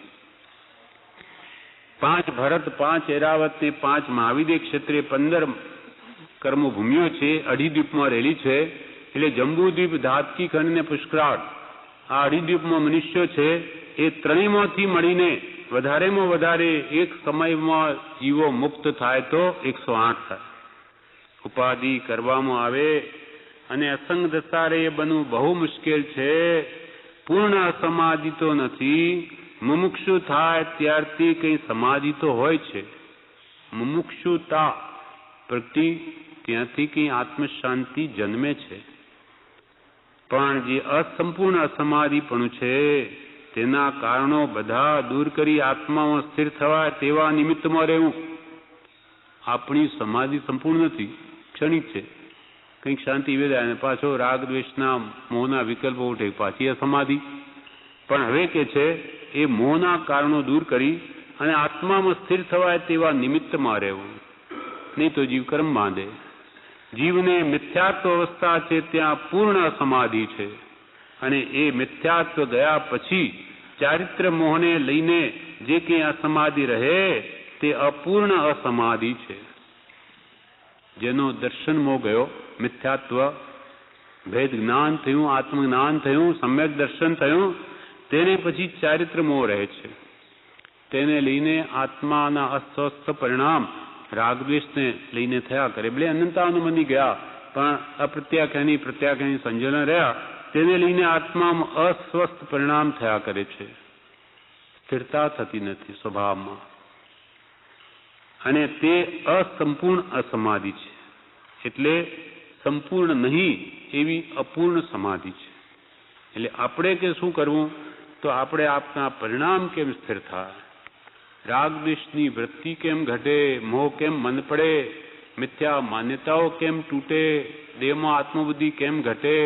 5 ભરત, 5 એરાવત ને 5 મહાવિદ્ય ક્ષેત્રે 15 કર્મભૂમિઓ છે, અઢીદ્વીપમાં રહેલી છે. એટલે જંબુદ્વીપ, ધાતકી ખંડ ને પુષ્કરાળ, આ અઢીદ્વીપમાં મનુષ્યો છે. એ ત્રણેયમાંથી મળીને વધારેમાં વધારે એક સમયમાં જીવો મુક્ત થાય તો 108 થાય. ઉપાધિ કરવામાં આવે અને અસંગ દશા રહે એ બનવું બહુ મુશ્કેલ છે. પૂર્ણ અસમાધિ તો નથી. મુમુક્ષુ થાય ત્યારથી કઈ સમાધિ તો હોય છે. મુમુક્ષુતા પ્રતિ ત્યાંથી કઈ આત્મશાંતિ જન્મે છે. પણ જે અસંપૂર્ણ અસમાધિપણું છે તેના કારણો બધા દૂર કરી આત્મામાં સ્થિર થવા તેવા નિમિત્તમાં રહેવું. આપણી સમાધિ સંપૂર્ણ નથી, ક્ષણિક છે. કંઈક શાંતિ વેદાય અને પાછો રાગ દ્વેષના મોહના વિકલ્પો ઉઠે, પાછી અસમાધિ. પણ હવે કે છે એ મોહના કારણો દૂર કરી અને આત્મામાં સ્થિર થવાય તેવા નિમિત્તમાં રહેવું. નહીં તો જીવ કર્મ બાંધે. જીવને મિથ્યાત્વ અવસ્થા છે ત્યાં પૂર્ણ અસમાધિ છે, અને એ મિથ્યાત્વ ગયા પછી ચારિત્ર મોહને લઈને જે કંઈ અસમાધિ રહે તે અપૂર્ણ અસમાધિ છે. જેનો દર્શન મોહ ગયો, મિથ્યાત્વ ભેદ જ્ઞાન થયું, આત્મજ્ઞાન થયું, સમ્યક દર્શન થયું, તેને પછી ચારિત્ર મોહ રહે છે. તેને લઈને આત્માના અસ્વસ્થ પરિણામ રાગદ્વેષને લઈને થયા કરે. ભલે અનંતાનુબંધી ગયા પણ અપ્રત્યાખ્યાની પ્રત્યાખ્યાની સંજ્ઞા રહ્યા, તેને લઈને આત્મામાં અસ્વસ્થ પરિણામ થયા કરે છે. સ્થિરતા થતી નથી સ્વભાવમાં, અને તે અસંપૂર્ણ અસમાધિ છે. એટલે સંપૂર્ણ નહીં એવી અપૂર્ણ સમાધિ છે. એટલે આપણે કે શું કરવું, તો આપણે આપના પરિણામ કેમ સ્થિર થાય, રાગદ્વેષની વૃત્તિ કેમ ઘટે, મોહ કેમ મન પડે, મિથ્યા માન્યતાઓ કેમ તૂટે, દેહમાં આત્મબુદ્ધિ કેમ ઘટે,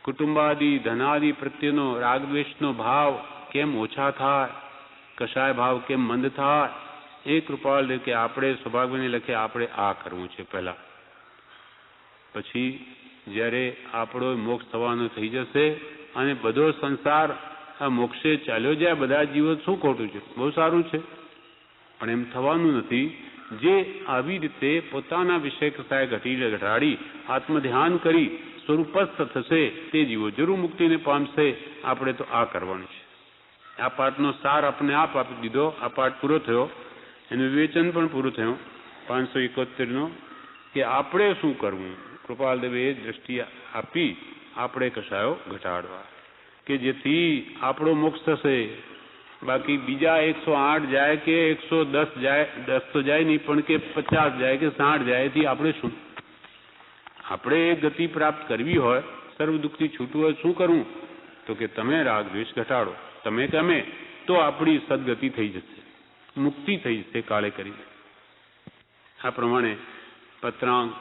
કુટુંબાદિ ધનાદિ પ્રત્યેનો રાગદ્વેષનો ભાવ કેમ ઓછા થાય, કશાય ભાવ કેમ મંદ થાય, એ કૃપાળ કે આપણે સૌભાગ્યને લખે આપણે આ કરવું છે પહેલા. પછી જ્યારે આપણો મોક્ષ થવાનો થઈ જશે અને બધો સંસાર આ મોક્ષે ચાલ્યો જાય, બધા જીવો શું ખોટું છે, બહુ સારું છે, પણ એમ થવાનું નથી. જે આવી રીતે પોતાના વિષયકતાએ ઘટાડી આત્મધ્યાન કરી સ્વરૂપસ્થ થશે તે જીવો જરૂર મુક્તિને પામશે. આપણે તો આ કરવાનું છે. આ પાઠનો સાર આપણે આપ આપી દીધો. આ પાઠ પૂરો થયો, એનું વિવેચન પણ પૂરું થયું 571નો, કે આપણે શું કરવું. કૃપાલદેવે એ દ્રષ્ટિ આપી આપણે કશાયો ઘટાડવા, કે જેથી આપણો મોક્ષ થશે. બાકી બીજા 108 જાય કે 110 જાય, 10 તો જાય નહીં, પણ કે 50 જાય કે 60 જાય, એથી આપણે શું. આપણે એ ગતિ પ્રાપ્ત કરવી હોય, સર્વ દુઃખથી છૂટવું હોય, શું કરવું, તો કે તમે રાગ દ્વેષ ઘટાડો, તમે કે અમે, તો આપણી સદગતિ થઈ જશે, મુક્તિ થઈ જશે કાળે કરીને. આ પ્રમાણે પત્રાંક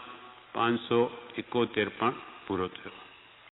571 પણ પૂરો થયો.